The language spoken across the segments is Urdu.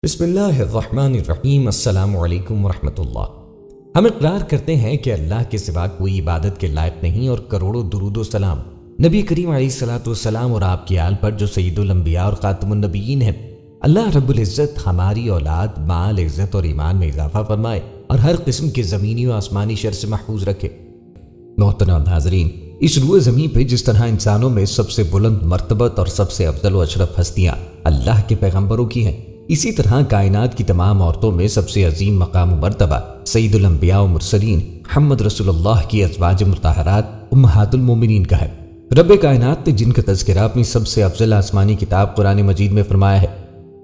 بسم اللہ الرحمن الرحیم۔ السلام علیکم ورحمۃ اللہ۔ ہم اقرار کرتے ہیں کہ اللہ کے سوا کوئی عبادت کے لائق نہیں اور کروڑوں درود و سلام نبی کریم علیہ الصلوۃ والسلام اور آپ کے آل پر جو سید الانبیاء اور خاتم النبیین ہیں۔ اللہ رب العزت ہماری اولاد، مال، عزت اور ایمان میں اضافہ فرمائے اور ہر قسم کے زمینی و آسمانی شر سے محفوظ رکھے۔ محترم ناظرین، اس روئے زمین پہ جس طرح انسانوں میں سب سے بلند مرتبت اور سب سے افضل و اشرف ہستیاں اللہ کے پیغمبروں کی ہیں، اسی طرح کائنات کی تمام عورتوں میں سب سے عظیم مقام و مرتبہ سید الانبیاء و مرسلین محمد رسول اللہ کی ازواج مطہرات امہات المومنین کا ہے۔ رب کائنات نے جن کا تذکرہ اپنی سب سے افضل آسمانی کتاب قرآن مجید میں فرمایا ہے،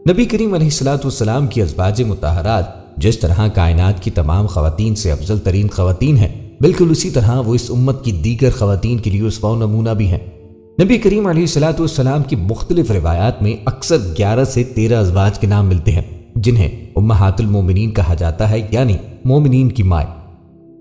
نبی کریم علیہ الصلوۃ والسلام کی ازواج مطہرات جس طرح کائنات کی تمام خواتین سے افضل ترین خواتین ہیں، بالکل اسی طرح وہ اس امت کی دیگر خواتین کے لیے اسوہ و نمونہ بھی ہیں۔ نبی کریم علیہ الصلوۃ والسلام کی مختلف روایات میں اکثر 11 سے 13 ازواج کے نام ملتے ہیں، جنہیں امہات المومنین کہا جاتا ہے، یعنی مومنین کی مائیں۔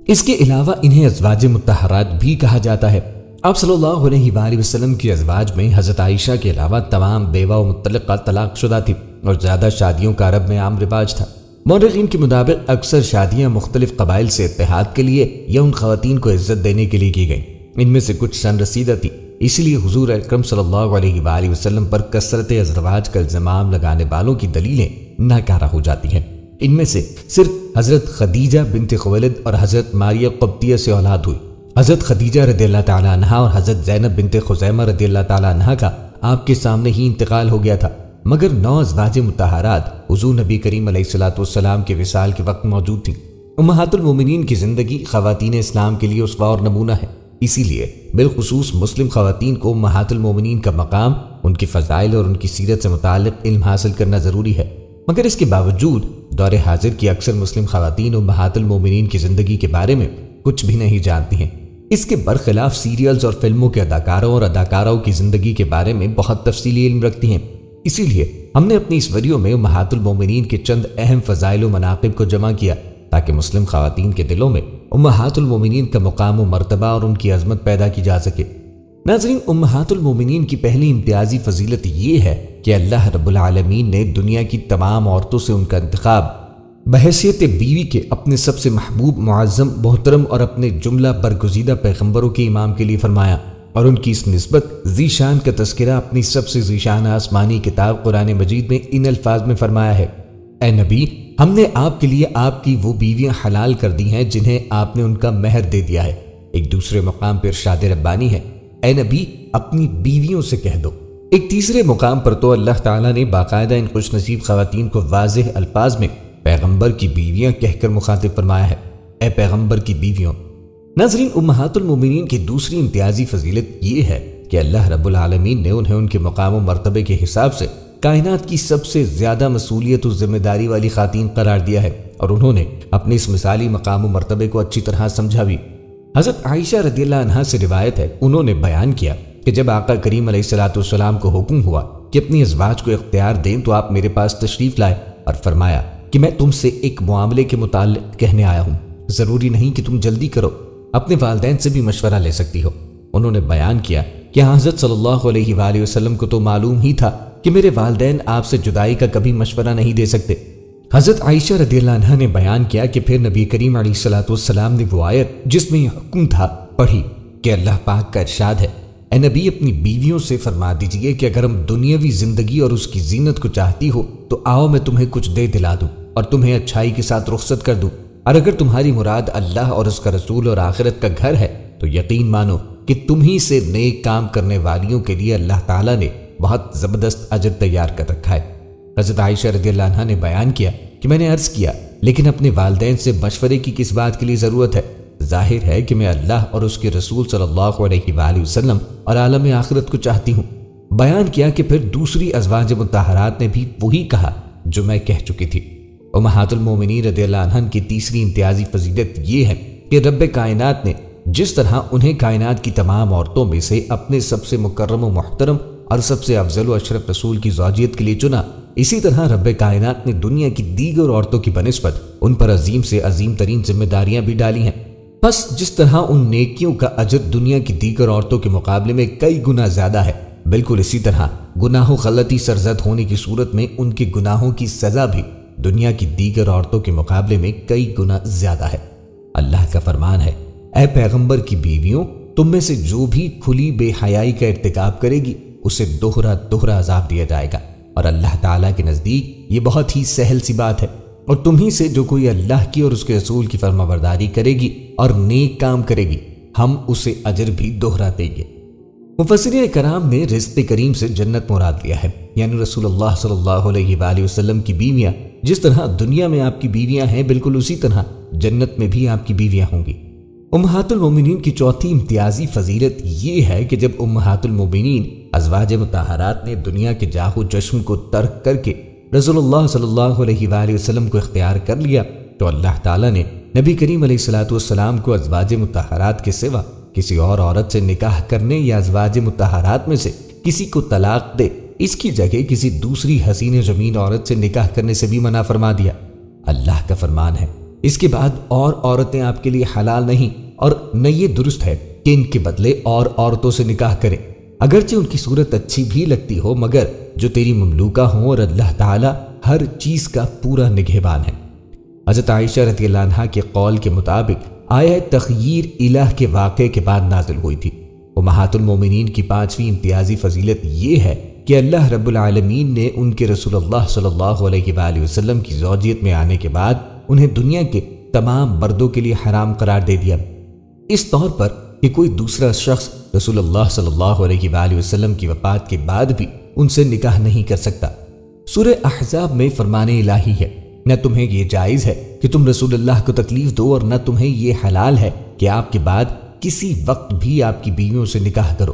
اس کے علاوہ انہیں ازواج مطہرات بھی کہا جاتا ہے۔ آپ صلی اللہ علیہ وآلہ وسلم کی ازواج میں حضرت عائشہ کے علاوہ تمام بیوہ و مطلقہ طلاق شدہ تھی اور زیادہ شادیوں کا عرب میں عام رواج تھا۔ مورخین کے مطابق اکثر شادیاں مختلف قبائل سے اتحاد کے لیے یا ان خواتین کو عزت دینے کے لیے کی گئیں۔ ان میں سے کچھ سن رسیدہ تھی، اس لیے حضور اکرم صلی اللہ علیہ وآلہ وسلم پر کثرت ازواج کا الزام لگانے والوں کی دلیلیں ناکارہ ہو جاتی ہیں۔ ان میں سے صرف حضرت خدیجہ بنت خویلد اور حضرت ماریہ قبطیہ سے اولاد ہوئی۔ حضرت خدیجہ رضی اللہ تعالیٰ عنہا اور حضرت زینب بنت خزیمہ رضی اللہ تعالیٰ عنہا کا آپ کے سامنے ہی انتقال ہو گیا تھا، مگر 9 ازواج مطہرات حضور نبی کریم علیہ الصلوۃ والسلام کے وصال کے وقت موجود تھیں۔ امہات المومنین کی زندگی خواتین اسلام کے لیے اسوہ اور نمونہ ہے، اسی لیے بالخصوص مسلم خواتین کو امہات المومنین کا مقام، ان کی فضائل اور ان کی سیرت سے متعلق علم حاصل کرنا ضروری ہے۔ مگر اس کے باوجود دور حاضر کی اکثر مسلم خواتین امہات المومنین کی زندگی کے بارے میں کچھ بھی نہیں جانتی ہیں۔ اس کے برخلاف سیریلز اور فلموں کے اداکاروں اور اداکاراؤں کی زندگی کے بارے میں بہت تفصیلی علم رکھتی ہیں۔ اسی لیے ہم نے اپنی اس ویڈیو میں امہات المومنین کے چند اہم فضائل و مناقب کو جمع کیا تاکہ مسلم خواتین کے دلوں میں امہات المومنین کا مقام و مرتبہ اور ان کی عظمت پیدا کی جا سکے۔ ناظرین، امہات المومنین کی پہلی امتیازی فضیلت یہ ہے کہ اللہ رب العالمین نے دنیا کی تمام عورتوں سے ان کا انتخاب بحیثیت بیوی کے اپنے سب سے محبوب، معظم، محترم اور اپنے جملہ برگزیدہ پیغمبروں کے امام کے لیے فرمایا، اور ان کی اس نسبت ذی شان کا تذکرہ اپنی سب سے ذی شان آسمانی کتاب قرآن مجید میں ان الفاظ میں فرمایا ہے، اے نبی، ہم نے آپ کے لیے آپ کی وہ بیویاں حلال کر دی ہیں جنہیں آپ نے ان کا مہر دے دیا ہے۔ ایک دوسرے مقام پر ارشاد ربانی ہے، اے نبی، اپنی بیویوں سے کہہ دو۔ ایک تیسرے مقام پر تو اللہ تعالیٰ نے باقاعدہ ان خوش نصیب خواتین کو واضح الفاظ میں پیغمبر کی بیویاں کہہ کر مخاطب فرمایا ہے، اے پیغمبر کی بیویوں۔ ناظرین، امہات المومنین کی دوسری امتیازی فضیلت یہ ہے کہ اللہ رب العالمین نے انہیں ان کے مقام و مرتبے کے حساب سے کائنات کی سب سے زیادہ مسئولیت و ذمہ داری والی خواتین قرار دیا ہے، اور انہوں نے اپنے اس مثالی مقام و مرتبے کو اچھی طرح سمجھا بھی۔ حضرت عائشہ رضی اللہ عنہا سے روایت ہے، انہوں نے بیان کیا کہ جب آقا کریم علیہ الصلوۃ والسلام کو حکم ہوا کہ اپنی ازواج کو اختیار دیں تو آپ میرے پاس تشریف لائے اور فرمایا کہ میں تم سے ایک معاملے کے متعلق کہنے آیا ہوں، ضروری نہیں کہ تم جلدی کرو، اپنے والدین سے بھی مشورہ لے سکتی ہو۔ انہوں نے بیان کیا کہ حضرت صلی اللہ علیہ وآلہ وسلم کو تو معلوم ہی تھا کہ میرے والدین آپ سے جدائی کا کبھی مشورہ نہیں دے سکتے۔ حضرت عائشہ رضی اللہ عنہا نے بیان کیا کہ پھر نبی کریم علیہ الصلوۃ والسلام نے وہ آیت جس میں یہ حکم تھا پڑھی کہ اللہ پاک کا ارشاد ہے، اے نبی، اپنی بیویوں سے فرما دیجئے کہ اگر ہم دنیاوی زندگی اور اس کی زینت کو چاہتی ہو تو آؤ میں تمہیں کچھ دے دلا دوں اور تمہیں اچھائی کے ساتھ رخصت کر دوں، اور اگر تمہاری مراد اللہ اور اس کا رسول اور آخرت کا گھر ہے تو یقین مانو کہ تم ہی سے نیک کام کرنے والیوں کے لیے اللہ تعالیٰ نے بہت زبردست اجر تیار کر رکھا ہے۔ حضرت عائشہ رضی اللہ عنہا نے بیان کیا کہ میں نے عرض کیا، لیکن اپنے والدین سے مشورے کی کس بات کے لیے ضرورت ہے؟ ظاہر ہے کہ میں اللہ اور اس کے رسول صلی اللہ علیہ وآلہ وسلم اور عالم آخرت کو چاہتی ہوں۔ بیان کیا کہ پھر دوسری ازواج مطہرات نے بھی وہی کہا جو میں کہہ چکی تھی۔ امہات المومنین رضی اللہ عنہن کی تیسری امتیازی فضیلت یہ ہے کہ رب کائنات نے جس طرح انہیں کائنات کی تمام عورتوں میں سے اپنے سب سے مکرم و محترم اور سب سے افضل و اشرف رسول کی زوجیت کے لیے چنا، اسی طرح رب کائنات نے دنیا کی دیگر عورتوں کی بنسبت ان پر عظیم سے عظیم ترین ذمہ داریاں بھی ڈالی ہیں۔ بس جس طرح ان نیکیوں کا اجر دنیا کی دیگر عورتوں کے مقابلے میں کئی گنا زیادہ ہے، بالکل اسی طرح گناہ و غلطی سرزد ہونے کی صورت میں ان کے گناہوں کی سزا بھی دنیا کی دیگر عورتوں کے مقابلے میں کئی گنا زیادہ ہے۔ اللہ کا فرمان ہے، اے پیغمبر کی بیویوں، تم میں سے جو بھی کھلی بے حیائی کا ارتکاب کرے گی اسے دوہرا دوہرا عذاب دیا جائے گا، اور اللہ تعالیٰ کے نزدیک یہ بہت ہی سہل سی بات ہے۔ اور تم ہی سے جو کوئی اللہ کی اور اس کے رسول کی فرمانبرداری کرے گی اور نیک کام کرے گی، ہم اسے اجر بھی دوہرا دیں گے۔ مفسرین کرام نے رزق کریم سے جنت مراد لیا ہے، یعنی رسول اللہ صلی اللہ علیہ وآلہ وسلم کی بیویاں جس طرح دنیا میں آپ کی بیویاں ہیں، بالکل اسی طرح جنت میں بھی آپ کی بیویاں ہوں گی۔ امہات المومنین کی چوتھی امتیازی فضیلت یہ ہے کہ جب امہات المومنین ازواج مطہرات نے دنیا کے جاہ و جشم کو ترک کر کے رسول اللہ صلی اللہ علیہ وآلہ وسلم کو اختیار کر لیا، تو اللہ تعالیٰ نے نبی کریم علیہ الصلوۃ والسلام کو ازواج مطہرات کے سوا کسی اور عورت سے نکاح کرنے یا ازواج مطہرات میں سے کسی کو طلاق دے اس کی جگہ کسی دوسری حسین زمین عورت سے نکاح کرنے سے بھی منع فرما دیا۔ اللہ کا فرمان ہے، اس کے بعد اور عورتیں آپ کے لیے حلال نہیں، اور نہ یہ درست ہے کہ ان کے بدلے اور عورتوں سے نکاح کریں، اگرچہ ان کی صورت اچھی بھی لگتی ہو، مگر جو تیری مملوکہ ہوں، اور اللہ تعالیٰ ہر چیز کا پورا نگہبان ہے۔ حضرت عائشہ رضی اللہ عنہا کے قول کے مطابق آیہ تخییر الہ کے واقعے کے بعد نازل ہوئی تھی۔ امہات المومنین کی پانچویں امتیازی فضیلت یہ ہے کہ اللہ رب العالمین نے ان کے رسول اللہ صلی اللہ علیہ وآلہ وسلم کی زوجیت میں آنے کے بعد انہیں دنیا کے تمام مردوں کے لیے حرام قرار دے دیا، اس طور پر کہ کوئی دوسرا شخص رسول اللہ صلی اللہ علیہ وآلہ وسلم کی وفات کے بعد بھی ان سے نکاح نہیں کر سکتا۔ سورہ احزاب میں فرمان الہی ہے، نہ تمہیں یہ جائز ہے کہ تم رسول اللہ کو تکلیف دو، اور نہ تمہیں یہ حلال ہے کہ آپ کے بعد کسی وقت بھی آپ کی بیویوں سے نکاح کرو۔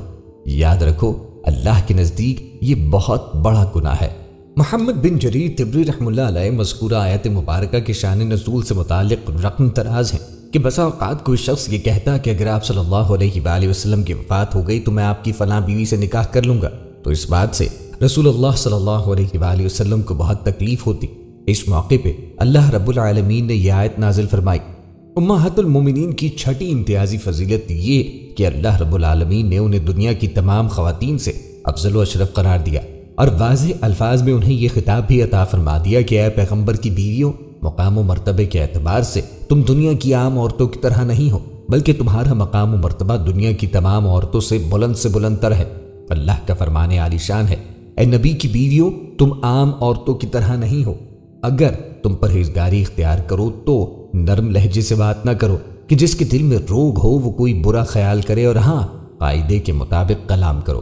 یاد رکھو، اللہ کے نزدیک یہ بہت بڑا گناہ ہے۔ محمد بن جریر طبری رحمہ اللہ علیہ مذکورہ آیت مبارکہ کے شان نزول سے متعلق رقم تراز ہیں کہ بسا اوقات کوئی شخص یہ کہتا کہ اگر آپ صلی اللہ علیہ وآلہ وسلم کی وفات ہو گئی تو میں آپ کی فلاں بیوی سے نکاح کر لوں گا، تو اس بات سے رسول اللہ صلی اللہ علیہ وآلہ وسلم کو بہت تکلیف ہوتی۔ اس موقع پہ اللہ رب العالمین نے یہ آیت نازل فرمائی۔ امہات المومنین کی چھٹی امتیازی فضیلت یہ کہ اللہ رب العالمین نے انہیں دنیا کی تمام خواتین سے افضل و اشرف قرار دیا، اور واضح الفاظ میں انہیں یہ خطاب بھی عطا فرما دیا کہ اے پیغمبر کی بیویوں، مقام و مرتبے کے اعتبار سے تم دنیا کی عام عورتوں کی طرح نہیں ہو، بلکہ تمہارا مقام و مرتبہ دنیا کی تمام عورتوں سے بلند تر ہے۔ اللہ کا فرمان عالی شان ہے، اے نبی کی بیویوں، تم عام عورتوں کی طرح نہیں ہو، اگر تم پرہیزگاری اختیار کرو تو نرم لہجے سے بات نہ کرو کہ جس کے دل میں روگ ہو وہ کوئی برا خیال کرے، اور ہاں، قاعدے کے مطابق کلام کرو۔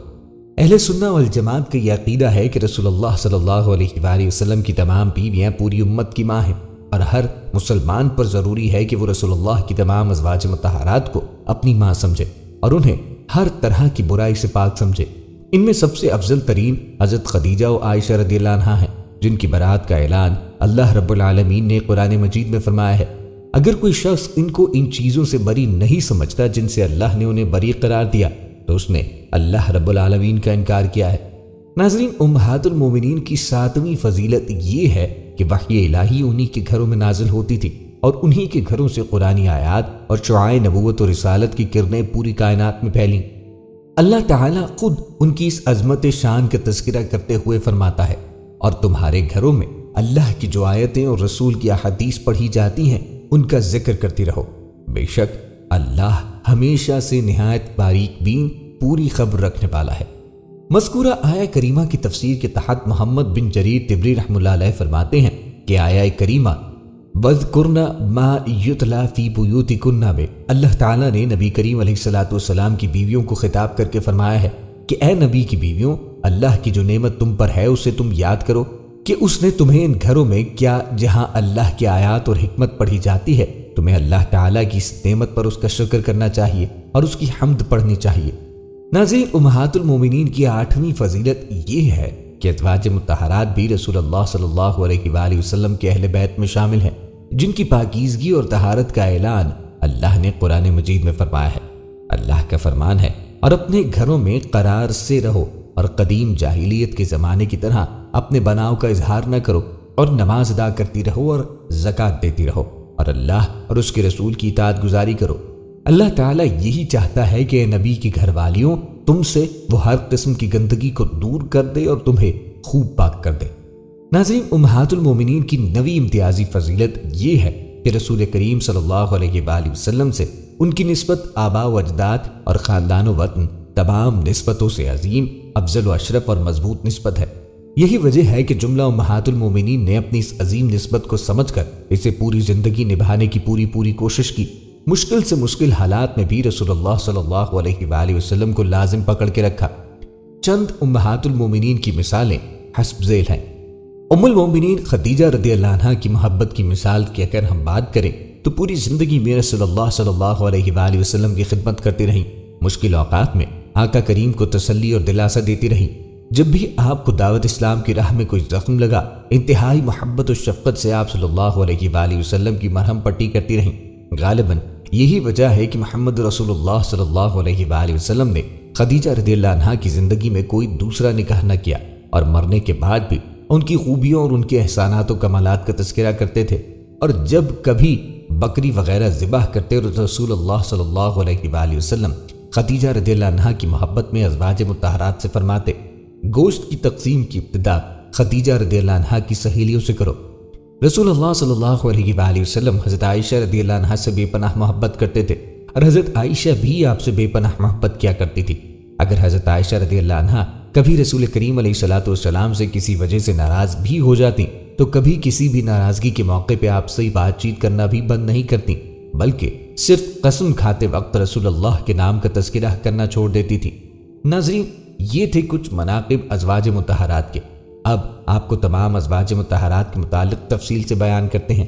اہل سنہ والجماعت کا یہ عقیدہ ہے کہ رسول اللہ صلی اللہ علیہ وآلہ وسلم کی تمام بیویاں پوری امت کی ماں ہیں، اور ہر مسلمان پر ضروری ہے کہ وہ رسول اللہ کی تمام ازواج مطہرات کو اپنی ماں سمجھے اور انہیں ہر طرح کی برائی سے پاک سمجھے۔ ان میں سب سے افضل ترین حضرت خدیجہ و عائشہ رضی اللہ عنہا ہیں، جن کی برات کا اعلان اللہ رب العالمین نے قرآن مجید میں فرمایا ہے۔ اگر کوئی شخص ان کو ان چیزوں سے بری نہیں سمجھتا جن سے اللہ نے انہیں بری قرار دیا تو اس نے اللہ رب العالمین کا انکار کیا ہے۔ ناظرین، امہات المومنین کی ساتویں فضیلت یہ ہے کہ وحی الہی انہی کے گھروں میں نازل ہوتی تھی، اور انہی کے گھروں سے قرآنی آیات اور شعاع نبوت و رسالت کی کرنیں پوری کائنات میں پھیلیں۔ اللہ تعالیٰ خود ان کی اس عظمت شان کا تذکرہ کرتے ہوئے فرماتا ہے، اور تمہارے گھروں میں اللہ کی جو آیتیں اور رسول کی احادیث پڑھی جاتی ہیں ان کا ذکر کرتی رہو، بے شک اللہ ہمیشہ سے نہایت باریک بین پوری خبر رکھنے والا ہے۔ مذکورہ آیہ کریمہ کی تفسیر کے تحت محمد بن جریر طبری رحمہ اللہ علیہ فرماتے ہیں کہ آیہ کریمہ وَاذْكُرْنَ مَا يُتْلَى فِي بُيُوتِكُنَّ میں اللہ تعالیٰ نے نبی کریم علیہ الصلوۃ والسلام کی بیویوں کو خطاب کر کے فرمایا ہے کہ اے نبی کی بیویوں، اللہ کی جو نعمت تم پر ہے اسے تم یاد کرو کہ اس نے تمہیں ان گھروں میں کیا جہاں اللہ کی آیات اور حکمت پڑھی جاتی ہے، تمہیں اللہ تعالیٰ کی اس نعمت پر اس کا شکر کرنا چاہیے اور اس کی حمد پڑھنی چاہیے۔ ناظرین، امہات المومنین کی آٹھویں فضیلت یہ ہے کہ ازواج مطہرات بھی رسول اللہ صلی اللہ علیہ وآلہ وسلم کے اہل بیت میں شامل ہیں، جن کی پاکیزگی اور طہارت کا اعلان اللہ نے قرآن مجید میں فرمایا ہے۔ اللہ کا فرمان ہے، اور اپنے گھروں میں قرار سے رہو، اور قدیم جاہلیت کے زمانے کی طرح اپنے بناؤ کا اظہار نہ کرو، اور نماز ادا کرتی رہو اور زکوٰۃ دیتی رہو، اور اللہ اور اس کے رسول کی اطاعت گزاری کرو۔ اللہ تعالیٰ یہی چاہتا ہے کہ نبی کی گھر والیوں تم سے وہ ہر قسم کی گندگی کو دور کر دے اور تمہیں خوب پاک کر دے۔ ناظرین، امہات المومنین کی نویں امتیازی فضیلت یہ ہے کہ رسول کریم صلی اللہ علیہ وآلہ وسلم سے ان کی نسبت آباء و اجداد اور خاندان و وطن تمام نسبتوں سے عظیم، افضل و اشرف اور مضبوط نسبت ہے۔ یہی وجہ ہے کہ جملہ امہات المومنین نے اپنی اس عظیم نسبت کو سمجھ کر اسے پوری زندگی نبھانے کی پوری کوشش کی۔ مشکل سے مشکل حالات میں بھی رسول اللہ صلی اللہ علیہ وآلہ وسلم کو لازم پکڑ کے رکھا۔ چند امہات المومنین کی مثالیں حسب ذیل ہیں۔ ام المومنین خدیجہ رضی اللہ عنہا کی محبت کی مثال کی اگر ہم بات کریں تو پوری زندگی میں رسول اللہ صلی اللہ علیہ وآلہ وسلم کی خدمت کرتی رہیں۔ مشکل اوقات میں آقا کریم کو تسلی اور دلاسا دیتی رہیں۔ جب بھی آپ کو دعوت اسلام کی راہ میں کوئی زخم لگا، انتہائی محبت و شفقت سے آپ صلی اللہ علیہ وآلہ وسلم کی مرہم پٹی کرتی رہیں۔ غالباً یہی وجہ ہے کہ محمد رسول اللہ صلی اللہ علیہ وآلہ وسلم نے خدیجہ رضی اللہ عنہا کی زندگی میں کوئی دوسرا نکاح نہ کیا اور مرنے کے بعد بھی ان کی خوبیوں اور ان کے احسانات و کمالات کا تذکرہ کرتے تھے، اور جب کبھی بکری وغیرہ ذبح کرتے رسول اللہ صلی اللہ علیہ وآلہ وسلم خدیجہ رضی اللہ عنہا کی محبت میں ازواج مطہرات سے فرماتے، گوشت کی تقسیم کی ابتدا خدیجہ رضی اللہ عنہا کی سہیلیوں سے کرو۔ رسول اللہ صلی اللہ علیہ وآلہ وسلم حضرت عائشہ رضی اللہ عنہا سے بے پناہ محبت کرتے تھے اور حضرت عائشہ بھی آپ سے بے پناہ محبت کیا کرتی تھی۔ اگر حضرت عائشہ رضی اللہ عنہا کبھی رسول کریم علیہ الصلوۃ والسلام سے کسی وجہ سے ناراض بھی ہو جاتی تو کبھی کسی بھی ناراضگی کے موقع پہ آپ سے بات چیت کرنا بھی بند نہیں کرتی، بلکہ صرف قسم کھاتے وقت رسول اللہ کے نام کا تذکرہ کرنا چھوڑ دیتی تھی۔ ناظرین، یہ تھے کچھ مناقب ازواج مطہرات کے۔ اب آپ کو تمام ازواج مطہرات کے متعلق تفصیل سے بیان کرتے ہیں۔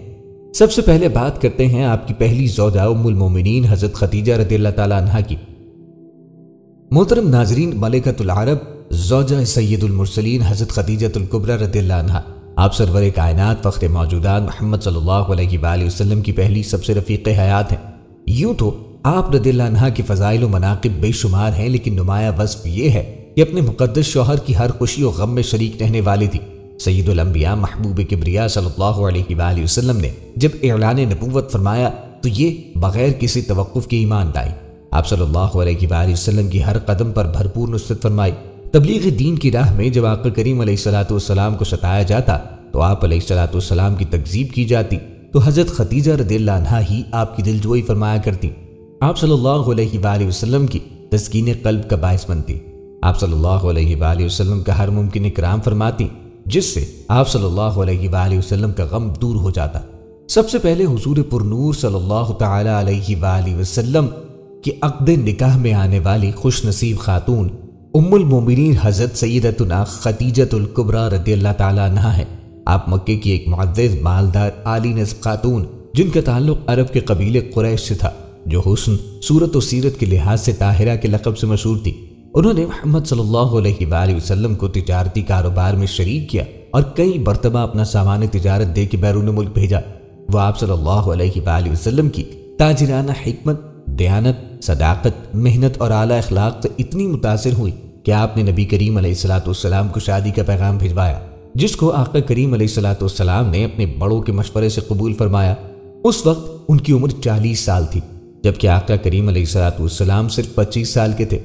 سب سے پہلے بات کرتے ہیں آپ کی پہلی زوجہ ام المومنین حضرت خدیجہ رضی اللہ تعالی عنہا کی۔ محترم ناظرین، ملکۃ العرب زوجہ سید المرسلین حضرت خدیجہ الکبریٰ رضی اللہ عنہا آپ سرور کائنات فخر موجودات محمد صلی اللہ علیہ وآلہ وسلم کی پہلی سب سے رفیق حیات ہیں۔ یوں تو آپ رضی اللہ عنہا کی فضائل و مناقب بے شمار ہیں، لیکن نمایاں وصف یہ ہے کہ اپنے مقدس شوہر کی ہر خوشی و غم میں شریک رہنے والی تھی۔ سید الانبیاء محبوب کبریا صلی اللہ علیہ وآلہ وسلم نے جب اعلان نبوت فرمایا تو یہ بغیر کسی توقف کے ایمان لائی۔ آپ صلی اللہ علیہ وآلہ وسلم کی ہر قدم پر بھرپور نصرت فرمائی۔ تبلیغ دین کی راہ میں جب آقا کریم علیہ الصلوۃ والسلام کو ستایا جاتا تو آپ علیہ الصلوۃ والسلام کی تکذیب کی جاتی تو حضرت خدیجہ رضی اللہ عنہا ہی آپ کی دلجوئی فرمایا کرتی۔ آپ صلی اللہ علیہ وآلہ وسلم کی تسکین قلب کا باعث بنتی۔ آپ صلی اللہ علیہ وآلہ وسلم کا ہر ممکن اکرام فرماتی، جس سے آپ صلی اللہ علیہ وآلہ وسلم کا غم دور ہو جاتا۔ سب سے پہلے حضور پرنور صلی اللہ تعالی علیہ وآلہ وسلم کے عقد نکاح میں آنے والی خوش نصیب خاتون ام المومنین حضرت سیدتنا خدیجہ الکبریٰ رضی اللہ تعالی عنہا ہے۔ آپ مکے کی ایک معزز مالدار عالی نسب خاتون جن کا تعلق عرب کے قبیلے قریش سے تھا، جو حسن، صورت و سیرت کے لحاظ سے طاہرہ کے لقب سے مشہور تھی۔ انہوں نے محمد صلی اللہ علیہ وآلہ وسلم کو تجارتی کاروبار میں شریک کیا اور کئی مرتبہ اپنا سامان تجارت دے کے بیرون ملک بھیجا۔ وہ آپ صلی اللہ علیہ وآلہ وسلم کی تاجرانہ حکمت، دیانت، صداقت، محنت اور اعلیٰ اخلاق سے اتنی متاثر ہوئی کہ آپ نے نبی کریم علیہ الصلوۃ والسلام کو شادی کا پیغام بھجوایا، جس کو آقا کریم علیہ الصلوۃ والسلام نے اپنے بڑوں کے مشورے سے قبول فرمایا۔ اس وقت ان کی عمر 40 سال تھی، جبکہ آقا کریم علیہ الصلوۃ والسلام صرف 25 سال کے تھے۔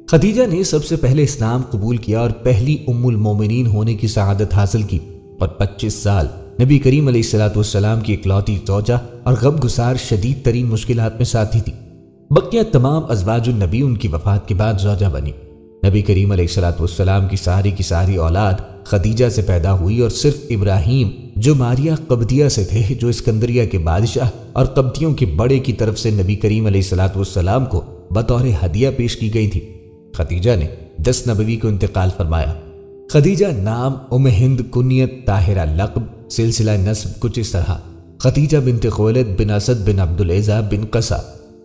خدیجہ نے سب سے پہلے اسلام قبول کیا اور پہلی ام المومنین ہونے کی سعادت حاصل کی، اور 25 سال نبی کریم علیہ الصلوۃ والسلام کی اکلوتی زوجہ اور غمگسار شدید ترین مشکلات میں ساتھی تھی۔ بقیہ تمام ازواج النبی ان کی وفات کے بعد زوجہ بنی۔ نبی کریم علیہ الصلوۃ والسلام کی ساری اولاد خدیجہ سے پیدا ہوئی، اور صرف ابراہیم جو ماریہ قبطیہ سے تھے، جو اسکندریہ کے بادشاہ اور قبطیوں کے بڑے کی طرف سے نبی کریم علیہ الصلوۃ والسلام کو بطور ہدیہ پیش کی گئی تھی۔ خدیجہ نے 10 نبوی کو انتقال فرمایا۔ خدیجہ نام، ام ہند کنیت، طاہرہ لقب، سلسلہ نسب کچھ اس طرح: خدیجہ بنت خویلد بن اسد بن عبد العزیٰ بن قصہ۔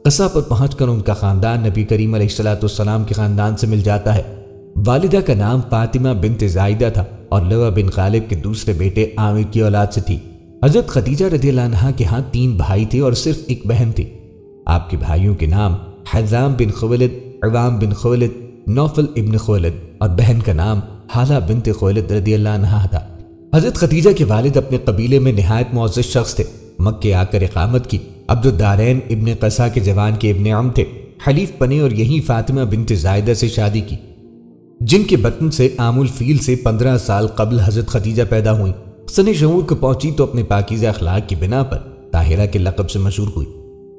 قصہ پر پہنچ کر ان کا خاندان نبی کریم علیہ الصلوۃ والسلام کے خاندان سے مل جاتا ہے۔ والدہ کا نام فاطمہ بنت زائدہ تھا اور لوا بن غالب کے دوسرے بیٹے عامر کی اولاد سے تھی۔ حضرت خدیجہ رضی اللہ عنہا کے ہاں 3 بھائی تھے اور صرف ایک بہن تھی۔ آپ کے بھائیوں کے نام حزام بن خویلد، عوام بن خویلد، نوفل ابن خویلد، اور بہن کا نام حالہ بنت خویلد رضی اللہ عنہا تھا۔ حضرت خدیجہ کے والد اپنے قبیلے میں نہایت معزز شخص تھے۔ مکے آ کر اقامت کی۔ عبد الدارین ابن قصہ کے جوان کے ابن عم تھے۔ حلیف بنے اور یہیں فاطمہ بنت زائدہ سے شادی کی، جن کے بطن سے عام الفیل سے 15 سال قبل حضرت خدیجہ پیدا ہوئیں۔ سن شعور کو پہنچی تو اپنے پاکیزہ اخلاق کی بنا پر طاہرہ کے لقب سے مشہور ہوئی۔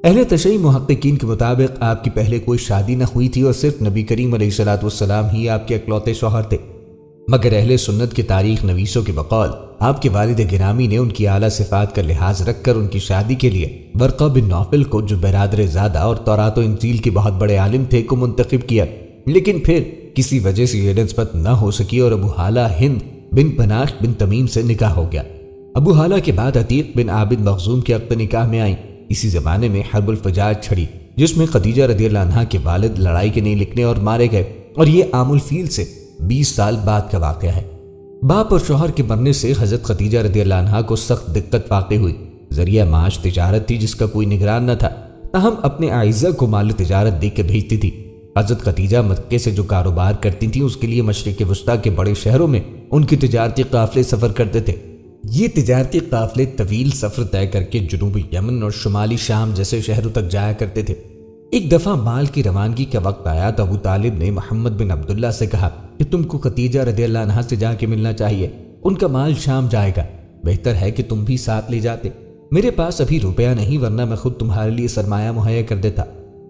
اہل تشیع محققین کے مطابق آپ کی پہلے کوئی شادی نہ ہوئی تھی اور صرف نبی کریم علیہ الصلوۃ والسلام ہی آپ کے اکلوتے شوہر تھے، مگر اہل سنت کے تاریخ نویسوں کے بقول آپ کے والد گرامی نے ان کی اعلیٰ صفات کا لحاظ رکھ کر ان کی شادی کے لیے ورقہ بن نوفل کو، جو برادر زادہ اور تورات و انجیل کے بہت بڑے عالم تھے، کو منتخب کیا، لیکن پھر کسی وجہ سے یہ نسبت نہ ہو سکی اور ابو حالہ ہند بن بناش بن تمیم سے نکاح ہو گیا۔ ابو حالہ کے بعد عتیق بن عابد مخزوم کے عقد نکاح میں آئیں۔ اسی زمانے میں حرب الفجار چھڑی، جس میں خدیجہ رضی اللہ عنہا کے والد لڑائی کے نہیں لکھنے اور مارے گئے، اور یہ عام الفیل سے 20 سال بعد کا واقعہ ہے۔ باپ اور شوہر کے مرنے سے حضرت خدیجہ رضی اللہ عنہا کو سخت دقت واقع ہوئی۔ ذریعہ معاش تجارت تھی جس کا کوئی نگران نہ تھا، تاہم اپنے اعزہ کو مال تجارت دے کے بھیجتی تھی۔ حضرت خدیجہ مکے سے جو کاروبار کرتی تھیں اس کے لیے مشرق وسطیٰ کے بڑے شہروں میں ان کی تجارتی قافلے سفر کرتے تھے۔ یہ تجارتی قافلے طویل سفر طے کر کے جنوبی یمن اور شمالی شام جیسے شہروں تک جایا کرتے تھے۔ ایک دفعہ مال کی روانگی کا وقت آیا تو ابو طالب نے محمد بن عبداللہ سے کہا کہ تم کو خدیجہ رضی اللہ عنہا سے جا کے ملنا چاہیے، ان کا مال شام جائے گا، بہتر ہے کہ تم بھی ساتھ لے جاتے۔ میرے پاس ابھی روپیہ نہیں، ورنہ میں خود تمہارے لیے سرمایہ مہیا کر دیتا۔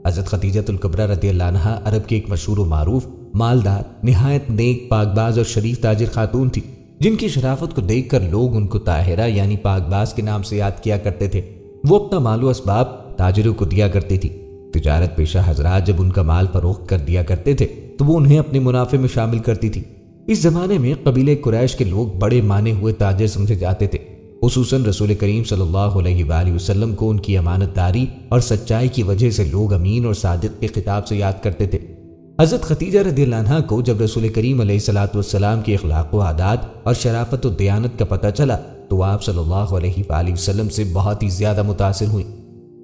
حضرت خدیجہ الکبریٰ رضی اللہ عنہا عرب کی ایک مشہور و معروف مالدار، نہایت نیک، پاک باز اور شریف تاجر خاتون تھی، جن کی شرافت کو دیکھ کر لوگ ان کو طاہرہ یعنی پاک باز کے نام سے یاد کیا کرتے تھے۔ وہ اپنا مال و اسباب تاجروں کو دیا کرتی تھی۔ تجارت پیشہ حضرات جب ان کا مال فروخت کر دیا کرتے تھے تو وہ انہیں اپنے منافع میں شامل کرتی تھی۔ اس زمانے میں قبیلہ قریش کے لوگ بڑے مانے ہوئے تاجر سمجھے جاتے تھے، خصوصاً رسول کریم صلی اللہ علیہ وآلہ وسلم کو ان کی امانت داری اور سچائی کی وجہ سے لوگ امین اور صادق کے خطاب سے یاد کرتے تھے۔ حضرت خدیجہ رضی اللہ عنہا کو جب رسول کریم علیہ الصلوۃ والسلام کے اخلاق و عادات اور شرافت و دیانت کا پتہ چلا تو آپ صلی اللہ علیہ وآلہ وسلم سے بہت ہی زیادہ متاثر ہوئیں،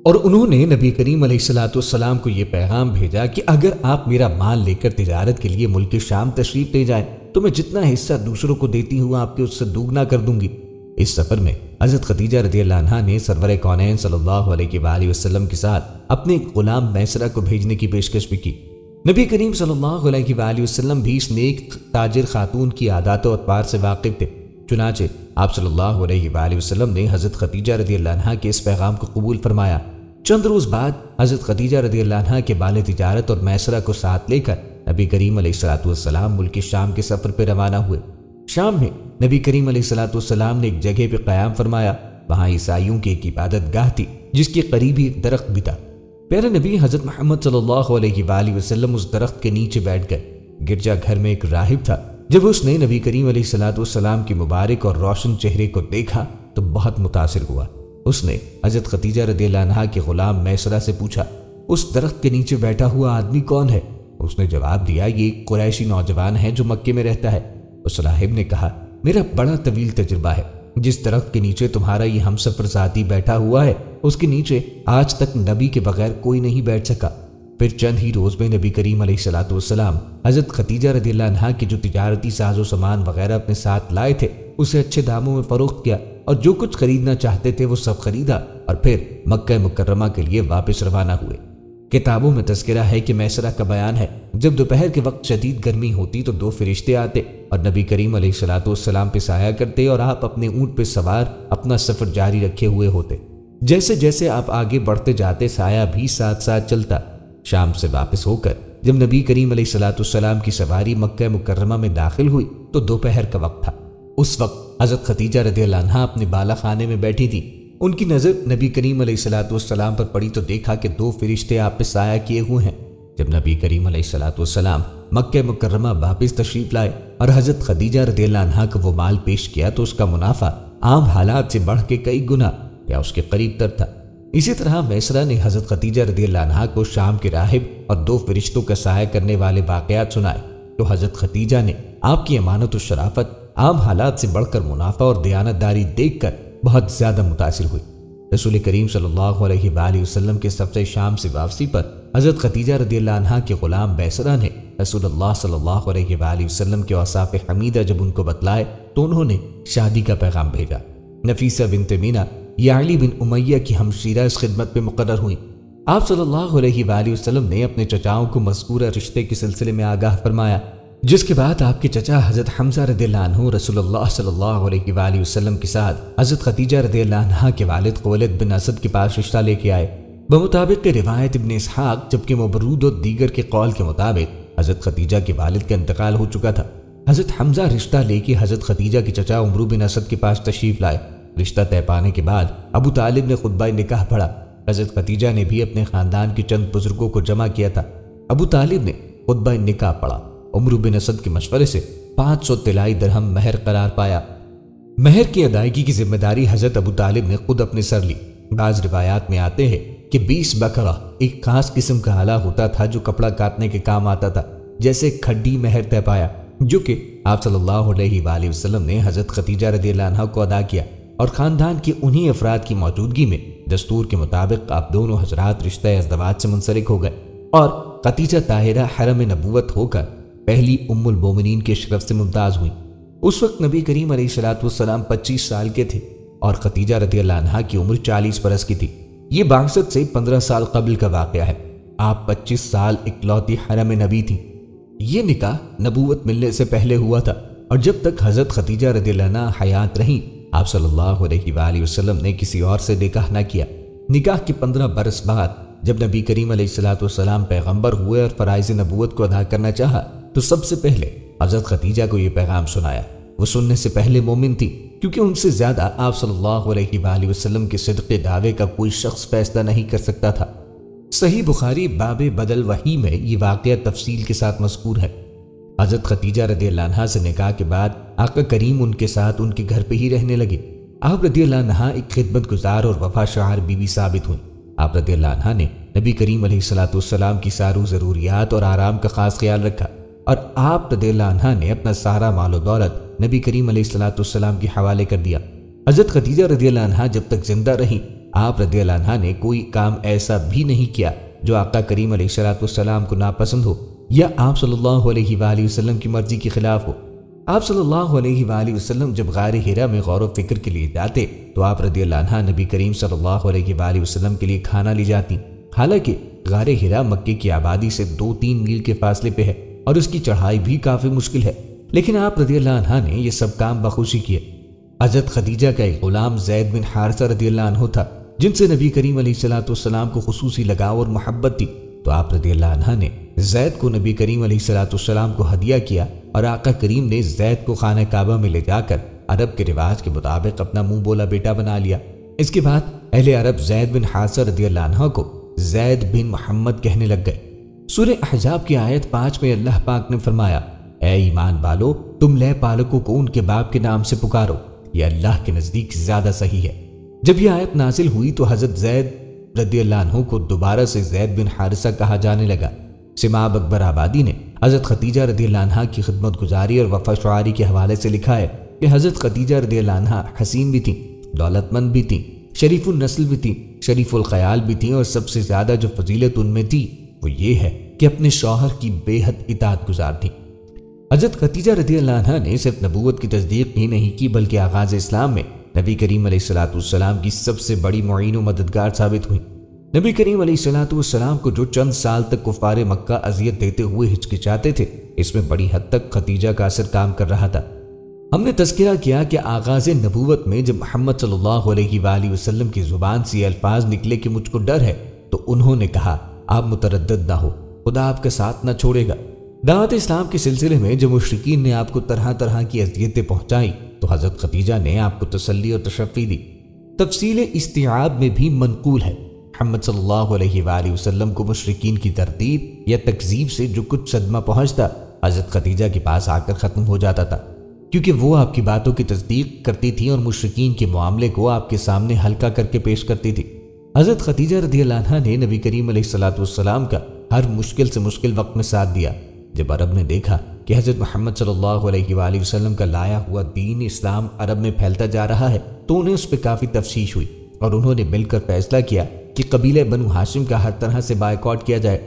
اور انہوں نے نبی کریم علیہ الصلوۃ والسلام کو یہ پیغام بھیجا کہ اگر آپ میرا مال لے کر تجارت کے لیے ملک شام تشریف لے جائیں تو میں جتنا حصہ دوسروں کو دیتی ہوں آپ کے اس سے دوگنا کر دوں گی۔ اس سفر میں حضرت خدیجہ رضی اللہ عنہا نے سرور کونین صلی اللہ علیہ وآلہ وسلم کے ساتھ اپنے غلام میسرہ کو بھیجنے کی پیشکش بھی کی۔ نبی کریم صلی اللہ علیہ وآلہ وسلم بھی اس نیک تاجر خاتون کی عادات و اطوار سے واقف تھے، چنانچہ آپ صلی اللہ علیہ وآلہ وسلم نے حضرت خدیجہ رضی اللہ عنہا کے اس پیغام کو قبول فرمایا۔ چند روز بعد حضرت خدیجہ رضی اللہ عنہا کے بال تجارت اور میسرہ کو ساتھ لے کر نبی کریم علیہ الصلوۃ والسلام ملک شام کے سفر پہ روانہ ہوئے۔ شام میں نبی کریم علیہ الصلوۃ والسلام نے ایک جگہ پہ قیام فرمایا، وہاں عیسائیوں کی ایک عبادت گاہ تھی جس کے قریب ہی ایک درخت بھی تھا۔ پیارے نبی حضرت محمد صلی اللہ علیہ وآلہ وسلم اس درخت کے نیچے بیٹھ گئے۔ گرجا گھر میں ایک راہب تھا، جب اس نے نبی کریم علیہ الصلوۃ والسلام کے مبارک اور روشن چہرے کو دیکھا تو بہت متاثر ہوا۔ اس نے حضرت خدیجہ رضی اللہ عنہا کے غلام میسرہ سے پوچھا، اس درخت کے نیچے بیٹھا ہوا آدمی کون ہے؟ اس نے جواب دیا، یہ ایک قریشی نوجوان ہے جو مکے میں رہتا ہے۔ اس راہب نے کہا، میرا بڑا طویل تجربہ ہے، جس درخت کے نیچے تمہارا یہ ہم سفر ساتھی بیٹھا ہوا ہے اس کے نیچے آج تک نبی کے بغیر کوئی نہیں بیٹھ سکا۔ پھر چند ہی روز میں نبی کریم علیہ الصلوۃ والسلام حضرت خدیجہ رضی اللہ عنہا کے جو تجارتی ساز و سامان وغیرہ اپنے ساتھ لائے تھے اسے اچھے داموں میں فروخت کیا، اور جو کچھ خریدنا چاہتے تھے وہ سب خریدا، اور پھر مکہ مکرمہ کے لیے واپس روانہ ہوئے۔ کتابوں میں تذکرہ ہے کہ میسرہ کا بیان ہے، جب دوپہر کے وقت شدید گرمی ہوتی تو 2 فرشتے آتے اور نبی کریم علیہ الصلوۃ والسلام پہ سایہ کرتے، اور آپ اپنے اونٹ پہ سوار اپنا سفر جاری رکھے ہوئے ہوتے۔ جیسے جیسے آپ آگے بڑھتے جاتے سایہ بھی ساتھ ساتھ چلتا۔ شام سے واپس ہو کر جب نبی کریم علیہ الصلوۃ والسلام کی سواری مکہ مکرمہ میں داخل ہوئی تو دوپہر کا وقت تھا۔ اس وقت حضرت خدیجہ رضی اللہ عنہا اپنے بالا خانے میں بیٹھی تھی۔ ان کی نظر نبی کریم علیہ الصلوۃ والسلام پر پڑی تو دیکھا کہ 2 فرشتے آپ پہ سایہ کیے ہوئے ہیں۔ جب نبی کریم علیہ الصلوۃ والسلام مکہ مکرمہ واپس تشریف لائے اور حضرت خدیجہ رضی اللہ عنہا کو وہ مال پیش کیا تو اس کا منافع عام حالات سے بڑھ کے کئی گنا یا اس کے قریب تر تھا۔ اسی طرح میسرہ نے حضرت خدیجہ رضی اللہ عنہا کو شام کے راہب اور 2 فرشتوں کا سایہ کرنے والے واقعات سنائے تو حضرت خدیجہ نے آپ کی امانت و شرافت عام حالات سے بڑھ کر منافع اور دیانت داری دیکھ کر بہت زیادہ متاثر ہوئی۔ رسول کریم صلی اللہ علیہ وآلہ وسلم کے سفر شام سے واپسی پر حضرت خدیجہ رضی اللہ عنہا کے غلام میسرہ نے رسول اللہ صلی اللہ علیہ وآلہ وسلم کے اوصاف حمیدہ جب ان کو بتلائے تو انہوں نے شادی کا پیغام بھیجا۔ نفیسہ بنت مینا یا علی بن امیہ کی ہمشیرہ اس خدمت پہ مقرر ہوئیں۔ آپ صلی اللہ علیہ وآلہ وسلم نے اپنے چچاؤں کو مذکورہ رشتے کے سلسلے میں آگاہ فرمایا، جس کے بعد آپ کے چچا حضرت حمزہ رضی اللہ عنہ رسول اللہ صلی اللہ علیہ وآلہ وسلم کے ساتھ حضرت خدیجہ رضی اللہ عنہا کے والد خولد بن اسد کے پاس رشتہ لے کے آئے۔ بمطابق روایت ابن اسحاق، جبکہ مبرود اور دیگر کے قول کے مطابق حضرت خدیجہ کے والد کا انتقال ہو چکا تھا۔ حضرت حمزہ رشتہ لے کے حضرت خدیجہ کے چچا عمرو بن اسد کے پاس تشریف لائے۔ رشتہ طے پانے کے بعد ابو طالب نے خطبہ نکاح پڑھا۔ حضرت خدیجہ نے بھی اپنے خاندان کے چند بزرگوں کو جمع کیا تھا۔ ابو طالب نے خطبہ نکاح پڑھا۔ عمرو بن اسد کے مشورے سے 500 طلائی درہم مہر قرار پایا۔ مہر کی ادائیگی کی ذمہ داری حضرت ابو طالب نے خود اپنے سر لی۔ بعض روایات میں آتے ہیں کہ 20 بکرہ ایک خاص قسم کا آلہ ہوتا تھا جو کپڑا کاٹنے کے کام آتا تھا، جیسے کھڈی مہر طے پایا، جو کہ آپ صلی اللہ علیہ وآلہ وسلم نے حضرت خدیجہ رضی اللہ عنہا کو ادا کیا، اور خاندان کے انہی افراد کی موجودگی میں دستور کے مطابق آپ دونوں حضرات رشتہ ازدواج سے منسلک ہو گئے، اور خدیجہ طاہرہ حرم نبوت ہو کر پہلی ام المومنین کے شرف سے ممتاز ہوئی۔ اس وقت نبی کریم علیہ الصلوۃ والسلام 25 سال کے تھے اور خدیجہ رضی اللہ عنہا کی عمر 40 برس کی تھی۔ یہ بعثت سے 15 سال قبل کا واقعہ ہے۔ آپ 25 سال اکلوتی حرم نبی تھیں۔ یہ نکاح نبوت ملنے سے پہلے ہوا تھا، اور جب تک حضرت خدیجہ رضی اللہ عنہا حیات رہیں، آپ صلی اللہ علیہ وآلہ وسلم نے کسی اور سے نکاح نہ کیا۔ نکاح کے 15 برس بعد جب نبی کریم علیہ الصلوۃ والسلام پیغمبر ہوئے اور فرائض نبوت کو ادا کرنا چاہا، تو سب سے پہلے حضرت خدیجہ کو یہ پیغام سنایا۔ وہ سننے سے پہلے مومن تھی، کیونکہ ان سے زیادہ آپ صلی اللہ علیہ وآلہ وسلم کے صدق دعوے کا کوئی شخص فیصلہ نہیں کر سکتا تھا۔ صحیح بخاری باب بدل وحی میں یہ واقعہ تفصیل کے ساتھ مذکور ہے۔ حضرت خدیجہ رضی اللہ عنہا سے نکاح کے بعد آقا کریم ان کے ساتھ ان کے گھر پہ ہی رہنے لگے۔ آپ رضی اللہ عنہا ایک خدمت گزار اور وفا شعار بیوی ثابت ہوئی۔ آپ رضی اللہ عنہا نے نبی کریم علیہ الصلوۃ والسلام کی سارو ضروریات اور آرام کا خاص خیال رکھا، اور آپ رضی اللہ عنہا نے اپنا سارا مال و دولت نبی کریم علیہ الصلوۃ والسلام کے حوالے کر دیا۔ حضرت خدیجہ رضی اللہ عنہا جب تک زندہ رہیں، آپ رضی اللہ عنہا نے کوئی کام ایسا بھی نہیں کیا جو آقا کریم علیہ الصلوۃ والسلام کو ناپسند ہو یا آپ صلی اللہ علیہ وآلہ وسلم کی مرضی کے خلاف ہو۔ آپ صلی اللہ علیہ وآلہ وسلم جب غار حرا میں غور و فکر کے لیے جاتے تو آپ رضی اللہ عنہا نبی کریم صلی اللہ علیہ وآلہ وسلم کے لیے کھانا لی جاتی۔ حالانکہ غار حرا مکے کی آبادی سے 2-3 میل کے فاصلے پہ ہے اور اس کی چڑھائی بھی کافی مشکل ہے، لیکن آپ رضی اللہ عنہا نے یہ سب کام بخوشی کیے۔ حضرت خدیجہ کا ایک غلام زید بن حارثہ رضی اللہ عنہ تھا، جن سے نبی کریم علیہ الصلوۃ والسلام کو خصوصی لگاؤ اور محبت تھی، تو آپ رضی اللہ عنہا نے زید کو نبی کریم علیہ الصلوۃ والسلام کو ہدیہ کیا، اور آقا کریم نے زید کو خانہ کعبہ میں لے جا کر عرب کے رواج کے مطابق اپنا منہ بولا بیٹا بنا لیا۔ اس کے بعد اہل عرب زید بن حارثہ رضی اللہ عنہ کو زید بن محمد کہنے لگ گئے۔ سورہ احزاب کی آیت 5 میں اللہ پاک نے فرمایا، اے ایمان والو، تم لے پالکوں کو ان کے باپ کے نام سے پکارو، یہ اللہ کے نزدیک زیادہ صحیح ہے۔ جب یہ آیت نازل ہوئی تو حضرت زید رضی اللہ عنہ کو دوبارہ سے زید بن حارثہ کہا جانے لگا۔ سماب اکبر آبادی نے حضرت خدیجہ رضی اللہ عنہا کی خدمت گزاری اور وفا شعاری کے حوالے سے لکھا ہے کہ حضرت خدیجہ رضی اللہ عنہا حسین بھی تھیں، دولت مند بھی تھیں، شریف النسل بھی تھیں، شریف الخیال بھی تھیں، اور سب سے زیادہ جو فضیلت ان میں تھی وہ یہ ہے کہ اپنے شوہر کی بے حد اطاعت گزار تھیں۔ حضرت خدیجہ رضی اللہ عنہا نے صرف نبوت کی تصدیق ہی نہیں کی بلکہ آغاز اسلام میں نبی کریم علیہ الصلوۃ والسلام کی سب سے بڑی معین و مددگار ثابت ہوئی۔ نبی کریم علیہ الصلوۃ والسلام کو جو چند سال تک کفار مکہ اذیت دیتے ہوئے ہچکچاتے تھے، اس میں بڑی حد تک خدیجہ کا اثر کام کر رہا تھا۔ ہم نے تذکرہ کیا کہ آغاز نبوت میں جب محمد صلی اللہ علیہ وآلہ وسلم کی زبان سے یہ الفاظ نکلے کہ مجھ کو ڈر ہے، تو انہوں نے کہا آپ متردد نہ ہو، خدا آپ کا ساتھ نہ چھوڑے گا۔ دعوت اسلام کے سلسلے میں جب مشرکین نے آپ کو طرح طرح کی اذیتیں پہنچائیں تو حضرت خدیجہ نے آپ کو تسلی اور تشفی دی۔ تفصیل استیعاب میں بھی منقول ہے، محمد صلی اللہ علیہ وآلہ وسلم کو مشرکین کی تردید یا تکذیب سے جو کچھ صدمہ پہنچتا، حضرت خدیجہ کے پاس آ کر ختم ہو جاتا تھا، کیونکہ وہ آپ کی باتوں کی تصدیق کرتی تھی اور مشرکین کے معاملے کو آپ کے سامنے ہلکا کر کے پیش کرتی تھی۔ حضرت خدیجہ رضی اللہ عنہا نے نبی کریم علیہ الصلوۃ والسلام کا ہر مشکل سے مشکل وقت میں ساتھ دیا۔ جب عرب نے دیکھا کہ حضرت محمد صلی اللہ علیہ وآلہ وسلم کا لایا ہوا دین اسلام عرب میں پھیلتا جا رہا ہے تو انہیں اس پہ کافی تفشیش ہوئی، اور انہوں نے مل کر فیصلہ کیا کہ قبیلہ بنو ہاشم کا ہر طرح سے بائیکاٹ کیا جائے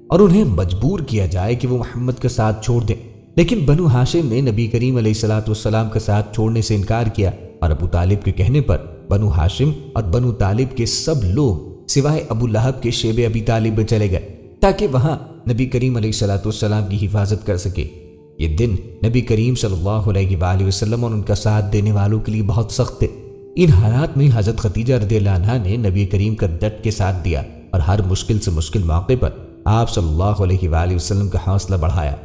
اور انہیں مجبور کیا جائے کہ وہ محمد کا ساتھ چھوڑ دیں۔ لیکن بنو ہاشم نے نبی کریم علیہ الصلوۃ والسلام کا ساتھ چھوڑنے سے انکار کیا، اور ابو طالب کے کہنے پر بنو ہاشم اور بنو طالب کے سب لوگ سوائے ابو لہب کے شیب ابی طالب میں چلے گئے تاکہ وہاں نبی کریم علیہ الصلوۃ والسلام کی حفاظت کر سکے۔ یہ دن نبی کریم صلی اللہ علیہ وآلہ وسلم اور ان کا ساتھ دینے والوں کے لیے بہت سخت تھے۔ ان حالات میں حضرت خدیجہ رضی اللہ عنہا نے نبی کریم کا ڈٹ کے ساتھ دیا اور ہر مشکل سے مشکل موقع پر آپ صلی اللہ علیہ وآلہ وسلم کا حوصلہ بڑھایا۔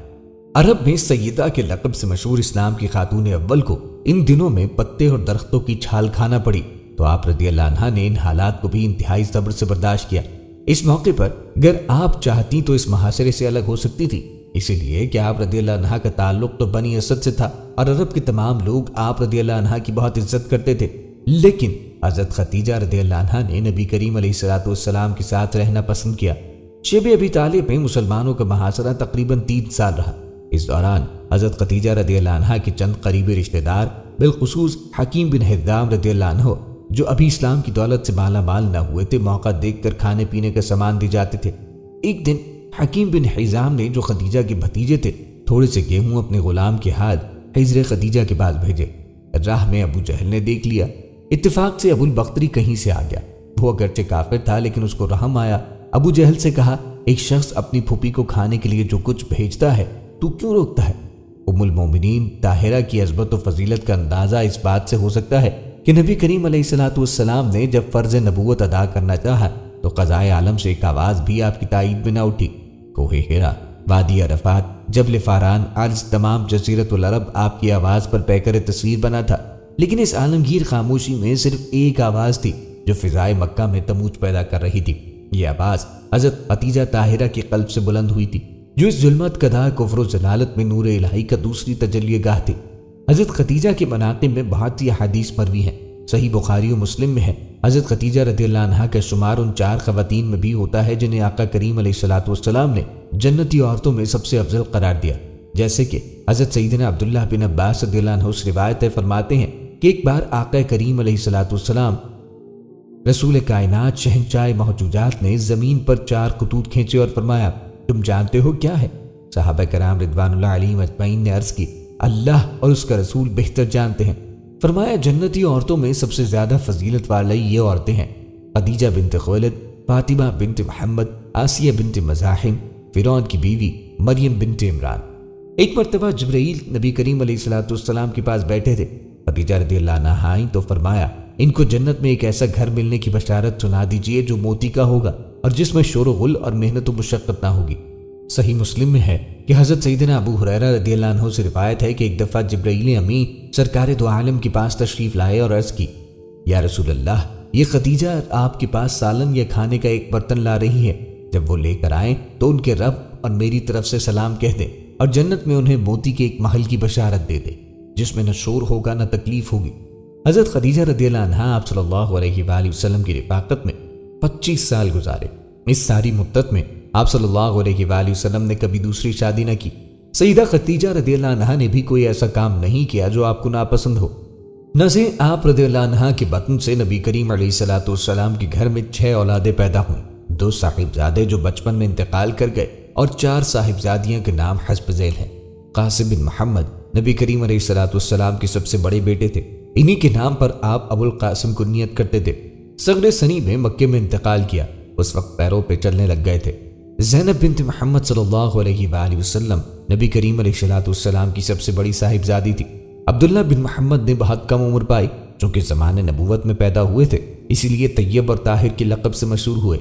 عرب میں سیدہ کے لقب سے مشہور اسلام کی خاتون اول کو ان دنوں میں پتے اور درختوں کی چھال کھانا پڑی، تو آپ رضی اللہ عنہا نے ان حالات کو بھی انتہائی صبر سے برداشت کیا۔ اس موقع پر اگر آپ چاہتی تو اس محاصرے سے الگ ہو سکتی تھی، اسی لیے کہ آپ رضی اللہ عنہا کا تعلق تو بنی اسد سے تھا اور عرب کے تمام لوگ آپ رضی اللہ عنہا کی بہت عزت کرتے تھے، لیکن حضرت خدیجہ رضی اللہ عنہا نے نبی کریم علیہ الصلوۃ والسلام کے ساتھ رہنا پسند کیا۔ شیب ابی طالب میں مسلمانوں کا محاصرہ تقریباً 3 سال رہا۔ اس دوران حضرت خدیجہ رضی اللہ عنہا کے چند قریبی رشتہ دار بالخصوص حکیم بن حزام رضی اللہ عنہ جو ابھی اسلام کی دولت سے مالا مال نہ ہوئے تھے، موقع دیکھ کر کھانے پینے کا سامان دی جاتے تھے۔ ایک دن حکیم بن حزام نے جو خدیجہ کے بھتیجے تھے تھوڑے سے گیہوں اپنے غلام کے ہاتھ حجر خدیجہ کے پاس بھیجے۔ راہ میں ابو جہل نے دیکھ لیا۔ اتفاق سے ابو البختری کہیں سے آ گیا۔ وہ اگرچہ کافر تھا لیکن اس کو رحم آیا۔ ابو جہل سے کہا، ایک شخص اپنی پھوپھی کو کھانے کے لیے جو کچھ بھیجتا ہے تو کیوں روکتا ہے؟ ام المومنین طاہرہ کی عظمت و فضیلت کا اندازہ اس بات سے ہو سکتا ہے کہ نبی کریم علیہ الصلوۃ والسلام نے جب فرض نبوت ادا کرنا چاہا تو قضائے عالم سے ایک آواز بھی آپ کی تائید میں نہ اٹھی۔ کوہ ہیرا، وادی عرفات، جبل فاران، عرض تمام جزیرۃ العرب آپ کی آواز پر پیکر تصویر بنا تھا، لیکن اس عالمگیر خاموشی میں صرف ایک آواز تھی جو فضائے مکہ میں تموج پیدا کر رہی تھی۔ یہ آواز حضرت خدیجہ طاہرہ کے قلب سے بلند ہوئی تھی، جو اس ظلمت کدہ کفر و ضلالت میں نور الہی کا دوسری تجلی گاہ تھی۔ حضرت خدیجہ کے مناقب میں بہت سی احادیث مروی ہیں۔ صحیح بخاری و مسلم میں ہے، حضرت خدیجہ رضی اللہ عنہا کا شمار ان 4 خواتین میں بھی ہوتا ہے جنہیں آقا کریم علیہ الصلوۃ والسلام نے جنتی عورتوں میں سب سے افضل قرار دیا، جیسے کہ حضرت سیدنا عبداللہ بن عباس رضی اللہ عنہ سے روایت ہے، فرماتے ہیں کہ ایک بار آقا کریم علیہ الصلوۃ والسلام رسول کائنات شہنشاہ محجوجات نے زمین پر 4 خطوط کھینچے اور فرمایا، تم جانتے ہو کیا ہے؟ صحابہ کرام رضوان اللہ علیہم اجمعین نے عرض کی، اللہ اور اس کا رسول بہتر جانتے ہیں۔ فرمایا، جنتی عورتوں میں سب سے زیادہ فضیلت والی یہ عورتیں ہیں، خدیجہ بنت خویلد، فاطمہ بنت محمد، آسیہ بنت مزاحم، فرعون کی بیوی مریم بنت عمران۔ ایک مرتبہ جبرائیل نبی کریم علیہ الصلوۃ والسلام کے پاس بیٹھے تھے۔ خدیجہ رضی اللہ عنہا آئیں تو فرمایا، ان کو جنت میں ایک ایسا گھر ملنے کی بشارت سنا دیجئے جو موتی کا ہوگا اور جس میں شور و غل اور محنت و مشقت نہ ہوگی۔ صحیح مسلم میں ہے کہ حضرت سیدنا ابو ہریرہ رضی اللہ عنہ سے روایت ہے کہ ایک دفعہ جبرائیل امین سرکار دو عالم کے پاس تشریف لائے اور عرض کی، یا رسول اللہ، یہ خدیجہ آپ کے پاس سالن یا کھانے کا ایک برتن لا رہی ہے، جب وہ لے کر آئیں تو ان کے رب اور میری طرف سے سلام کہہ دیں اور جنت میں انہیں موتی کے ایک محل کی بشارت دے دے جس میں نہ شور ہوگا نہ تکلیف ہوگی۔ حضرت خدیجہ رضی اللہ عنہا آپ صلی اللہ علیہ وآلہ وسلم کی رفاقت میں 25 سال گزارے۔ اس ساری مدت میں آپ صلی اللہ علیہ وآلہ وسلم نے کبھی دوسری شادی نہ کی۔ سیدہ خدیجہ رضی اللہ عنہا نے بھی کوئی ایسا کام نہیں کیا جو آپ کو ناپسند ہو۔ نہ آپ رضی اللہ عنہا کے بطن سے نبی کریم علیہ الصلوۃ والسلام کے گھر میں 6 اولادیں پیدا ہوئیں، 2 صاحبزادے جو بچپن میں انتقال کر گئے اور 4 صاحبزادیاں کے نام حسب ذیل ہیں۔ قاسم بن محمد نبی کریم علیہ الصلوۃ والسلام کے سب سے بڑے بیٹے تھے، انہی کے نام پر آپ ابو القاسم کو نیت کرتے تھے۔ صغر سنی میں مکے میں انتقال کیا، اس وقت پیروں پہ چلنے لگ گئے تھے۔ زینب بنت محمد صلی اللہ علیہ وآلہ وسلم نبی کریم علیہ الصلوۃ والسلام کی سب سے بڑی صاحبزادی تھی۔ عبداللہ بن محمد نے بہت کم عمر پائی، چونکہ زمانے نبوت میں پیدا ہوئے تھے اسی لیے طیب اور طاہر کے لقب سے مشہور ہوئے۔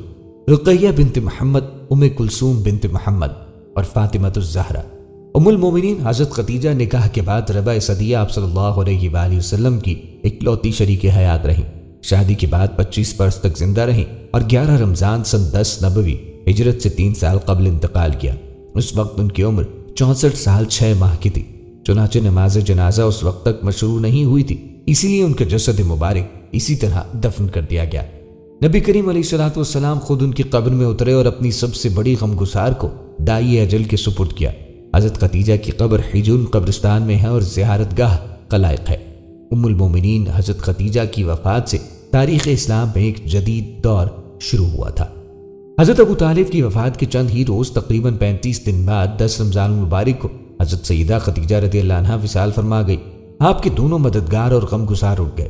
رقیہ بنت محمد، ام کلثوم بنت محمد اور فاطمہ الزہرا۔ ام المومنین حضرت خدیجہ نکاح کے بعد ربع صدیہ آپ صلی اللہ علیہ وآلہ وسلم کی اکلوتی شریک حیات رہیں۔ شادی کے بعد 25 برس تک زندہ رہیں اور 11 رمضان سن 10 نبوی ہجرت سے 3 سال قبل انتقال کیا۔ اس وقت ان کی عمر 64 سال 6 ماہ کی تھی۔ چنانچہ نماز جنازہ اس وقت تک مشروع نہیں ہوئی تھی، اسی لیے ان کا جسد مبارک اسی طرح دفن کر دیا گیا۔ نبی کریم علیہ الصلوۃ والسلام خود ان کی قبر میں اترے اور اپنی سب سے بڑی غمگسار کو دائی اجل کے سپرد کیا۔ حضرت خدیجہ کی قبر حجون قبرستان میں ہے اور زیارت گاہ قلائق ہے۔ ام المومنین حضرت خدیجہ کی وفات سے تاریخ اسلام میں ایک جدید دور شروع ہوا تھا۔ حضرت ابو طالب کی وفات کے چند ہی روز تقریباً 35 دن بعد 10 رمضان المبارک کو حضرت سیدہ خدیجہ رضی اللہ عنہا وصال فرما گئی۔ آپ کے دونوں مددگار اور غمگسار اٹھ گئے۔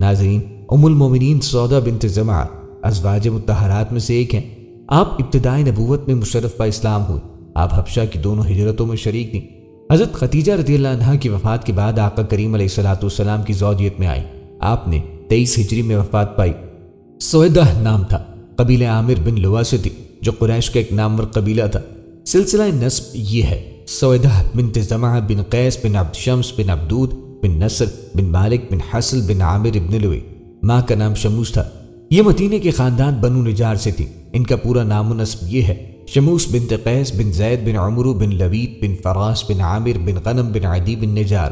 ناظرین، ام المومنین سودہ بنت زمعہ ازواج مطہرات میں سے ایک ہیں۔ آپ ابتدائی نبوت میں مشرف با اسلام ہوئے۔ آپ حبشہ کی دونوں ہجرتوں میں شریک تھیں۔ حضرت خدیجہ رضی اللہ عنہا کی وفات کے بعد آقا کریم علیہ الصلوۃ والسلام کی زوجیت میں آئیں۔ آپ نے 23 ہجری میں وفات پائی۔ سویدہ نام تھا، قبیلہ عامر بن لوا سے تھی، جو قریش کا ایک نامور قبیلہ تھا۔ سلسلہ نسب یہ ہے: سویدہ بنت زمعہ بن قیس بن عبد شمس بن عبدود بن نصر بن مالک بن حسل بن عامر بن لوی۔ ماں کا نام شموس تھا۔ یہ مدینے کے خاندان بنو نجار سے تھی۔ ان کا پورا نام و نسب یہ ہے: شموس بنت قیس بن زید بن عمرو بن لبید بن فراس بن عامر بن غنم بن عدی بن نجار۔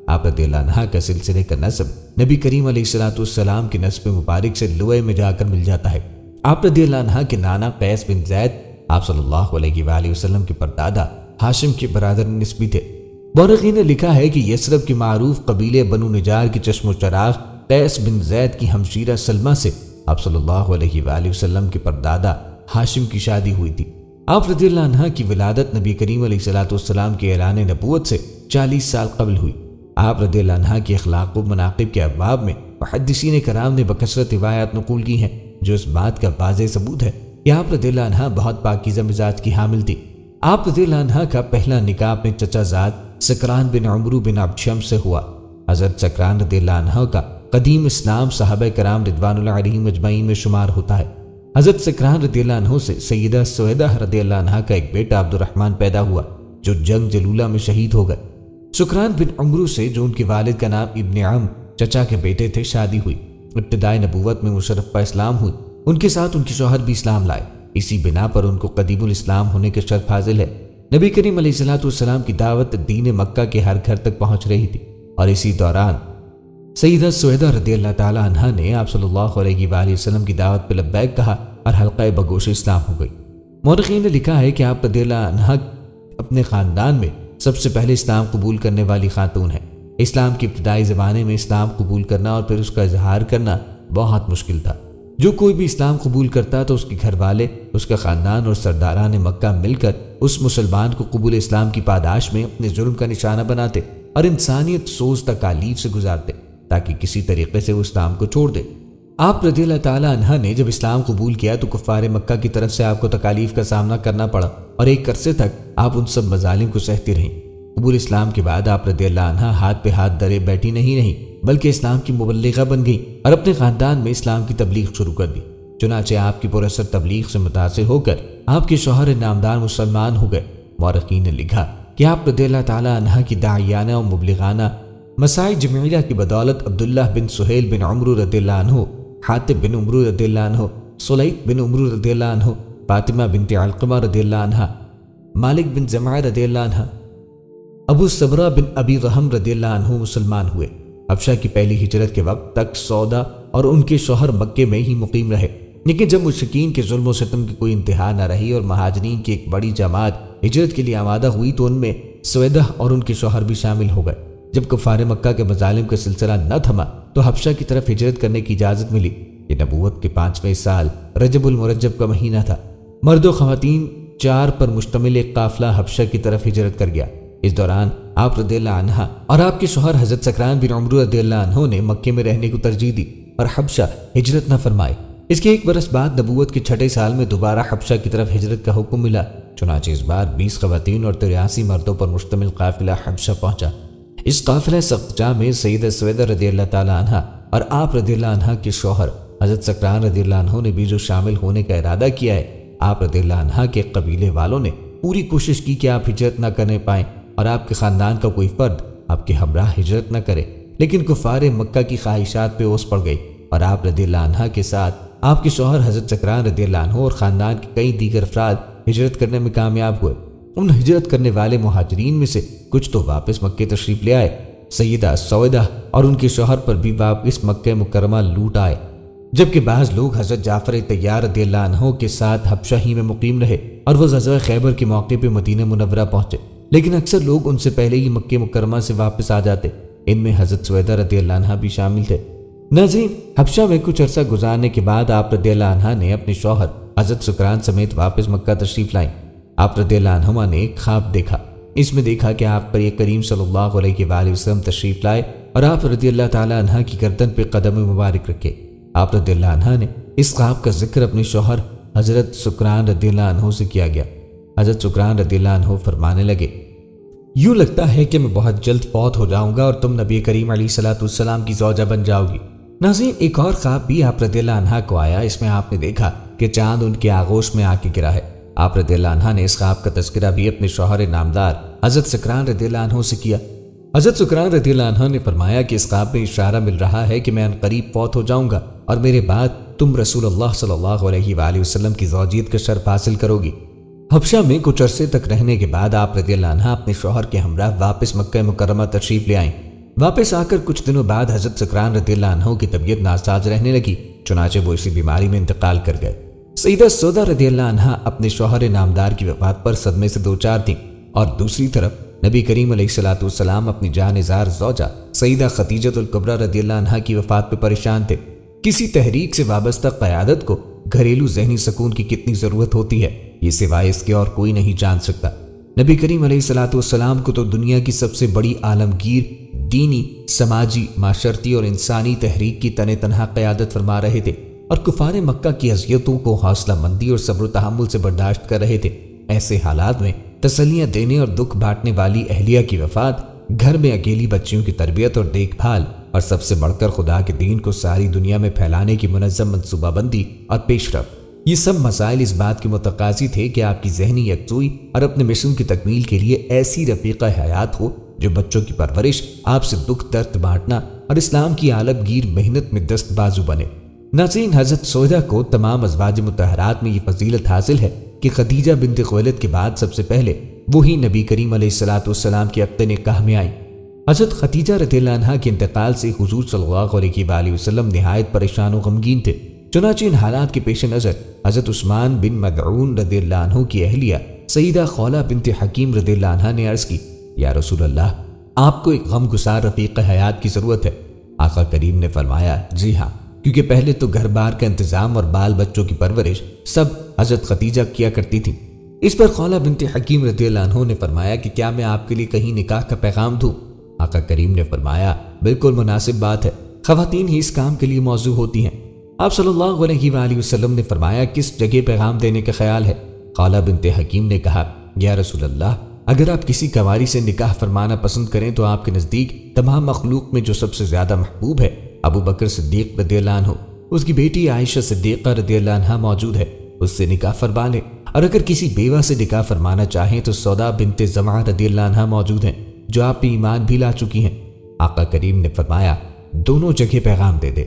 آپ رضی اللہ عنہ کا سلسلے کا نسب نبی کریم علیہ الصلوۃ والسلام کے نسب مبارک سے لوئے میں جا کر مل جاتا ہے۔ آپ رضی اللہ عنہ کے نانا قیس بن زید آپ صلی اللہ علیہ وآلہ وسلم کے پردادا ہاشم کے برادر نسبی تھے۔ مورخین نے لکھا ہے کہ یثرب کے معروف قبیلے بنو نجار کی چشم و چراغ قیس بن زید کی ہمشیرہ سلمہ سے آپ صلی اللہ علیہ وآلہ وسلم کے پردادا ہاشم کی شادی ہوئی تھی۔ آپ رضی اللہ عنہ کی ولادت نبی کریم علیہ الصلوۃ والسلام کے اعلان نبوت سے 40 سال قبل ہوئی۔ آپ رضی اللہ عنہ کی اخلاق و مناقب کے ابواب میں محدثین کرام نے بکثرت روایات نقول کی ہیں، جو اس بات کا واضح ثبوت ہے کہ آپ رضی اللہ عنہ بہت پاکیزہ مزاج کی حامل تھی۔ آپ رضی اللہ عنہ کا پہلا نکاح اپنے چچا زاد سکران بن عمرو بن عبد شمس سے ہوا۔ حضرت سکران رضی اللہ عنہ کا قدیم اسلام صحابہ کرام رضوان اللہ علیہم اجمعین میں شمار ہوتا ہے۔ حضرت سکران رضی اللہ عنہ سے سیدہ سویدہ رضی اللہ عنہ کا ایک بیٹا عبد الرحمن پیدا ہوا، جو جنگ جلولہ میں شہید ہو گئے۔ سکران بن عمرو سے، جو ان کے والد کا نام ابن عم چچا کے بیٹے تھے، شادی ہوئی۔ ابتدائی نبوت میں مشرف با اسلام ہوئی۔ ان کے ساتھ ان کے شوہر بھی اسلام لائے۔ اسی بنا پر ان کو قدیم الاسلام ہونے کے شرف حاصل ہے۔ نبی کریم علیہ الصلوۃ والسلام کی دعوت دین مکہ کے ہر گھر تک پہنچ رہی تھی، اور اسی دوران سیدہ سویدہ رضی اللہ تعالی عنہا نے آپ صلی اللہ علیہ وآلہ وسلم کی دعوت پہ لبیک کہا اور حلقہ بگوش اسلام ہو گئی۔ مورخین نے لکھا ہے کہ آپ رضی اللہ عنہا اپنے خاندان میں سب سے پہلے اسلام قبول کرنے والی خاتون ہیں۔ اسلام کے ابتدائی زمانے میں اسلام قبول کرنا اور پھر اس کا اظہار کرنا بہت مشکل تھا۔ جو کوئی بھی اسلام قبول کرتا تو اس کے گھر والے، اس کا خاندان اور سرداران مکہ مل کر اس مسلمان کو قبول اسلام کی پاداش میں اپنے ظلم کا نشانہ بناتے اور انسانیت سوز تکالیف سے گزارتے، تاکہ کسی طریقے سے وہ اسلام کو چھوڑ دے۔ آپ رضی اللہ تعالی عنہ نے جب اسلام قبول کیا تو کفار مکہ کی طرف سے آپ کو تکالیف کا سامنا کرنا پڑا، اور ایک عرصے تک آپ ان سب مظالم کو سہتی رہیں۔ قبول اسلام کے بعد آپ رضی اللہ عنہ ہاتھ پہ ہاتھ دھرے بیٹھی نہیں رہیں، بلکہ اسلام کی مبلغہ بن گئی اور اپنے خاندان میں اسلام کی تبلیغ شروع کر دی۔ چنانچہ آپ کی پراثر تبلیغ سے متاثر ہو کر آپ کے شوہر نامدار مسلمان ہو گئے۔ مورخین نے لکھا کہ آپ رضی اللہ تعالی عنہ کی داعیانہ و مبلغانہ مساعی جمیلہ کی بدولت عبداللہ بن سہیل بن عمرو رضی اللہ عنہ، حاتب بن عمرو رضی اللہ عنہ، سلیط بن عمرو رضی اللہ عنہ، فاطمہ بنت علقمہ رضی اللہ عنہ، مالک بن زمعہ رضی اللہ عنہ، ابو صبرہ بن ابی رحم رضی اللہ عنہ مسلمان ہوئے۔ حبشہ کی پہلی ہجرت کے وقت تک سودا اور ان کے شوہر مکے میں ہی مقیم رہے، لیکن جب مشرکین کے ظلم و ستم کی کوئی انتہا نہ رہی اور مہاجرین کی ایک بڑی جماعت ہجرت کے لیے آمادہ ہوئی تو ان میں سویدہ اور ان کے شوہر بھی شامل ہو گئے۔ جب کفار مکہ کے مظالم کا سلسلہ نہ تھما تو حبشہ کی طرف ہجرت کرنے کی اجازت ملی۔ یہ نبوت کے 5ویں سال رجب المرجب کا مہینہ تھا۔ مرد و خواتین 4 پر مشتمل ایک قافلہ حبشہ کی طرف ہجرت کر گیا۔ اس دوران آپ رضی اللہ عنہ اور آپ کے شوہر حضرت سکران بن عمرو رضی اللہ عنہ نے مکے میں رہنے کو ترجیح دی اور حبشہ ہجرت نہ فرمائی۔ اس کے 1 برس بعد نبوت کے 6 سال میں دوبارہ حبشہ کی طرف ہجرت کا حکم ملا۔ چنانچہ اس بار 20 خواتین اور 83 مردوں پر مشتمل قافلہ حبشہ پہنچا۔ اس قافلہ سقجہ میں سیدہ سویدہ رضی اللہ تعالی عنہ اور آپ رضی اللہ عنہ کے شوہر حضرت سکران رضی اللہ عنہ نے بھی جو شامل ہونے کا ارادہ کیا ہے۔ آپ رضی اللہ عنہ کے قبیلے والوں نے پوری کوشش کی کہ آپ ہجرت نہ کرنے پائیں اور آپ کے خاندان کا کوئی فرد آپ کے ہمراہ ہجرت نہ کرے، لیکن کفار مکہ کی خواہشات پہ اوس پڑ گئی اور آپ رضی اللہ عنہ کے ساتھ آپ کے شوہر حضرت سکران رضی اللہ عنہ اور خاندان کے کئی دیگر افراد ہجرت کرنے میں کامیاب ہوئے۔ ان ہجرت کرنے والے مہاجرین میں سے کچھ تو واپس مکہ تشریف لے آئے۔ سیدہ سویدہ اور ان کے شوہر پر بھی واپس مکہ مکرمہ لوٹ آئے، جبکہ بعض لوگ حضرت جعفر طیار رضی اللہ عنہ کے ساتھ حبشہ ہی میں مقیم رہے اور وہ غزوہ خیبر کے موقع پہ مدینہ منورہ پہنچے، لیکن اکثر لوگ ان سے پہلے ہی مکہ مکرمہ سے واپس آ جاتے۔ ان میں حضرت سویدہ رضی اللہ عنہ بھی شامل تھے۔ ناظرین، حبشہ میں کچھ عرصہ گزارنے کے بعد آپ رضی اللہ عنہ نے اپنے شوہر حضرت سکران سمیت واپس مکہ تشریف لائیں۔ آپ رضی اللہ عنہما نے ایک خواب دیکھا۔ اس میں دیکھا کہ آپ پر یہ کریم صلی اللہ علیہ وآلہ وسلم تشریف لائے اور آپ رضی اللہ تعالی عنہ کی گردن پہ قدم مبارک رکھے۔ آپ رضی اللہ عنہ نے اس خواب کا ذکر اپنے شوہر حضرت سکران رضی اللہ عنہ سے کیا گیا۔ حضرت سکران رضی اللہ عنہ فرمانے لگے، یوں لگتا ہے کہ میں بہت جلد فوت ہو جاؤں گا اور تم نبی کریم علیہ الصلوۃ والسلام کی زوجہ بن جاؤ گی۔ ناظرین، ایک اور خواب بھی آپ رضی اللہ عنہ کو آیا۔ اس میں آپ نے دیکھا کہ چاند ان کے آغوش میں آ کے گرا ہے۔ آپ رضی اللہ عنہ نے اس خواب کا تذکرہ بھی اپنے شوہر نامدار حضرت سکران رضی اللہ عنہ سے کیا۔ حضرت سکران رضی اللہ عنہ نے فرمایا کہ اس خواب میں اشارہ مل رہا ہے کہ میں عنقریب فوت ہو جاؤں گا اور میرے بعد تم رسول اللہ صلی اللہ علیہ وآلہ وسلم کی زوجیت کا شرف حاصل کرو گی۔ حبشہ میں کچھ عرصے تک رہنے کے بعد آپ رضی اللہ عنہ اپنے شوہر کے ہمراہ واپس مکہ مکرمہ تشریف لے آئیں۔ واپس آ کر کچھ دنوں بعد حضرت سکران رضی اللہ عنہ کی طبیعت ناساز رہنے لگی، چنانچہ وہ اسی بیماری میں انتقال کر گئے۔ سیدہ سودا رضی اللہ عنہ اپنے شوہر نامدار کی وفات پر صدمے سے دوچار تھیں، اور دوسری طرف نبی کریم علیہ الصلوۃ والسلام اپنی جانزار زوجہ سیدہ خدیجہ الکبریٰ رضی اللہ عنہ کی وفات پہ پریشان تھے۔ کسی تحریک سے وابستہ قیادت کو گھریلو ذہنی سکون کی کتنی ضرورت ہوتی ہے، یہ سوائے اس کے اور کوئی نہیں جان سکتا۔ نبی کریم علیہ الصلوۃ والسلام کو تو دنیا کی سب سے بڑی عالمگیر دینی، سماجی، معاشرتی اور انسانی تحریک کی تن تنہا قیادت فرما رہے تھے، اور کفار مکہ کی اذیتوں کو حوصلہ مندی اور صبر و تحمل سے برداشت کر رہے تھے۔ ایسے حالات میں تسلیاں دینے اور دکھ بانٹنے والی اہلیہ کی وفات، گھر میں اکیلی بچیوں کی تربیت اور دیکھ بھال، اور سب سے بڑھ کر خدا کے دین کو ساری دنیا میں پھیلانے کی منظم منصوبہ بندی اور پیش رفت، یہ سب مسائل اس بات کے متقاضی تھے کہ آپ کی ذہنی یکسوئی اور اپنے مشن کی تکمیل کے لیے ایسی رفیقہ حیات ہو جو بچوں کی پرورش، آپ سے دکھ درد بانٹنا اور اسلام کی عالمگیر محنت میں دست بازو بنے۔ ناظرین، حضرت سودا کو تمام ازواج مطہرات میں یہ فضیلت حاصل ہے کہ خدیجہ بنت خویلد کے بعد سب سے پہلے وہی نبی کریم علیہ الصلوۃ والسلام کے عقد نکاح میں آئیں۔ حضرت خدیجہ رضی اللہ عنہ کے انتقال سے حضور صلی اللہ علیہ وآلہ وسلم نہایت پریشان و غمگین تھے، چنانچہ ان حالات کے پیش نظر حضرت عثمان بن مدعون رضی اللہ عنہ کی اہلیہ سیدہ خولہ بنت حکیم رضی اللہ عنہ نے عرض کی، یا رسول اللہ، آپ کو ایک غم گسار رفیق حیات کی ضرورت ہے۔ آقا کریم نے فرمایا، جی ہاں، کیونکہ پہلے تو گھر بار کا انتظام اور بال بچوں کی پرورش سب حضرت خدیجہ کیا کرتی تھی۔ اس پر خولہ بنت حکیم رضی اللہ عنہ نے فرمایا کہ کیا میں آپ کے لیے کہیں نکاح کا پیغام دوں؟ آقا کریم نے فرمایا، بالکل مناسب بات ہے، خواتین ہی اس کام کے لیے موضوع ہوتی ہیں۔ آپ صلی اللہ علیہ وآلہ وسلم نے فرمایا، کس جگہ پیغام دینے کا خیال ہے؟ خولہ بنت حکیم نے کہا، یا رسول اللہ، اگر آپ کسی کنواری سے نکاح فرمانا پسند کریں تو آپ کے نزدیک تمام مخلوق میں جو سب سے زیادہ محبوب ہے ابو بکر صدیق رضی اللہ عنہ، اس کی بیٹی عائشہ صدیقہ رضی اللہ عنہ موجود ہے، اس سے نکاح فرما لیں۔ اور اگر کسی بیوہ سے نکاح فرمانا چاہیں تو سودا بنت زمعہ رضی اللہ عنہ موجود ہیں، جو آپ پہ ایمان بھی لا چکی ہیں۔ آقا کریم نے فرمایا، دونوں جگہ پیغام دے دے۔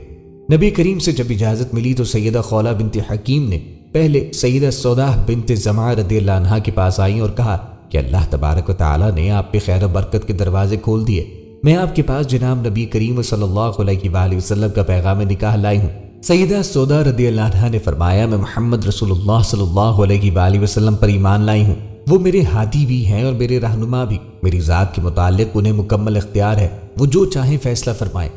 نبی کریم سے جب اجازت ملی تو سیدہ خولہ بنت حکیم نے پہلے سیدہ سودا بنت زمعہ رضی اللہ عنہ کے پاس آئیں اور کہا کہ اللہ تبارک و تعالیٰ نے آپ پہ خیر و برکت کے دروازے کھول دیے، میں آپ کے پاس جناب نبی کریم صلی اللہ علیہ وآلہ وسلم کا پیغام نکاح لائی ہوں۔ سیدہ سودا رضی اللہ عنہ نے فرمایا، میں محمد رسول اللہ صلی اللہ علیہ وآلہ وسلم پر ایمان لائی ہوں، وہ میرے ہادی بھی ہیں اور میرے رہنما بھی، میری ذات کے متعلق انہیں مکمل اختیار ہے، وہ جو چاہیں فیصلہ فرمائیں۔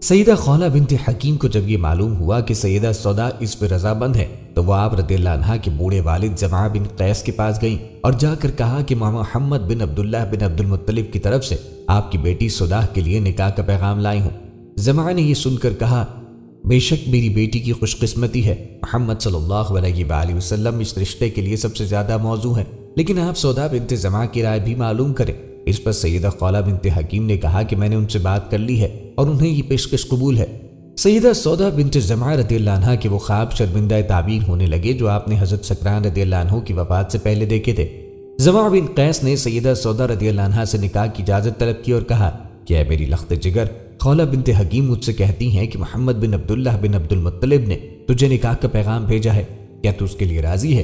سیدہ خولہ بنت حکیم کو جب یہ معلوم ہوا کہ سیدہ سودا اس پہ رضا بند ہے تو وہ آپ رضی اللہ عنہ کے بوڑھے والد زمعہ بن قیس کے پاس گئیں اور جا کر کہا کہ محمد بن عبداللہ بن عبد المطلب کی طرف سے آپ کی بیٹی سودا کے لیے نکاح کا پیغام لائی ہوں۔ زمعہ نے یہ سن کر کہا، بے شک میری بیٹی کی خوش قسمتی ہے، محمد صلی اللہ علیہ وآلہ وسلم اس رشتے کے لیے سب سے زیادہ موزوں ہیں، لیکن آپ سودا بنت زمعہ کی رائے بھی معلوم کریں۔ اس پر سیدہ خولہ بنت حکیم نے کہا کہ میں نے ان سے بات کر لی ہے اور انہیں یہ پیشکش قبول ہے۔ سیدہ سودا بنت زمعہ رضی اللہ عنہ کے وہ خواب شرمندہ تعبیر ہونے لگے جو آپ نے حضرت سکران رضی اللہ عنہ کی وفات سے پہلے دیکھے تھے۔ زمعہ بن قیس نے سیدہ سودا رضی اللہ عنہ سے نکاح کی اجازت طلب کی اور کہا کہ اے میری لخت جگر، خولہ بنت حکیم مجھ سے کہتی ہیں کہ محمد بن عبداللہ بن عبد المطلب نے تجھے نکاح کا پیغام بھیجا ہے، کیا تو اس کے لیے راضی ہے؟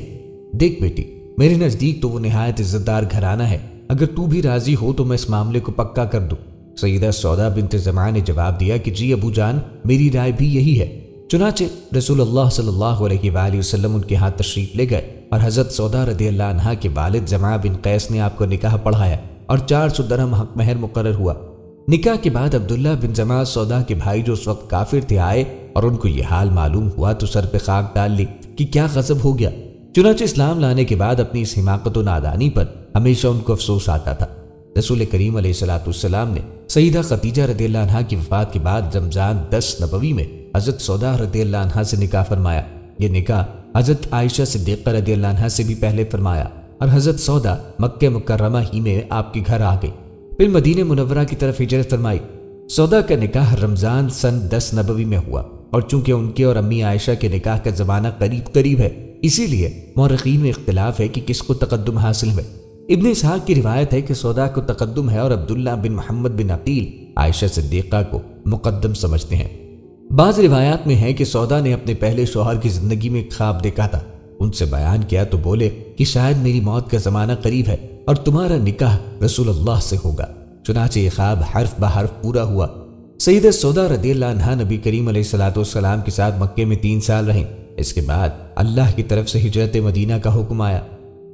دیکھ بیٹی، میرے نزدیک تو وہ نہایت عزت دار گھرانہ ہے، اگر تو بھی راضی ہو تو میں اس معاملے کو پکا کر دوں۔ سیدہ سودا بنت زمعہ نے جواب دیا کہ جی ابو جان، میری رائے بھی یہی ہے۔ چنانچہ رسول اللہ صلی اللہ علیہ وآلہ وسلم ان کے ہاتھ تشریف لے گئے اور حضرت سودا رضی اللہ عنہ کے والد زمعہ بن قیس نے آپ کو نکاح پڑھایا اور 400 درہم حق مہر مقرر ہوا۔ نکاح کے بعد عبداللہ بن زمعہ سودا کے بھائی جو اس وقت کافر تھے آئے اور ان کو یہ حال معلوم ہوا تو سر پہ خاک ڈال لی کہ کیا غضب ہو گیا۔ چنانچہ اسلام لانے کے بعد اپنی اس حماقت و نادانی پر ہمیشہ ان کو افسوس آتا تھا۔ رسول کریم علیہ الصلوۃ والسلام نے سیدہ خدیجہ رضی اللہ عنہ کی وفات کے بعد رمضان 10 نبوی میں حضرت سودا رضی اللہ عنہ سے نکاح فرمایا یہ نکاح حضرت عائشہ صدیقہ رضی اللہ عنہا سے بھی پہلے فرمایا اور حضرت سودا مکہ مکرمہ ہی میں آپ کے گھر آ گئی، پھر مدینہ منورہ کی طرف ہجرت فرمائی۔ سودا کا نکاح رمضان سن 10 نبوی میں ہوا، اور چونکہ ان کے اور امی عائشہ کے نکاح کا زمانہ قریب قریب ہے، اسی لیے مورخین میں اختلاف ہے کہ کس کو تقدم حاصل ہے۔ ابن اسحاق کی روایت ہے کہ سودا کو تقدم ہے اور عبداللہ بن محمد بن عقیل عائشہ صدیقہ کو مقدم سمجھتے ہیں۔ بعض روایات میں ہے کہ سودا نے اپنے پہلے شوہر کی زندگی میں ایک خواب دیکھا تھا، ان سے بیان کیا تو بولے کہ شاید میری موت کا زمانہ قریب ہے اور تمہارا نکاح رسول اللہ سے ہوگا۔ چنانچہ یہ خواب حرف بحرف پورا ہوا۔ سیدہ سودا رضی اللہ عنہا نبی کریم علیہ السلام کے ساتھ مکے میں 3 سال رہیں۔ اس کے بعد اللہ کی طرف سے ہجرت مدینہ کا حکم آیا۔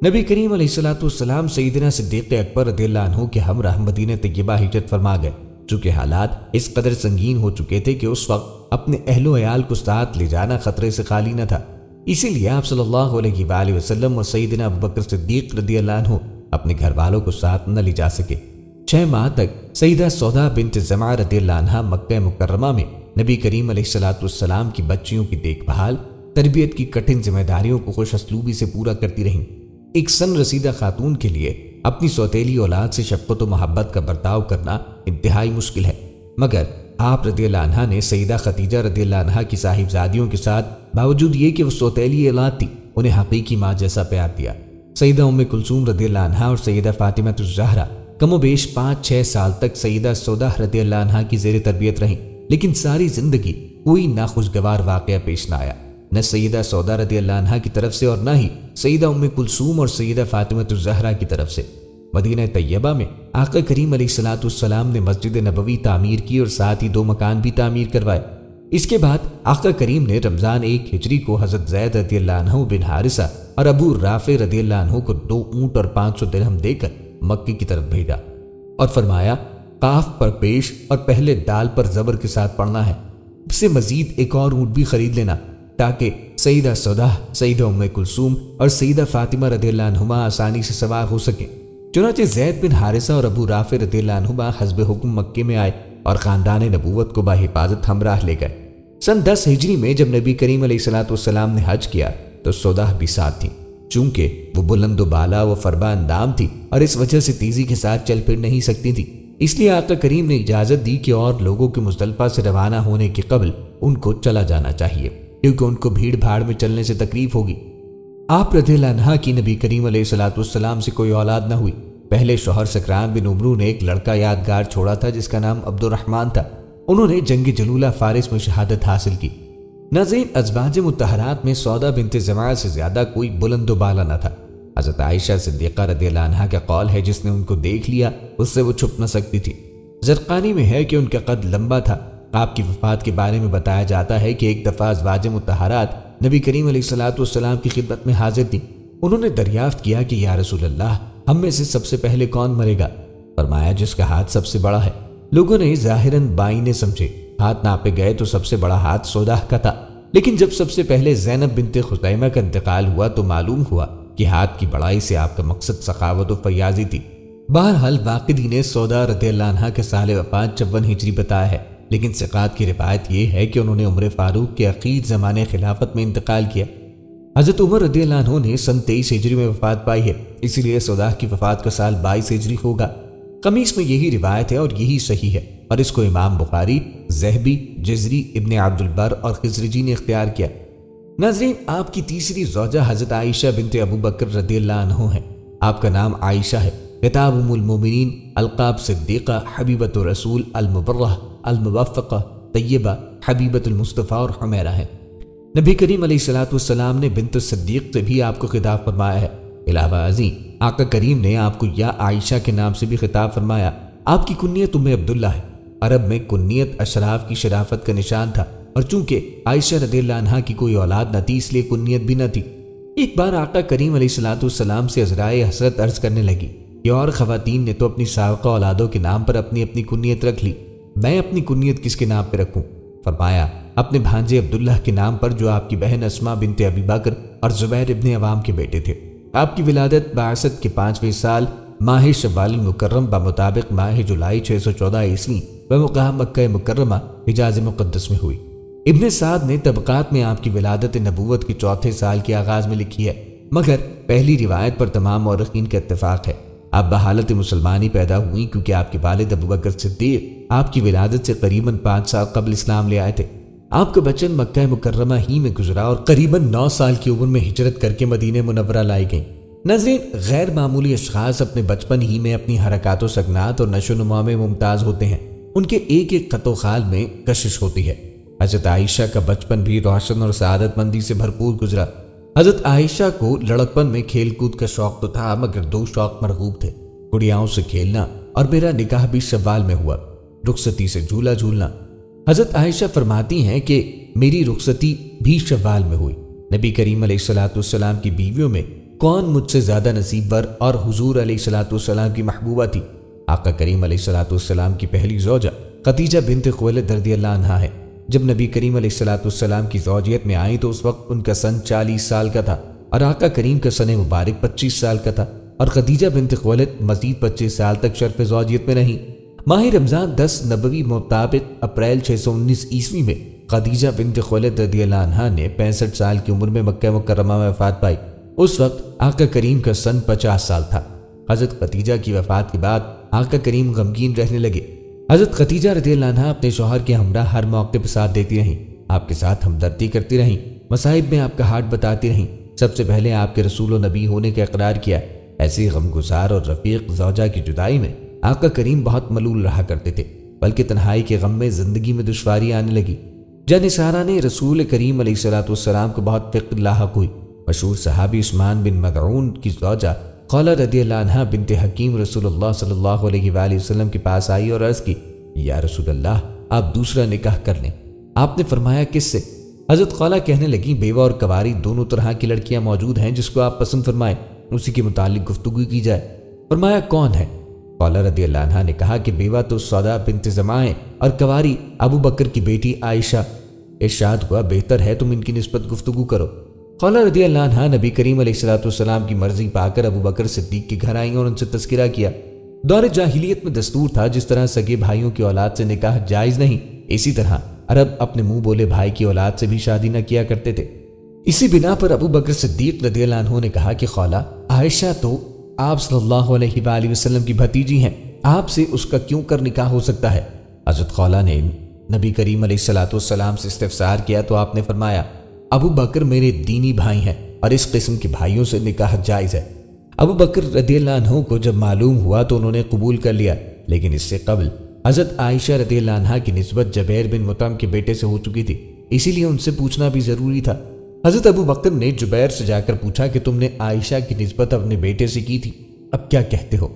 نبی کریم علیہ السلام سیدنا صدیق اکبر رضی اللہ عنہ کے ہمراہ مدینہ طیبہ ہجرت فرما گئے، چونکہ حالات اس قدر سنگین ہو چکے تھے کہ اس وقت اپنے اہل و عیال کو ساتھ لے جانا خطرے سے خالی نہ تھا۔ اسی لیے آپ صلی اللہ علیہ وآلہ وسلم اور سیدنا ابوبکر صدیق رضی اللہ عنہ اپنے گھر والوں کو ساتھ نہ لے جا سکے۔ 6 ماہ تک سیدہ سودا بنت زمعہ رضی اللہ عنہا مکہ مکرمہ میں نبی کریم علیہ السلام کی بچیوں کی دیکھ بھال، تربیت کی کٹھن ذمہ داریوں کو خوش اسلوبی سے پورا کرتی رہیں۔ ایک سن رسیدہ خاتون کے لیے اپنی سوتیلی اولاد سے شفقت و محبت کا برتاؤ کرنا انتہائی مشکل ہے، مگر آپ رضی اللہ عنہا نے سیدہ خدیجہ رضی اللہ عنہا کی صاحبزادیوں کے ساتھ باوجود یہ کہ وہ سوتیلی اولاد تھی انہیں حقیقی ماں جیسا پیار دیا۔ سیدہ ام کلثوم رضی اللہ عنہا اور سیدہ فاطمہ الزہرا کم و بیش 5-6 سال تک سیدہ سودا رضی اللہ عنہا کی زیر تربیت رہیں، لیکن ساری زندگی کوئی ناخوشگوار واقعہ پیش نہ آیا، نہ سیدہ سودا رضی اللہ عنہا کی طرف سے اور نہ ہی سیدہ ام کلثوم اور سیدہ فاطمہ الزہرا کی طرف سے۔ مدینہ طیبہ میں آقا کریم علیہ السلام نے مسجد نبوی تعمیر کی اور ساتھ ہی 2 مکان بھی تعمیر کروائے۔ اس کے بعد آقا کریم نے رمضان 1 ہجری کو حضرت زید رضی اللہ عنہ بن حارثہ اور ابو رافع رضی اللہ عنہ کو 2 اونٹ اور 500 درہم دے کر مکے کی طرف بھیجا اور فرمایا قاف پر پیش اور پہلے دال پر زبر کے ساتھ پڑھنا ہے، اس سے مزید ایک اور اونٹ بھی خرید لینا تاکہ سیدہ سودا، سیدہ ام کلثوم اور سیدہ فاطمہ رضی اللہ عنہما آسانی سے سوار ہو سکیں۔ چنانچہ زید بن حارثہ اور ابو رافع رضی اللہ عنہما حسب حکم مکے میں آئے اور خاندان نبوت کو بحفاظت ہمراہ لے گئے۔ سن 10 ہجری میں جب نبی کریم علیہ السلام نے حج کیا تو سودا بھی ساتھ تھی، چونکہ وہ بلند و بالا و فربا اندام تھی اور اس وجہ سے تیزی کے ساتھ چل پھر نہیں سکتی تھی، اس لیے آقا کریم نے اجازت دی کہ اور لوگوں کے مزدلفہ سے روانہ ہونے کے قبل ان کو چلا جانا چاہیے، کیونکہ ان کو بھیڑ بھاڑ میں چلنے سے تکلیف ہوگی۔ آپ رضی اللہ عنہ کی نبی کریم علیہ السلام سے کوئی اولاد نہ ہوئی۔ پہلے شوہر سکران بن عمرو نے ایک لڑکا یادگار چھوڑا تھا جس کا نام عبد الرحمن تھا، انہوں نے جنگ جلولہ فارس میں شہادت حاصل کی۔ ناظرین، ازواج مطہرات میں سودا بنت زمعہ سے زیادہ کوئی بلند و بالا نہ تھا۔ حضرت عائشہ صدیقہ رضی اللہ عنہا کا قول ہے جس نے ان کو دیکھ لیا اس سے وہ چھپ نہ سکتی تھی۔ زرقانی میں ہے کہ ان کا قد لمبا تھا۔ آپ کی وفات کے بارے میں بتایا جاتا ہے کہ ایک دفعہ ازواج مطہرات نبی کریم علیہ السلام کی خدمت میں حاضر تھیں۔ انہوں نے دریافت کیا کہ یا رسول اللہ، ہم میں سے سب سے پہلے کون مرے گا؟ فرمایا جس کا ہاتھ سب سے بڑا ہے۔ لوگوں نے ظاہراً بائیں سمجھے، ہاتھ ناپے گئے تو سب سے بڑا ہاتھ سودا کا تھا، لیکن جب سب سے پہلے زینب بنت خزیمہ کا انتقال ہوا تو معلوم ہوا کہ ہاتھ کی بڑائی سے آپ کا مقصد سخاوت و فیاضی تھی۔ بہرحال واقدی نے سودا رضی اللہ عنہا کے سال وفات 54 ہجری بتایا ہے، لیکن ثقات کی روایت یہ ہے کہ انہوں نے عمر فاروق کے اخیر زمانے خلافت میں انتقال کیا۔ حضرت عمر رضی اللہ عنہ نے سن 23 ہجری میں وفات پائی ہے، اسی لیے سودا کی وفات کا سال 22 ہجری ہوگا۔ قمیص میں یہی روایت ہے اور یہی صحیح ہے، اور اس کو امام بخاری، ذہبی، جزری، ابن عبد البر اور خزرجی نے اختیار کیا۔ ناظرین، آپ کی تیسری زوجہ حضرت عائشہ بنت ابو بکر رضی اللہ عنہ ہے۔ آپ کا نام عائشہ ہے، خطاب ام المومنین، القاب صدیقہ، حبیبۃ رسول، المبرہ، الموفقہ، طیبہ، حبیبۃ المصطفیٰ اور حمیرہ ہے۔ نبی کریم علیہ السلام نے بنت الصدیق سے بھی آپ کو خطاب فرمایا ہے۔ علاوہ ازیں آقا کریم نے آپ کو یا عائشہ کے نام سے بھی خطاب فرمایا۔ آپ کی کنیت ام عبداللہ ہے۔ عرب میں کنیت اشراف کی شرافت کا نشان تھا، اور چونکہ عائشہ رضی اللہ عنہا کی کوئی اولاد نہ تھی اس لیے کنیت بھی نہ تھی۔ ایک بار آقا کریم علیہ السلام سے عذرائے حسرت عرض کرنے لگی کہ اور خواتین نے تو اپنی سابقہ اولادوں کے نام پر اپنی اپنی کنیت رکھ لی، میں اپنی کنیت کس کے نام پہ رکھوں؟ فرمایا اپنے بھانجے عبداللہ کے نام پر جو آپ کی بہن اسماء بنت ابی بکر اور زبیر ابن عوام کے بیٹے تھے۔ آپ کی ولادت بعثت کے 5ویں سال ماہ شوال المکرم بمطابق ماہ جولائی 614 عیسوی بمقام مکہ مکرمہ حجاز مقدس میں ہوئی۔ ابن سعد نے طبقات میں آپ کی ولادت نبوت کے 4 سال کے آغاز میں لکھی ہے، مگر پہلی روایت پر تمام مورخین کا اتفاق ہے۔ آپ بحالت مسلمانی پیدا ہوئی کیونکہ آپ کے والد ابوبکر صدیق آپ کی ولادت سے قریباً 5 سال قبل اسلام لے آئے تھے۔ آپ کا بچپن مکہ مکرمہ ہی میں گزرا اور قریباً 9 سال کی عمر میں ہجرت کر کے مدینہ منورہ لائی گئیں۔ ناظرین، غیر معمولی اشخاص اپنے بچپن ہی میں اپنی حرکات و سکنات اور نشو و نما میں ممتاز ہوتے ہیں۔ ان کے ایک ایک خط و خال میں کشش ہوتی ہے۔ حضرت عائشہ کا بچپن بھی روشن اور سعادت مندی سے بھرپور گزرا۔ حضرت عائشہ کو لڑکپن میں کھیل کود کا شوق تو تھا، مگر 2 شوق مرغوب تھے، گڑیاؤں سے کھیلنا اور میرا نکاح بھی شوال میں ہوا، رخصتی سے جھولا جھولنا۔ حضرت عائشہ فرماتی ہیں کہ میری رخصتی بھی شوال میں ہوئی۔ نبی کریم علیہ الصلوۃ والسلام کی بیویوں میں کون مجھ سے زیادہ نصیب ور اور حضور علیہ الصلوۃ والسلام کی محبوبہ تھی؟ آقا کریم علیہ الصلوۃ والسلام کی پہلی زوجہ خدیجہ بنت خویلد رضی اللہ عنہا ہے۔ جب نبی کریم علیہ الصلوۃ والسلام کی زوجیت میں آئی تو اس وقت ان کا سن 40 سال کا تھا اور آقا کریم کا سن مبارک 25 سال کا تھا، اور خدیجہ بنت خویلد مزید 25 سال تک شرف زوجیت میں رہیں۔ ماہ رمضان 10 نبوی مطابق اپریل 619 عیسوی میں خدیجہ بنت خویلد رضی اللہ عنہا نے 65 سال کی عمر میں مکہ مکرمہ میں وفات پائی۔ اس وقت آقا کریم کا سن 50 سال تھا۔ حضرت خدیجہ کی وفات کے بعد آقا کریم غمگین رہنے لگے۔ حضرت خدیجہ رضی اللہ عنہا اپنے شوہر کے ہمراہ ہر موقع پر ساتھ دیتی رہیں، آپ کے ساتھ ہمدردی کرتی رہیں، مصائب میں آپ کا ہاتھ بتاتی رہیں، سب سے پہلے آپ کے رسول و نبی ہونے کا اقرار کیا۔ ایسی غمگسار اور رفیق زوجہ کی جدائی میں آقا کریم بہت ملول رہا کرتے تھے، بلکہ تنہائی کے غم میں زندگی میں دشواری آنے لگی۔ جانثارہ نے رسول کریم علیہ الصلوۃ والسلام کو بہت فکر لاحق ہوئی۔ مشہور صحابی عثمان بن مدعون کی زوجہ خولہ رضی اللہ عنہا بنت حکیم رسول اللہ صلی اللہ علیہ وآلہ وسلم کے پاس آئی اور عرض کی، یا رسول اللہ، آپ دوسرا نکاح کر لیں۔ آپ نے فرمایا، کس سے؟ حضرت خولہ کہنے لگیں، بیوہ اور کواری دونوں طرح کی لڑکیاں موجود ہیں، جس کو آپ پسند فرمائیں اسی کے متعلق گفتگو کی جائے۔ فرمایا، کون ہے؟ خولہ رضی اللہ عنہا نے کہا کہ بیوہ تو سودا بنت زمعہ ہیں اور کواری ابو بکر کی بیٹی عائشہ۔ ارشاد ہوا، بہتر ہے تم ان کی نسبت گفتگو کرو۔ خولہ رضی اللہ عنہا نبی کریم علیہ الصلوۃ والسلام کی مرضی پا کر ابو بکر صدیق کے گھر آئیں اور ان سے تذکرہ کیا۔ دور جاہلیت میں دستور تھا، جس طرح سگے بھائیوں کی اولاد سے نکاح جائز نہیں، اسی طرح عرب اپنے منہ بولے بھائی کی اولاد سے بھی شادی نہ کیا کرتے تھے۔ اسی بنا پر ابو بکر صدیق رضی اللہ عنہ نے کہا کہ خولہ، عائشہ تو آپ صلی اللہ علیہ وآلہ وسلم کی بھتیجی ہیں، آپ سے اس کا کیوں کر نکاح ہو سکتا ہے؟ حضرت خولہ نے نبی کریم علیہ الصلوۃ والسلام سے استفسار کیا تو آپ نے فرمایا، ابو بکر میرے دینی بھائی ہیں اور اس قسم کے بھائیوں سے نکاح جائز ہے۔ ابو بکر رضی اللہ عنہ کو جب معلوم ہوا تو انہوں نے قبول کر لیا، لیکن اس سے قبل حضرت عائشہ رضی اللہ عنہا کی نسبت جبیر بن مطعم کے بیٹے سے ہو چکی تھی، اسی لیے ان سے پوچھنا بھی ضروری تھا۔ حضرت ابو بکر نے جبیر سے جا کر پوچھا کہ تم نے عائشہ کی نسبت اپنے بیٹے سے کی تھی، اب کیا کہتے ہو؟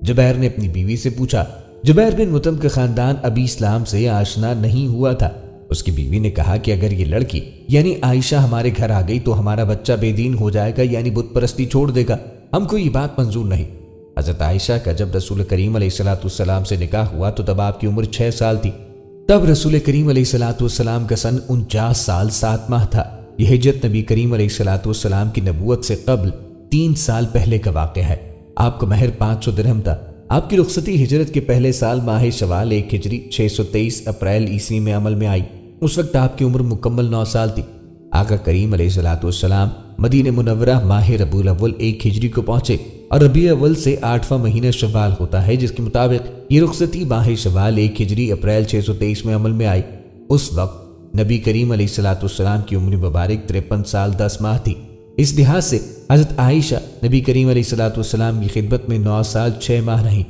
جبیر نے اپنی بیوی سے پوچھا۔ جبیر بن مطعم کا خاندان ابھی اسلام سے آشنا نہیں ہوا تھا۔ اس کی بیوی نے کہا کہ اگر یہ لڑکی یعنی عائشہ ہمارے گھر آ گئی تو ہمارا بچہ بے دین ہو جائے گا، یعنی بت پرستی چھوڑ دے گا، ہم کو یہ بات منظور نہیں۔ حضرت عائشہ کا جب رسول کریم علیہ الصلوۃ والسلام سے نکاح ہوا تو تب آپ کی عمر 6 سال تھی۔ تب رسول کریم علیہ الصلوۃ والسلام کا سن 49 سال 7 ماہ تھا۔ یہ ہجرت نبی کریم علیہ الصلوۃ والسلام کی نبوت سے قبل 3 سال پہلے کا واقعہ ہے۔ آپ کا مہر 500 درہم تھا۔ آپ کی رخصتی ہجرت کے پہلے سال ماہ شوال 1 ہجری 623 اپریل عیسوی میں عمل میں آئی۔ اس وقت آپ کی عمر مکمل 9 سال تھی۔ آقا کریم علیہ الصلوۃ والسلام مدینہ منورہ ماہ ربیع الاول 1 ہجری کو پہنچے اور ربیع اول سے 8واں مہینہ شوال ہوتا ہے، جس کے مطابق یہ رخصتی ماہ شوال 1 ہجری اپریل 623 میں عمل میں آئی۔ اس وقت نبی کریم علیہ الصلوۃ والسلام کی عمر مبارک 53 سال 10 ماہ تھی۔ اس لحاظ سے حضرت عائشہ نبی کریم علیہ الصلوۃ والسلام کی خدمت میں 9 سال 6 ماہ رہیں۔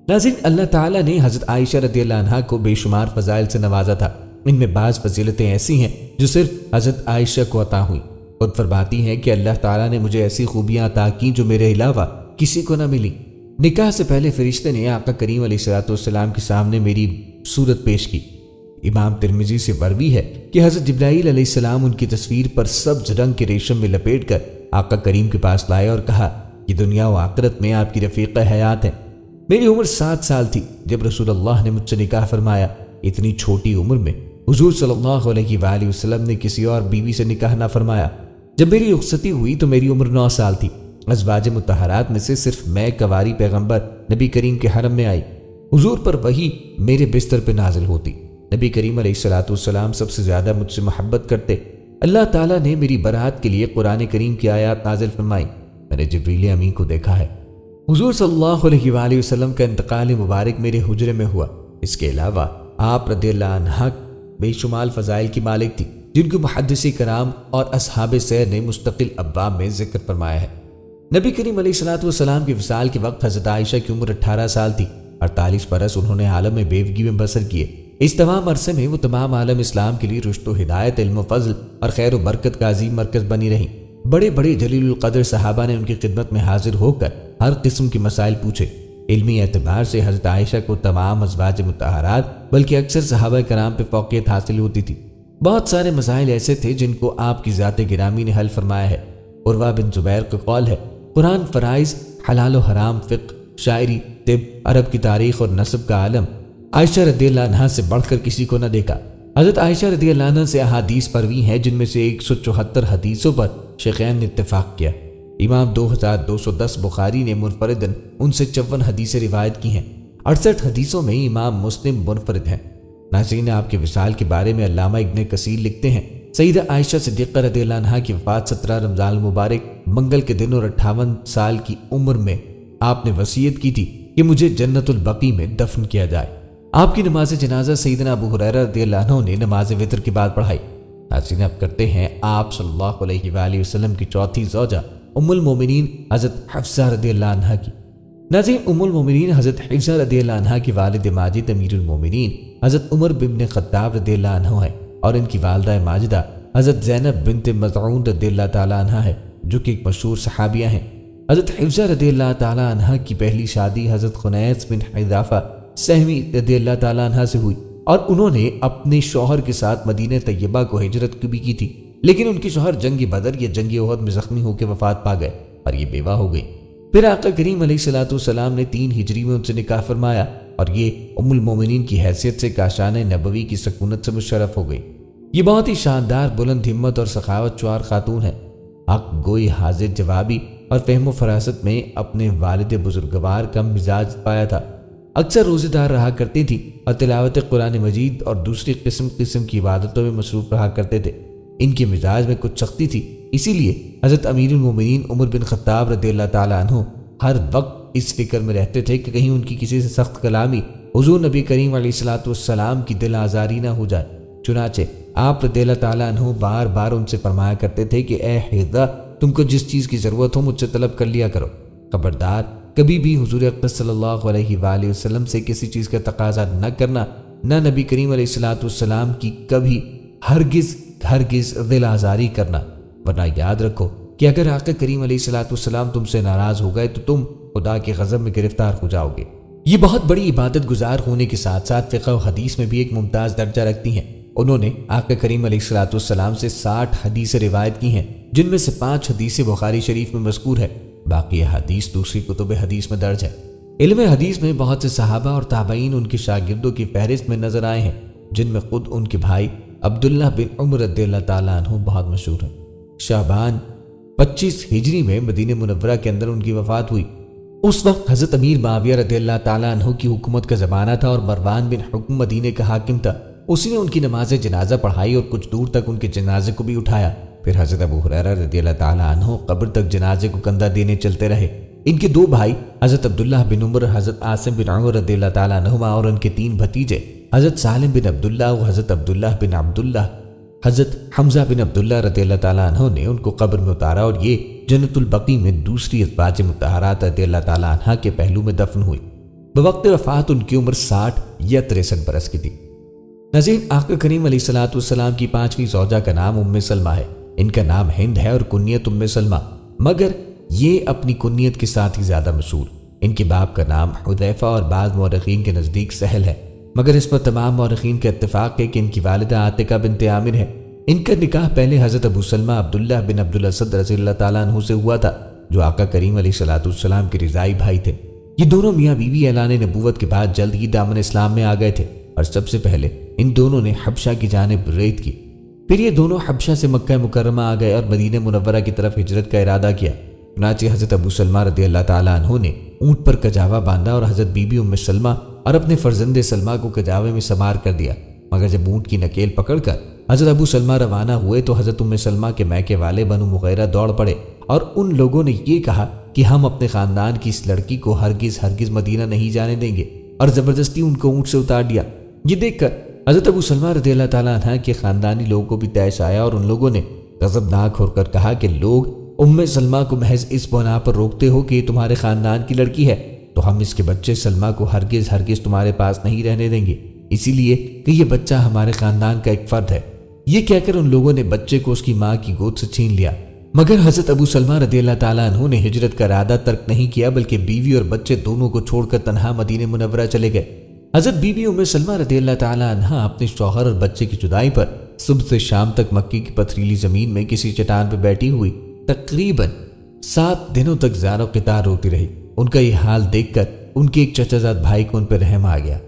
ناظرین، اللہ تعالیٰ نے حضرت عائشہ رضی اللہ عنہا کو بے شمار فضائل سے نوازا تھا۔ ان میں بعض فضیلتیں ایسی ہیں جو صرف حضرت عائشہ کو عطا ہوئیں۔ خود فرماتی ہیں کہ اللہ تعالیٰ نے مجھے ایسی خوبیاں عطا کی جو میرے علاوہ کسی کو نہ ملی۔ نکاح سے پہلے فرشتے نے آقا کریم علیہ الصلوۃ والسلام کے سامنے میری صورت پیش کی۔ امام ترمذی سے مروی ہے کہ حضرت جبرائیل علیہ السلام ان کی تصویر پر سبز رنگ کے ریشم میں لپیٹ کر آقا کریم کے پاس لائے اور کہا کہ دنیا و آخرت میں آپ کی رفیقہ حیات ہیں۔ میری عمر 7 سال تھی جب رسول اللہ نے مجھ سے نکاح فرمایا۔ اتنی چھوٹی عمر میں حضور صلی اللہ علیہ وآلہ وسلم نے کسی اور بیوی سے نکاح نہ فرمایا۔ جب میری رخصتی ہوئی تو میری عمر 9 سال تھی۔ ازواج مطہرات میں سے صرف میں کواری پیغمبر نبی کریم کے حرم میں آئی۔ حضور پر وحی میرے بستر پہ نازل ہوتی۔ نبی کریم علیہ الصلوۃ والسلام سب سے زیادہ مجھ سے محبت کرتے۔ اللہ تعالیٰ نے میری برات کے لیے قرآن کریم کی آیات نازل فرمائی۔ میں نے جبریل امین کو دیکھا ہے۔ حضور صلی اللہ علیہ وآلہ وسلم کا انتقال مبارک میرے حجرے میں ہوا۔ اس کے علاوہ آپ رضی اللہ عنہ بے شمال فضائل کی مالک تھی، جن کو محدثی کرام اور اصحاب سیر نے مستقل ابواب میں ذکر فرمایا ہے۔ نبی کریم علیہ الصلوۃ والسلام کی وصال کے وقت حضرت عائشہ کی عمر 18 سال تھی۔ 48 برس انہوں نے عالم میں بیوگی میں بسر کیے۔ اس تمام عرصے میں وہ تمام عالم اسلام کے لیے رشد و ہدایت، علم و فضل اور خیر و برکت کا عظیم مرکز بنی رہیں۔ بڑے بڑے جلیل القدر صحابہ نے ان کی خدمت میں حاضر ہو کر ہر قسم کے مسائل پوچھے۔ علمی اعتبار سے حضرت عائشہ کو تمام ازواج مطہرات بلکہ اکثر صحابہ کرام پہ فوقیت حاصل ہوتی تھی۔ بہت سارے مسائل ایسے تھے جن کو آپ کی ذات گرامی نے حل فرمایا ہے۔ عروہ بن زبیر کا قول ہے، قرآن، فرائض، حلال و حرام، فقہ، شاعری، طب، عرب کی تاریخ اور نسب کا عالم عائشہ رضی اللہ عنہا سے بڑھ کر کسی کو نہ دیکھا۔ حضرت عائشہ رضی اللہ عنہ سے احادیث پروی ہیں، جن میں سے 174 حدیثوں پر شیخین نے اتفاق کیا۔ امام 2210 بخاری نے منفردن ان سے 54 حدیثیں روایت کی ہیں۔ 68 حدیثوں میں امام مسلم منفرد ہیں۔ ناظرین، آپ کے وصال کے بارے میں علامہ ابن کثیر لکھتے ہیں، سیدہ عائشہ صدیقہ رضی اللہ عنہا کی وفات 17 رمضان المبارک منگل کے دن اور 58 سال کی عمر میں آپ نے وصیت کی تھی کہ مجھے جنت البقیع میں دفن کیا جائے۔ آپ کی نماز جنازہ سیدنا ابو ہریرہ رضی اللہ عنہ نے نماز وتر کے بعد پڑھائی۔ ناظرین، اب کرتے ہیں آپ صلی اللہ علیہ وآلہ وسلم کی چوتھی زوجہ ام المومنین حضرت حفصہ رضی اللہ عنہا کی۔ ناظرین، ام المومنین حضرت حفصہ رضی اللہ عنہا کی والد ماجد امیر المومنین حضرت عمر بن خطاب رضی اللہ عنہ ہے، اور ان کی والدہ ماجدہ حضرت زینب بنت مظعون رضی اللہ تعالی عنہا ہے، جو کہ ایک مشہور صحابیہ ہیں۔ حضرت حفصہ رضی اللہ تعالی عنہا کی پہلی شادی حضرت خنیس بن حذافہ سہمی رضی اللہ تعالی عنہا سے ہوئی، اور انہوں نے اپنے شوہر کے ساتھ مدینہ طیبہ کو ہجرت بھی کی تھی، لیکن ان کے شوہر جنگ بدر یا جنگ احد میں زخمی ہو کے وفات پا گئے اور یہ بیوہ ہو گئی۔ پھر آقا کریم علیہ الصلوۃ والسلام نے 3 ہجری میں ان سے نکاح فرمایا، اور یہ ام المومنین کی حیثیت سے کاشان نبوی کی سکونت سے مشرف ہو گئی۔ یہ بہت ہی شاندار، بلند ہمت اور سخاوت چوار خاتون ہے۔ حق گوئی، حاضر جوابی اور فہم و فراست میں اپنے والد بزرگوار کا مزاج پایا تھا۔ اکثر روزے دار رہا کرتی تھی اور تلاوت قرآن مجید اور دوسری قسم کی عبادتوں میں مصروف رہا کرتے تھے۔ ان کے مزاج میں کچھ سختی تھی، اسی لیے حضرت امیر المومنین عمر بن خطاب رضی اللہ تعالی عنہ ہر وقت اس فکر میں رہتے تھے کہ کہیں ان کی کسی سے سخت کلامی حضور نبی کریم علیہ الصلوۃ والسلام کی دل آزاری نہ ہو جائے۔ چنانچہ آپ رضی اللہ تعالی عنہ بار بار ان سے فرمایا کرتے تھے کہ اے حفصہ، تم کو جس چیز کی ضرورت ہو مجھ سے طلب کر لیا کرو، خبردار کبھی بھی حضور اقدس صلی اللہ علیہ وآلہ وسلم سے کسی چیز کا تقاضا نہ کرنا، نہ نبی کریم علیہ الصلوۃ والسلام کی کبھی ہرگز دل آزاری کرنا، ورنہ یاد رکھو کہ اگر آقا کریم علیہ الصلوۃ والسلام تم سے ناراض ہو گئے تو تم خدا کے غضب میں گرفتار ہو جاؤ گے۔ یہ بہت بڑی عبادت گزار ہونے کے ساتھ ساتھ فقہ و حدیث میں بھی ایک ممتاز درجہ رکھتی ہیں۔ انہوں نے آقا کریم علیہ الصلوۃ والسلام سے 60 حدیثیں روایت کی ہیں، جن میں سے 5 حدیثیں بخاری شریف میں مذکور ہے، باقی حدیث دوسری کتب حدیث میں درج ہے۔ علم حدیث میں بہت سے صحابہ اور تابعین ان کے شاگردوں کی فہرست میں نظر آئے ہیں، جن میں خود ان کے بھائی عبداللہ بن عمر رضی اللہ تعالیٰ عنہ بہت مشہور ہیں۔ شعبان 25 ہجری میں مدینہ منورہ کے اندر ان کی وفات ہوئی۔ اس وقت حضرت امیر معاویہ رضی اللہ تعالیٰ عنہ کی حکومت کا زمانہ تھا اور مروان بن حکم مدینہ کا حاکم تھا۔ اسی نے ان کی نماز جنازہ پڑھائی اور کچھ دور تک ان کے جنازے کو بھی اٹھایا۔ پھر حضرت ابو ہریرہ رضی اللہ تعالیٰ عنہ قبر تک جنازے کو کندھا دینے چلتے رہے۔ ان کے 2 بھائی حضرت عبداللہ بن عمر، حضرت عاصم بن عمر رضی اللہ تعالیٰ عنہما، اور ان کے 3 بھتیجے حضرت سالم بن عبداللہ اور حضرت عبداللہ بن عبداللہ، حضرت حمزہ بن عبداللہ رضی اللہ تعالیٰ عنہ نے ان کو قبر میں اتارا، اور یہ جنت البقیع میں دوسری ازواج مطہرات رضی اللہ تعالیٰ عنہ کے پہلو میں دفن ہوئی۔ بوقت وفات ان کی عمر 60 یا 63 برس کی تھی۔ ناظرین، آقا کریم علیہ الصلوۃ والسلام کی 5ویں زوجہ کا نام ام سلمہ ہے۔ ان کا نام ہند ہے اور کنیت ام سلمہ، مگر یہ اپنی کنیت کے ساتھ ہی زیادہ مشہور۔ ان کے باپ کا نام حذیفہ اور بعض مورخین کے نزدیک سہل ہے، مگر اس پر تمام مورخین کا اتفاق ہے کہ ان کی والدہ عاتقہ بنت عامر ہے۔ ان کا نکاح پہلے حضرت ابو سلمہ عبداللہ بن عبد الاسد رضی اللہ تعالیٰ عنہ سے ہوا تھا، جو آقا کریم علیہ الصلوۃ والسلام کے رضائی بھائی تھے۔ یہ دونوں میاں بیوی اعلان نبوت کے بعد جلد ہی دامن اسلام میں آ گئے تھے، اور سب سے پہلے ان دونوں نے حبشہ کی جانب ریت کی۔ پھر یہ دونوں حبشہ سے مکہ مکرمہ آ گئے اور مدینہ منورہ کی طرف ہجرت کا ارادہ کیا۔ چنانچہ حضرت ابو سلمہ رضی اللہ تعالیٰ عنہ نے اونٹ پر کجاوا باندھا اور حضرت بی بی ام سلمہ اور اپنے فرزند سلمہ کو کجاوے میں سمار کر دیا۔ مگر جب اونٹ کی نکیل پکڑ کر حضرت ابو سلمہ روانہ ہوئے تو حضرت ام سلمہ کے میکے والے بنو مغیرہ دوڑ پڑے اور ان لوگوں نے یہ کہا کہ ہم اپنے خاندان کی اس لڑکی کو ہرگز ہرگز مدینہ نہیں جانے دیں گے، اور زبردستی ان کو اونٹ سے اتار دیا۔ یہ دیکھ کر حضرت ابو سلمہ رضی اللہ تعالیٰ عنہ کے خاندانی لوگوں کو بھی طیش آیا اور ان لوگوں نے غضبناک ہو کر کہا کہ لوگ ام سلمہ کو محض اس بنا پر روکتے ہو کہ یہ تمہارے خاندان کی لڑکی ہے، تو ہم اس کے بچے سلمہ کو ہرگز ہرگز تمہارے پاس نہیں رہنے دیں گے، اسی لیے کہ یہ بچہ ہمارے خاندان کا ایک فرد ہے۔ یہ کہہ کر ان لوگوں نے بچے کو اس کی ماں کی گود سے چھین لیا، مگر حضرت ابو سلمہ رضی اللہ تعالیٰ عنہ نے ہجرت کا ارادہ ترک نہیں کیا، بلکہ بیوی اور بچے دونوں کو چھوڑ کر تنہا مدینہ منورہ چلے گئے۔ حضرت بی بی ام سلمہ رضی اللہ تعالیٰ عنہ اپنے شوہر اور بچے کی جدائی پر صبح سے شام تک مکی کی پتھریلی زمین میں کسی چٹان پہ بیٹھی ہوئی تقریباً 7 دنوں تک زار و قطار روتی رہی۔ ان کا یہ حال دیکھ کر ان کے ایک چچا زاد بھائی کو ان پہ رحم آ گیا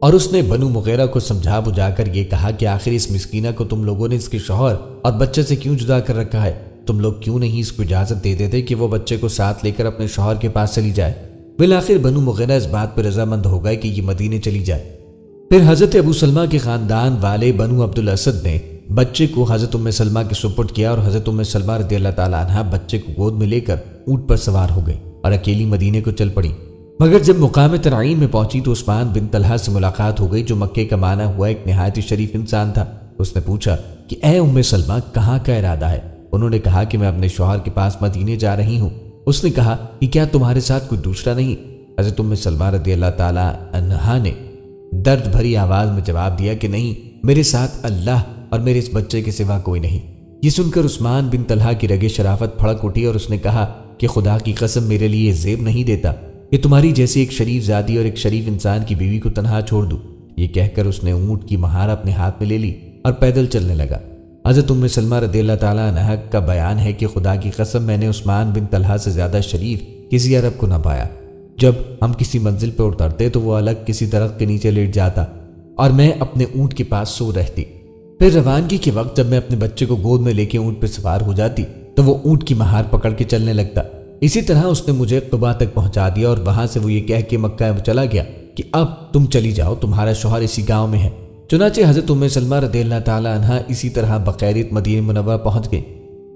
اور اس نے بنو مغیرہ کو سمجھا بجھا کر یہ کہا کہ آخر اس مسکینہ کو تم لوگوں نے اس کے شوہر اور بچے سے کیوں جدا کر رکھا ہے؟ تم لوگ کیوں نہیں اس کو اجازت دے دیتے کہ وہ بچے کو ساتھ لے کر اپنے شوہر کے پاس چلی جائے؟ بالآخر بنو مغیرہ اس بات پر رضامند ہو گئے کہ یہ مدینے چلی جائے۔ پھر حضرت ابو سلمہ کے خاندان والے بنو عبد الاسد نے بچے کو حضرت ام سلمہ کے سپرد کیا اور حضرت ام سلمہ رضی اللہ تعالیٰ عنہ بچے کو گود میں لے کر اونٹ پر سوار ہو گئی اور اکیلی مدینے کو چل پڑی۔ مگر جب مقام تنعیم میں پہنچی تو عثمان بن طلحہ سے ملاقات ہو گئی، جو مکے کا مانا ہوا ایک نہایت ہی شریف انسان تھا۔ اس نے پوچھا کہ اے ام سلمہ، کہاں کا ارادہ ہے؟ انہوں نے کہا کہ میں اپنے شوہر کے پاس مدینے جا رہی ہوں۔ اس نے کہا کہ کیا تمہارے ساتھ کوئی دوسرا نہیں؟ حضرت ام سلمہ رضی اللہ تعالیٰ عنہا نے درد بھری آواز میں جواب دیا کہ نہیں، میرے ساتھ اللہ اور میرے اس بچے کے سوا کوئی نہیں۔ یہ سن کر عثمان بن طلحہ کی رگِ شرافت پھڑک اٹھی اور اس نے کہا کہ خدا کی قسم میرے لیے زیب نہیں دیتا کہ تمہاری جیسی ایک شریف ذاتی اور ایک شریف انسان کی بیوی کو تنہا چھوڑ دوں۔ یہ کہہ کر اس نے اونٹ کی مہار اپنے ہاتھ میں لے لی اور پیدل چلنے لگا۔ حضرت ام سلمہ رضی اللہ تعالیٰ عنہ کا بیان ہے کہ خدا کی قسم میں نے عثمان بن طلحہ سے زیادہ شریف کسی عرب کو نہ پایا۔ جب ہم کسی منزل پر اترتے تو وہ الگ کسی درخت کے نیچے لیٹ جاتا اور میں اپنے اونٹ کے پاس سو رہتی۔ پھر روانگی کے وقت جب میں اپنے بچے کو گود میں لے کے اونٹ پہ سوار ہو جاتی تو وہ اونٹ کی مہار پکڑ کے چلنے لگتا۔ اسی طرح اس نے مجھے قباء تک پہنچا دیا اور وہاں سے وہ یہ کہہ کے مکہ میں چلا گیا کہ اب تم چلی جاؤ، تمہارا شوہر اسی گاؤں میں ہے۔ چنانچہ حضرت ام سلمہ رضی اللہ تعالیٰ عنہ اسی طرح بخیریت مدینہ منورہ پہنچ گئی۔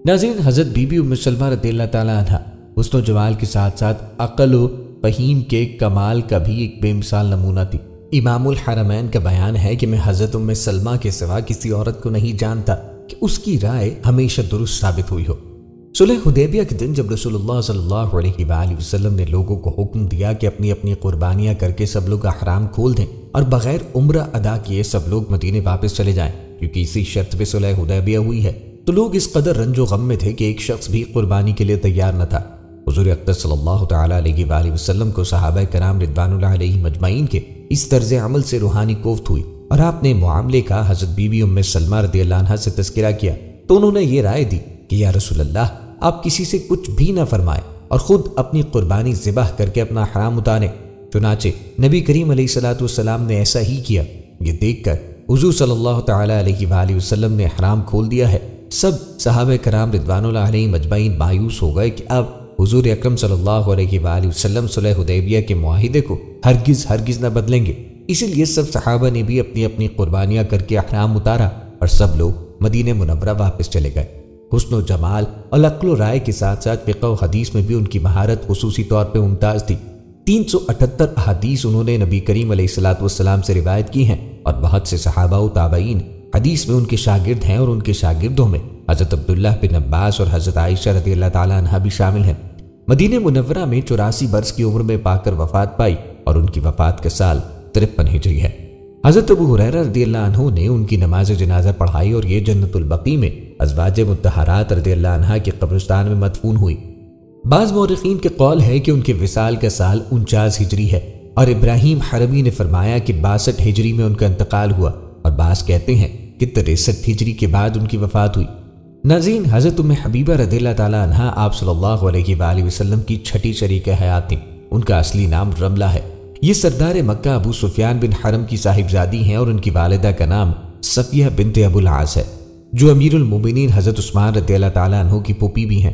ناظرین، حضرت بی بی ام سلمہ رضی اللہ تعالیٰ عنہ حسن و جمال کے ساتھ ساتھ عقل و فہیم کے کمال کا بھی ایک بے مثال نمونہ تھی۔ امام الحرمین کا بیان ہے کہ میں حضرت ام سلمہ کے سوا کسی عورت کو نہیں جانتا کہ اس کی رائے ہمیشہ درست ثابت ہوئی ہو۔ صلح حدیبیہ کے دن جب رسول اللہ صلی اللہ علیہ وآلہ وسلم نے لوگوں کو حکم دیا کہ اپنی اپنی قربانیاں کر کے سب لوگ احرام کھول دیں اور بغیر عمرہ ادا کیے سب لوگ مدینے واپس چلے جائیں، کیونکہ اسی شرط پہ صلح حدیبیہ ہوئی ہے، تو لوگ اس قدر رنج و غم میں تھے کہ ایک شخص بھی قربانی کے لیے تیار نہ تھا۔ حضور اقدس صلی اللہ تعالیٰ علیہ وآلہ وسلم کو صحابہ کرام رضوان اللہ علیہ مجمعین کے اس طرز عمل سے روحانی کوفت ہوئی اور آپ نے معاملے کا حضرت بی بی ام سلمہ رضی اللہ عنہا سے تذکرہ کیا تو انہوں نے یہ رائے دی کہ یا رسول اللہ، آپ کسی سے کچھ بھی نہ فرمائیں اور خود اپنی قربانی ذبح کر کے اپنا احرام اتاریں۔ چنانچہ نبی کریم علیہ الصلوۃ والسلام نے ایسا ہی کیا۔ یہ دیکھ کر حضور صلی اللہ تعالیٰ علیہ وآلہ وسلم نے احرام کھول دیا ہے۔ سب صحابہ کرام رضوان اللہ علیہ مجمعین مایوس ہو گئے کہ اب حضور اکرم صلی اللہ علیہ وآلہ وسلم صلح حدیبیہ کے معاہدے کو ہرگز نہ بدلیں گے۔ اسی لیے سب صحابہ نے بھی اپنی اپنی قربانیاں کر کے احرام اتارا اور سب لوگ مدینہ منورہ واپس چلے گئے۔ حسن و جمال اور عقل و رائے کے ساتھ ساتھ فقہ و حدیث میں بھی ان کی مہارت خصوصی طور پہ ممتاز تھی۔ 378 احادیث انہوں نے نبی کریم علیہ الصلوۃ والسلام سے روایت کی ہیں اور بہت سے صحابہ و تابعین حدیث میں ان کے شاگرد ہیں اور ان کے شاگردوں میں حضرت عبداللہ بن عباس اور حضرت عائشہ رضی اللہ تعالیٰ عنہا بھی شامل ہیں۔ مدینہ منورہ میں 84 برس کی عمر میں پا کر وفات پائی اور ان کی وفات کا سال 53 ہجری ہے۔ حضرت ابو ہریرہ رضی اللہ عنہ نے ان کی نماز جنازہ پڑھائی اور یہ جنت البقیع میں ازواج مطہرات رضی اللہ عنہا کے قبرستان میں مدفون ہوئی۔ بعض مورخین کے قول ہے کہ ان کے وصال کا سال 49 ہجری ہے اور ابراہیم حربی نے فرمایا کہ 62 ہجری میں ان کا انتقال ہوا اور بعض کہتے ہیں کہ 63 ہجری کے بعد ان کی وفات ہوئی۔ ناظرین، حضرت ام حبیبہ رضی اللہ تعالیٰ عنہا آپ صلی اللہ علیہ وآلہ وسلم کی چھٹی شریک حیات تھیں۔ ان کا اصلی نام رملہ ہے۔ یہ سردار مکہ ابو سفیان بن حرم کی صاحبزادی ہیں اور ان کی والدہ کا نام صفیہ بنت ابو العاص ہے، جو امیر المومنین حضرت عثمان رضی اللہ تعالیٰ عنہ کی پھوپھی بھی ہیں۔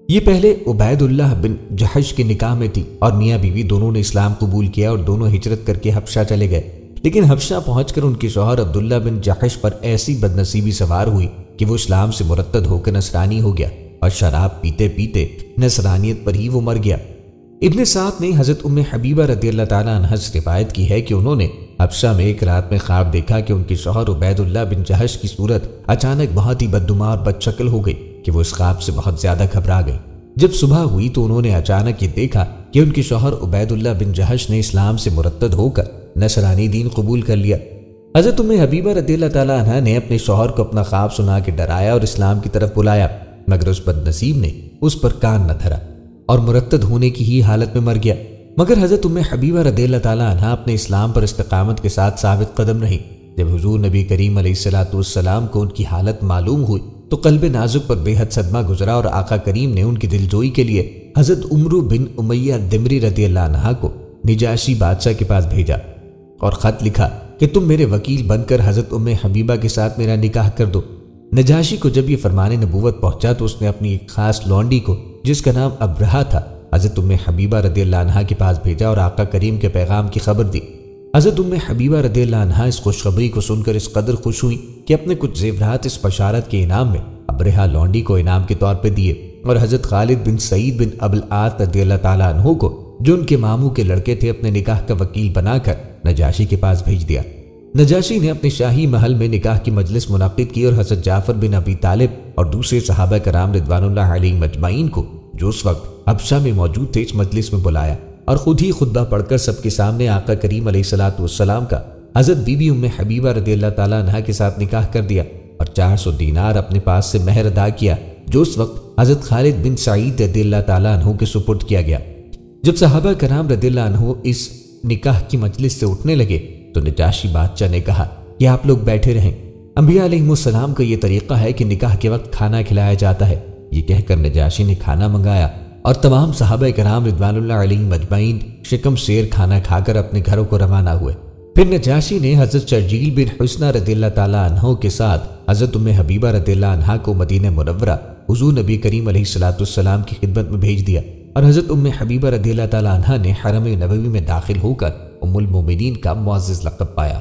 یہ پہلے عبید اللہ بن جحش کے نکاح میں تھی اور میاں بیوی دونوں نے اسلام قبول کیا اور دونوں ہجرت کر کے حبشہ چلے گئے، لیکن حبشہ پہنچ کر ان کے شوہر عبداللہ بن جحش پر ایسی بدنصیبی سوار ہوئی کہ وہ اسلام سے مرتد ہو کر نصرانی ہو گیا اور شراب پیتے پیتے نصرانیت پر ہی وہ مر گیا۔ ابن سعد نے حضرت ام حبیبہ رضی اللہ تعالیٰ عنہ سے روایت کی ہے کہ انہوں نے حبشہ میں ایک رات میں خواب دیکھا کہ ان کے شوہر عبید اللہ بن جحش کی صورت اچانک بہت ہی بدنما اور بد شکل ہو گئی کہ وہ اس خواب سے بہت زیادہ گھبرا گئی۔ جب صبح ہوئی تو انہوں نے اچانک یہ دیکھا کہ ان کے شوہر عبید اللہ بن جحش نے اسلام سے مرتد ہو کر نصرانی دین قبول کر لیا۔ حضرت ام حبیبہ رضی اللہ تعالیٰ عنہ نے اپنے شوہر کو اپنا خواب سنا کے ڈرایا اور اسلام کی طرف بلایا، مگر اس بدنصیب نے اس پر کان نہ دھرا اور مرتد ہونے کی ہی حالت میں مر گیا۔ مگر حضرت ام حبیبہ رضی اللہ تعالیٰ عنہ اپنے اسلام پر استقامت کے ساتھ ثابت قدم رہی۔ جب حضور نبی کریم علیہ السلام کو ان کی حالت معلوم ہوئی تو قلب نازک پر بے حد صدمہ گزرا اور آقا کریم نے ان کی دلجوئی کے لیے حضرت عمرو بن امیہ دمری رضی اللہ عنہ کو نجاشی بادشاہ کے پاس بھیجا اور خط لکھا کہ تم میرے وکیل بن کر حضرت ام حبیبہ کے ساتھ میرا نکاح کر دو۔ نجاشی کو جب یہ فرمان نبوت پہنچا تو اس نے اپنی ایک خاص لونڈی کو جس کا نام ابرہہ تھا حضرت ام حبیبہ رضی اللہ عنہ کے پاس بھیجا اور آقا کریم کے پیغام کی خبر دی۔ حضرت ام حبیبہ رضی اللہ عنہ اس خوشخبری کو سن کر اس قدر خوش ہوئی کہ اپنے کچھ زیورات اس بشارت کے انعام میں ابرہہ لونڈی کو انعام کے طور پہ دیے اور حضرت خالد بن سعید بن ابو العاص رضی اللہ تعالیٰ عنہ کو جو ان کے ماموں کے لڑکے تھے اپنے نکاح کا وکیل بنا کر نجاشی کے پاس بھیج دیا۔ نجاشی نے اپنے شاہی محل میں نکاح کی مجلس منعقد کی اور حضرت جعفر بن ابی طالب اور دوسرے صحابہ کرام رضوان اللہ علیہم اجمعین کو جو اس وقت حبشہ میں موجود تھے اس مجلس میں بلایا اور خود ہی خطبہ پڑھ کر سب کے سامنے آقا کریم علیہ السلام کا حضرت بی بی ام حبیبہ رضی اللہ تعالیٰ عنہ کے ساتھ نکاح کر دیا اور 400 دینار اپنے پاس سے مہر ادا کیا جو اس وقت حضرت خالد بن سعید رضی اللہ تعالیٰ عنہ کے سپرد کیا گیا۔ جب صحابہ کرام رضی اللہ عنہ اس نکاح کی مجلس سے اٹھنے لگے تو نجاشی بادشاہ نے کہا کہ آپ لوگ بیٹھے رہیں، انبیاء علیہ السلام کا یہ طریقہ ہے کہ نکاح کے وقت کھانا کھلایا جاتا ہے۔ یہ کہہ کر نجاشی نے کھانا منگایا اور تمام صحابہ کرام رضوان اللہ علیہم مجمعین شکم سیر کھانا کھا کر اپنے گھروں کو روانہ ہوئے۔ پھر نجاشی نے حضرت شرجیل بن حسنہ رضی اللہ تعالیٰ عنہ کے ساتھ حضرت ام حبیبہ رضی اللہ عنہ کو مدینہ منورہ حضور نبی کریم علیہ السلام کی خدمت میں بھیج دیا اور حضرت ام حبیبہ رضی اللہ تعالیٰ عنہ نے حرم نبوی میں داخل ہو کر ام المومنین کا معزز لقب پایا۔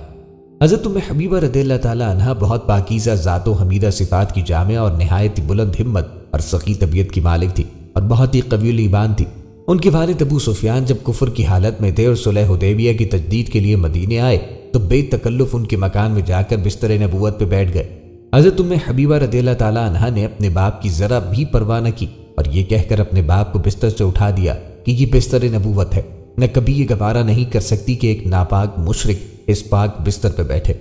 حضرت ام حبیبہ رضی اللہ تعالیٰ عنہ بہت پاکیزہ ذات و حمیدہ صفات کی جامع اور نہایت بلند ہمت اور سخی طبیعت کی مالک تھی اور بہت ہی قوی الایمان تھی۔ ان کے والد ابو سفیان جب کفر کی حالت میں تھے اور صلح حدیبیہ کی تجدید کے لیے مدینے آئے تو بے تکلف ان کے مکان میں جا کر بستر نبوت پہ بیٹھ گئے۔ حضرت ام حبیبہ رضی اللہ تعالیٰ عنہ نے اپنے باپ کی ذرا بھی پرواہ نہ کی اور یہ کہہ کر اپنے باپ کو بستر سے اٹھا دیا کہ یہ بستر نبوت ہے، نہ کبھی یہ گوارہ نہیں کر سکتی کہ ایک ناپاک مشرک اس پاک بستر پہ بیٹھے۔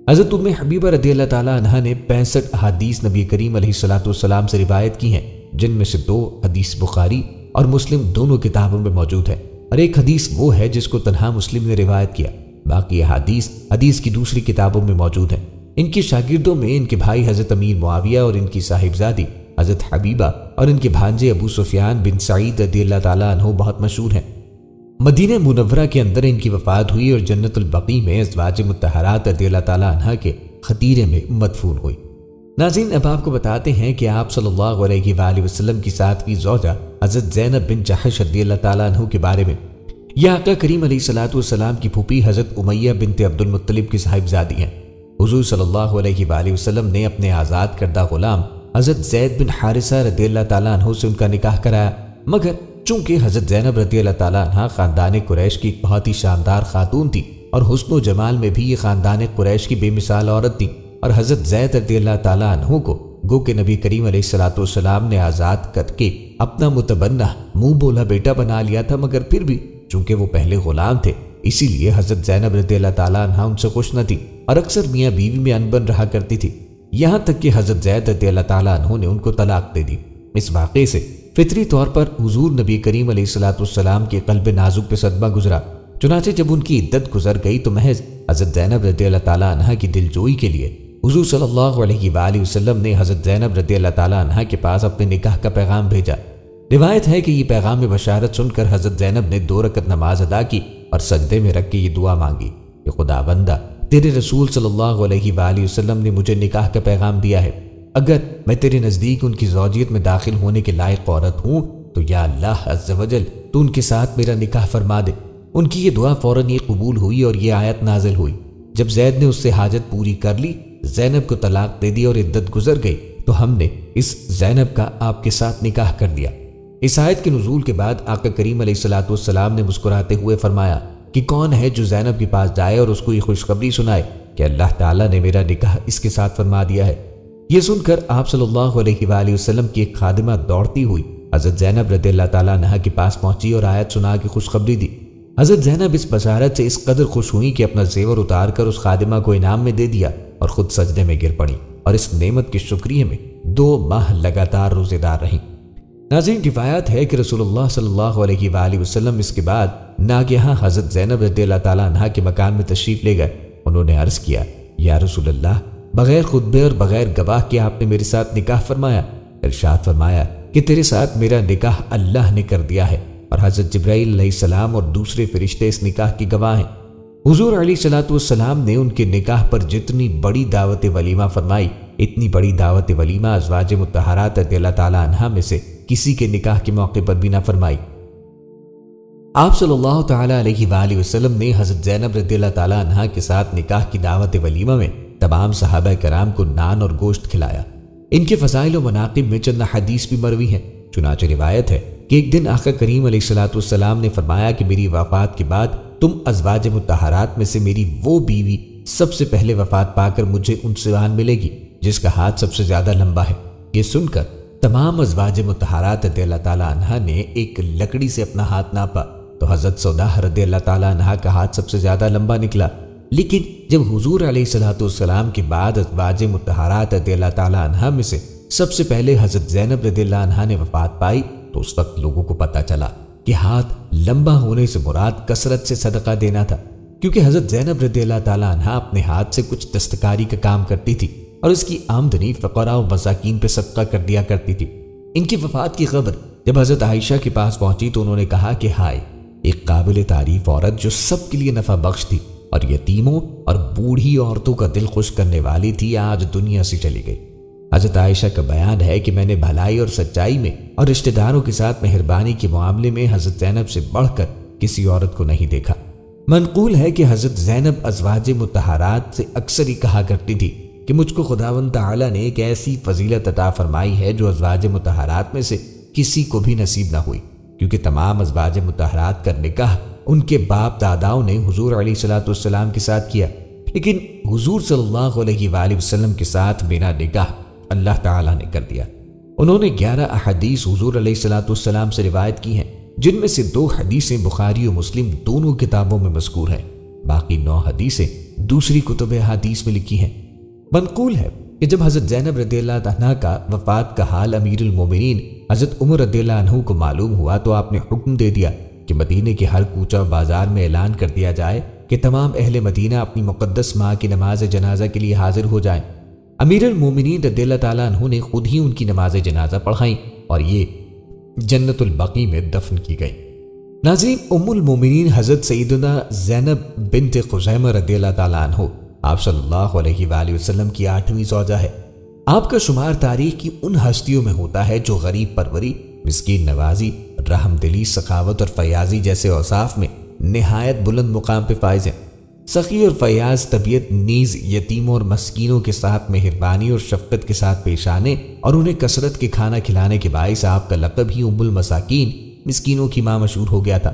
حضرت ام حبیبہ رضی اللہ تعالیٰ عنہ نے 65 احادیث نبی کریم علیہ السلام سے روایت کی ہیں، جن میں سے 2 حدیث بخاری اور مسلم دونوں کتابوں میں موجود ہے اور ایک حدیث وہ ہے جس کو تنہا مسلم نے روایت کیا، باقی احادیث حدیث کی دوسری کتابوں میں موجود ہیں۔ ان کے شاگردوں میں ان کے بھائی حضرت امیر معاویہ اور ان کی صاحبزادی حضرت حبیبہ اور ان کے بھانجے ابو سفیان بن سعید رضی اللہ تعالیٰ عنہ بہت مشہور ہیں۔ مدینہ منورہ کے اندر ان کی وفات ہوئی اور جنت البقیع میں ازواج مطہرات رضی اللہ تعالیٰ عنہ کے خطیرے میں مدفون ہوئی۔ ناظرین، اب آپ کو بتاتے ہیں کہ آپ صلی اللہ علیہ وآلہ وسلم کی ساتویں زوجہ حضرت زینب بن جحش رضی اللہ تعالیٰ عنہ کے بارے میں، یہ آقا کریم علیہ السلام کی پھوپھی حضرت امیہ بنت عبد المطلب کی صاحبزادی ہیں۔ حضور صلی اللہ علیہ وآلہ وسلم نے اپنے آزاد کردہ غلام حضرت زید بن حارثہ رضی اللہ تعالیٰ عنہ سے ان کا نکاح کرایا، مگر چونکہ حضرت زینب رضی اللہ تعالیٰ عنہ خاندان قریش کی ایک بہت ہی شاندار خاتون تھی اور حسن و جمال میں بھی یہ خاندان قریش کی بے مثال عورت تھی، اور حضرت زید رضی اللہ تعالیٰ عنہ کو گو کہ نبی کریم علیہ السلام نے آزاد کر کے اپنا متبنہ منہ بولا بیٹا بنا لیا تھا، مگر پھر بھی چونکہ وہ پہلے غلام تھے اسی لیے حضرت زینب رضی اللہ تعالیٰ عنہ ان سے خوش نہ تھی اور اکثر میاں بیوی میں انبن رہا کرتی تھی، یہاں تک کہ حضرت زید رضی اللہ تعالیٰ عنہ نے ان کو طلاق دے دی۔ اس واقعے سے فطری طور پر حضور نبی کریم علیہ السلام کے قلب نازک پہ صدمہ گزرا، چنانچہ جب ان کی عدت گزر گئی تو محض حضرت زینب رضی اللہ تعالیٰ عنہ کی دلجوئی کے لیے حضور صلی اللہ علیہ وآلہ وسلم نے حضرت زینب رضی اللہ تعالیٰ عنہ کے پاس اپنے نکاح کا پیغام بھیجا۔ روایت ہے کہ یہ پیغام بشارت سن کر حضرت زینب نے 2 رکعت نماز ادا کی اور سجدے میں رکھ کے یہ دعا مانگی کہ خدا بندہ، تیرے رسول صلی اللہ علیہ وآلہ وسلم نے مجھے نکاح کا پیغام دیا ہے، اگر میں تیرے نزدیک ان کی زوجیت میں داخل ہونے کے لائق عورت ہوں تو یا اللہ عز و جل تو ان کے ساتھ میرا نکاح فرما دے۔ ان کی یہ دعا فوراً یہ قبول ہوئی اور یہ آیت نازل ہوئی جب زید نے اس سے حاجت پوری کر لی، زینب کو طلاق دے دی اور عدت گزر گئی تو ہم نے اس زینب کا آپ کے ساتھ نکاح کر دیا۔ اس آیت کے نزول کے بعد آقا کریم علیہ الصلوۃ والسلام نے مسکراتے ہوئے فرمایا کہ کون ہے جو زینب کے پاس جائے اور اس کو یہ خوشخبری سنائے کہ اللہ تعالیٰ نے میرا نکاح اس کے ساتھ فرما دیا ہے۔ یہ سن کر آپ صلی اللہ علیہ وآلہ وسلم کی ایک خادمہ دوڑتی ہوئی حضرت زینب رضی اللہ تعالیٰ عنہا کے پاس پہنچی اور آیت سنا کے خوشخبری دی۔ حضرت زینب اس بشارت سے اس قدر خوش ہوئی کہ اپنا زیور اتار کر اس خادمہ کو انعام میں دے دیا اور خود سجدے میں گر پڑی اور اس نعمت کے شکریہ میں 2 ماہ لگاتار روزے دار رہیں۔ ناظرین، روایت ہے کہ رسول اللہ صلی اللہ علیہ وآلہ وسلم اس کے بعد ناگہاں حضرت زینب رضی اللہ تعالیٰ عنہا کے مکان میں تشریف لے گئے۔ انہوں نے عرض کیا، یا رسول اللہ، بغیر خطبے اور بغیر گواہ کے آپ نے میرے ساتھ نکاح فرمایا۔ ارشاد فرمایا کہ تیرے ساتھ میرا نکاح اللہ نے کر دیا ہے اور حضرت جبرائیل علیہ السلام اور دوسرے فرشتے اس نکاح کی گواہ ہیں۔ حضور علیہ الصلوۃ والسلام نے ان کے نکاح پر جتنی بڑی دعوت ولیمہ فرمائی، اتنی بڑی دعوت ولیمہ ازواج مطہرات رضی اللہ تعالیٰ عنہا میں سے کسی کے نکاح کے موقع پر بھی نہ فرمائی۔ آپ صلی اللہ تعالیٰ علیہ وآلہ وسلم نے حضرت زینب رضی اللہ تعالیٰ عنہا کے ساتھ نکاح کی دعوت ولیمہ میں تمام صحابہ کرام کو نان اور گوشت کھلایا۔ ان کے فضائل و مناقب میں چند حدیث بھی مروی ہیں۔ چنانچہ روایت ہے کہ ایک دن آقا کریم علیہ الصلوۃ والسلام نے فرمایا کہ میری وفات کے بعد تم ازواج مطہرات میں سے میری وہ بیوی سب سے پہلے وفات پا کر مجھے انسان ملے گی جس کا ہاتھ سب سے زیادہ لمبا ہے۔ یہ سن کر تمام ازواج مطہرات رضی اللہ تعالیٰ عنہا نے ایک لکڑی سے اپنا ہاتھ ناپا تو حضرت سودا رضی اللہ تعالیٰ عنہا کا ہاتھ سب سے زیادہ لمبا نکلا۔ لیکن جب حضور علیہ الصلوۃ والسلام کے بعد ازواج مطہرات رضی اللہ تعالیٰ عنہا میں سے سب سے پہلے حضرت زینب رضی اللہ عنہا نے وفات پائی تو اس وقت لوگوں کو پتہ چلا کہ ہاتھ لمبا ہونے سے مراد کثرت سے صدقہ دینا تھا، کیونکہ حضرت زینب رضی اللہ تعالیٰ عنہا اپنے ہاتھ سے کچھ دستکاری کا کام کرتی تھی اور اس کی آمدنی فقراء و مساکین پہ صدقہ کر دیا کرتی تھی۔ ان کی وفات کی خبر جب حضرت عائشہ کے پاس پہنچی تو انہوں نے کہا کہ ہائے، ایک قابل تعریف عورت جو سب کے لیے نفع بخش تھی اور یتیموں اور بوڑھی عورتوں کا دل خوش کرنے والی تھی، آج دنیا سے چلی گئی۔ حضرت عائشہ کا بیان ہے کہ میں نے بھلائی اور سچائی میں اور رشتہ داروں کے ساتھ مہربانی کے معاملے میں حضرت زینب سے بڑھ کر کسی عورت کو نہیں دیکھا۔ منقول ہے کہ حضرت زینب ازواج مطہرات سے اکثر ہی کہا کرتی تھی کہ مجھ کو خداوند تعالیٰ نے ایک ایسی فضیلت عطا فرمائی ہے جو ازواج مطہرات میں سے کسی کو بھی نصیب نہ ہوئی، کیونکہ تمام ازواج مطہرات کا نکاح ان کے باپ داداؤں نے حضور علیہ الصلوۃ والسلام کے ساتھ کیا، لیکن حضور صلی اللہ علیہ وآلہ وسلم کے ساتھ میرا نکاح اللہ تعالیٰ نے کر دیا۔ انہوں نے 11 احادیث حضور علیہ الصلوۃ والسلام سے روایت کی ہیں، جن میں سے 2 حدیثیں بخاری و مسلم دونوں کتابوں میں مذکور ہیں، باقی 9 حدیثیں دوسری کتب احادیث میں لکھی ہیں۔ منقول ہے کہ جب حضرت زینب رضی اللہ عنہا کا وفات کا حال امیر المومنین حضرت عمر رضی اللہ عنہ کو معلوم ہوا تو آپ نے حکم دے دیا کہ مدینے کے ہر کوچہ و بازار میں اعلان کر دیا جائے کہ تمام اہل مدینہ اپنی مقدس ماں کی نماز جنازہ کے لیے حاضر ہو جائیں۔ امیر المومنین رضی اللہ تعالیٰ عنہ نے خود ہی ان کی نماز جنازہ پڑھائیں اور یہ جنت البقیع میں دفن کی گئی۔ ناظرین، ام المومنین حضرت سیدنا زینب بنت خزیمہ رضی اللہ تعالیٰ عنہ آپ صلی اللہ علیہ وآلہ وسلم کی 8ویں زوجہ ہے۔ آپ کا شمار تاریخ کی ان ہستیوں میں ہوتا ہے جو غریب پروری، مسکین نوازی، رحم دلی، سخاوت اور فیاضی جیسے اوصاف میں نہایت بلند مقام پہ فائز ہیں۔ سخی اور فیاض طبیعت نیز یتیموں اور مسکینوں کے ساتھ مہربانی اور شفقت کے ساتھ پیش آنے اور انہیں کثرت کے کھانا کھلانے کے باعث آپ کا لقب ہی ام المساکین، مسکینوں کی ماں مشہور ہو گیا تھا۔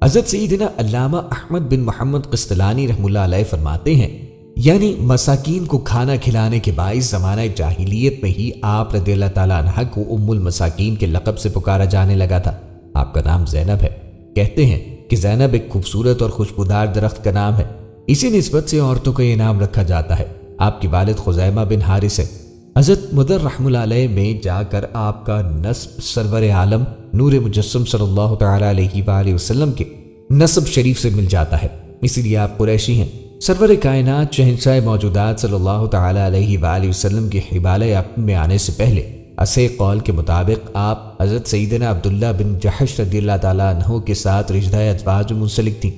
حضرت سیدنا علامہ احمد بن محمد قسطلانی رحمہ اللہ علیہ فرماتے ہیں، یعنی مساکین کو کھانا کھلانے کے باعث زمانہ جاہلیت میں ہی آپ رضی اللہ تعالیٰ عنہ کو ام المساکین کے لقب سے پکارا جانے لگا تھا۔ آپ کا نام زینب ہے۔ کہتے ہیں کہ زینب ایک خوبصورت اور خوشبودار درخت کا نام ہے، اسی نسبت سے عورتوں کا یہ نام رکھا جاتا ہے۔ آپ کی والد خزیمہ بن حارث ہے۔ حضرت مدر رحمہ اللہ علیہ میں جا کر آپ کا نسب سرور عالم نور مجسم صلی اللہ تعالیٰ علیہ وآلہ وسلم کے نسب شریف سے مل جاتا ہے، اسی لیے آپ قریشی ہیں۔ سرور کائنات شہنشاہ موجودات صلی اللہ تعالیٰ علیہ وآلہ وسلم کے حبالہ عقل میں آنے سے پہلے اصح قول کے مطابق آپ حضرت سیدنا عبداللہ بن جحش رضی اللہ تعالیٰ عنہ کے ساتھ رشتہ ازواج میں منسلک تھیں۔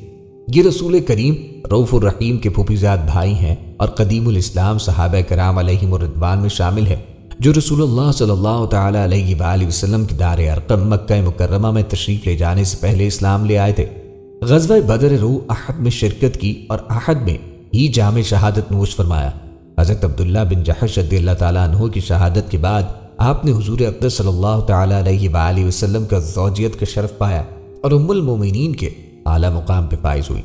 یہ رسول کریم رؤوف الرحیم کے پھوپھیزاد بھائی ہیں اور قدیم الاسلام صحابہ کرام علیہم الرضوان میں شامل ہیں، جو رسول اللہ صلی اللہ تعالیٰ علیہ وآلہ وسلم کی دار ارقم مکہ مکرمہ میں تشریف لے جانے سے پہلے اسلام لے آئے تھے۔ غزوہ بدر روح احد میں شرکت کی اور احد میں ہی جام شہادت نوش فرمایا۔ حضرت عبداللہ بن جحش رضی اللہ تعالیٰ عنہ کی شہادت کے بعد آپ نے حضور اقدس صلی اللہ تعالیٰ علیہ وآلہ وسلم کا زوجیت کا شرف پایا اور ام المومنین کے اعلیٰ مقام پہ فائز ہوئی۔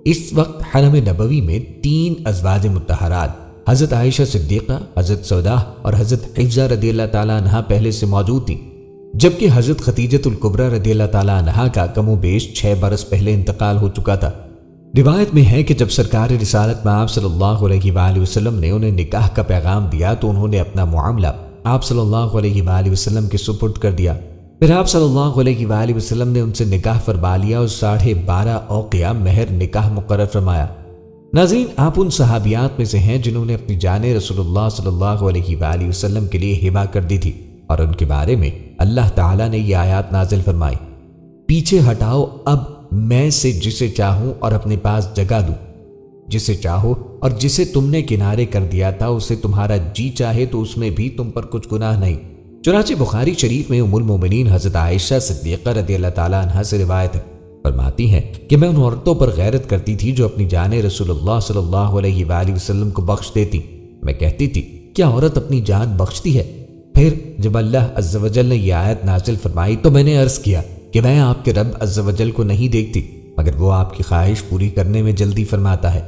اس وقت حرم نبوی میں 3 ازواج مطہرات حضرت عائشہ صدیقہ، حضرت سودا اور حضرت حفصہ رضی اللہ تعالیٰ عنہ پہلے سے موجود تھیں، جبکہ حضرت خدیجہ الکبریٰ رضی اللہ تعالیٰ عنہ کا کم و بیش 6 برس پہلے انتقال ہو چکا تھا۔ روایت میں ہے کہ جب سرکار رسالت میں آپ صلی اللہ علیہ وآلہ وسلم نے انہیں نکاح کا پیغام دیا تو انہوں نے اپنا معاملہ آپ صلی اللہ علیہ وآلہ وسلم کے سپرد کر دیا۔ پھر آپ صلی اللہ علیہ وآلہ وسلم نے ان سے نکاح فرما لیا اور 12.5 اوقیہ مہر نکاح مقرر فرمایا۔ ناظرین، آپ ان صحابیات میں سے ہیں جنہوں نے اپنی جانیں رسول اللہ صلی اللہ علیہ وآلہ وسلم کے لیے ہبہ کر دی تھی، اور ان کے بارے میں اللہ تعالیٰ نے یہ آیات نازل فرمائی: پیچھے ہٹاؤ اب میں سے جسے چاہوں اور اپنے پاس جگہ دوں، جسے چاہو اور جسے تم نے کنارے کر دیا تھا اسے تمہارا جی چاہے تو اس میں بھی تم پر کچھ گناہ نہیں۔ چنانچہ بخاری شریف میں ام المومنین حضرت عائشہ صدیقہ رضی اللہ تعالیٰ عنہ سے روایت ہے، فرماتی ہیں کہ میں ان عورتوں پر غیرت کرتی تھی جو اپنی جانیں رسول اللہ صلی اللہ علیہ وآلہ وسلم کو بخش دیتی۔ میں کہتی تھی کیا عورت اپنی جان بخشتی ہے؟ پھر جب اللہ عز و جل نے یہ آیت نازل فرمائی تو میں نے عرض کیا کہ میں آپ کے رب عز و جل کو نہیں دیکھتی مگر وہ آپ کی خواہش پوری کرنے میں جلدی فرماتا ہے۔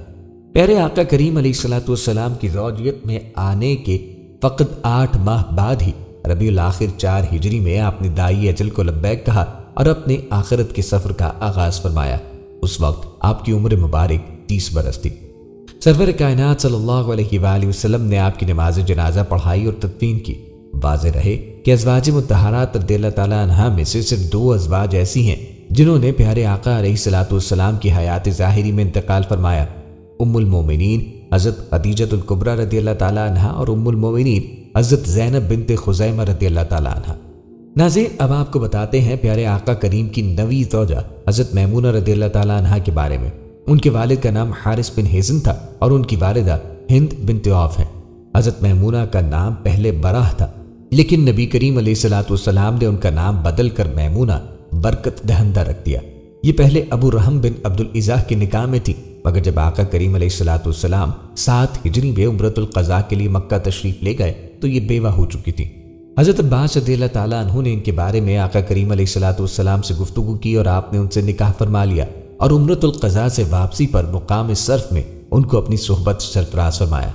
پیارے آقا کریم علیہ الصلوۃ والسلام کی زوجیت میں آنے کے فقط 8 ماہ بعد ہی ربیع الاخر 4 ہجری میں آپ نے دائی اجل کو لبیک کہا اور اپنے آخرت کے سفر کا آغاز فرمایا۔ اس وقت آپ کی عمر مبارک 30 برس تھی۔ سرور کائنات صلی اللہ علیہ وآلہ وسلم نے آپ کی نماز جنازہ پڑھائی اور تدفین کی۔ واضح رہے کہ ازواج مطہرات رضی اللہ تعالیٰ عنہ میں سے صرف 2 ازواج ایسی ہیں جنہوں نے پیارے آقا علیہ الصلوۃ والسلام کی حیات ظاہری میں انتقال فرمایا: ام المومنین حضرت خدیجہ الکبریٰ رضی اللہ تعالیٰ عنہ اور ام المومنین حضرت زینب بنت خزیمہ رضی اللہ تعالیٰ عنہ۔ ناظرین، اب آپ کو بتاتے ہیں پیارے آقا کریم کی نویں زوجہ حضرت میمونہ رضی اللہ تعالیٰ عنہ کے بارے میں۔ ان کے والد کا نام حارث بن حزن تھا اور ان کی والدہ ہند بنت عوف ہیں۔ حضرت میمونہ کا نام پہلے براہ تھا، لیکن نبی کریم علیہ الصلوۃ والسلام نے ان کا نام بدل کر میمونہ برکت دہندہ رکھ دیا۔ یہ پہلے ابو رحم بن عبد العزیٰ کے نکاح میں تھی، مگر جب آقا کریم علیہ الصلوۃ والسلام 7 ہجری میں عمرۃ القضاء کے لیے مکہ تشریف لے گئے تو یہ بیوہ ہو چکی تھی۔ حضرت عباس رضی اللہ تعالیٰ عنہ نے ان کے بارے میں آقا کریم علیہ الصلوۃ والسلام سے گفتگو کی اور آپ نے ان سے نکاح فرما لیا اور عمرۃ القضاء سے واپسی پر مقام صرف میں ان کو اپنی صحبت سرفراز فرمایا۔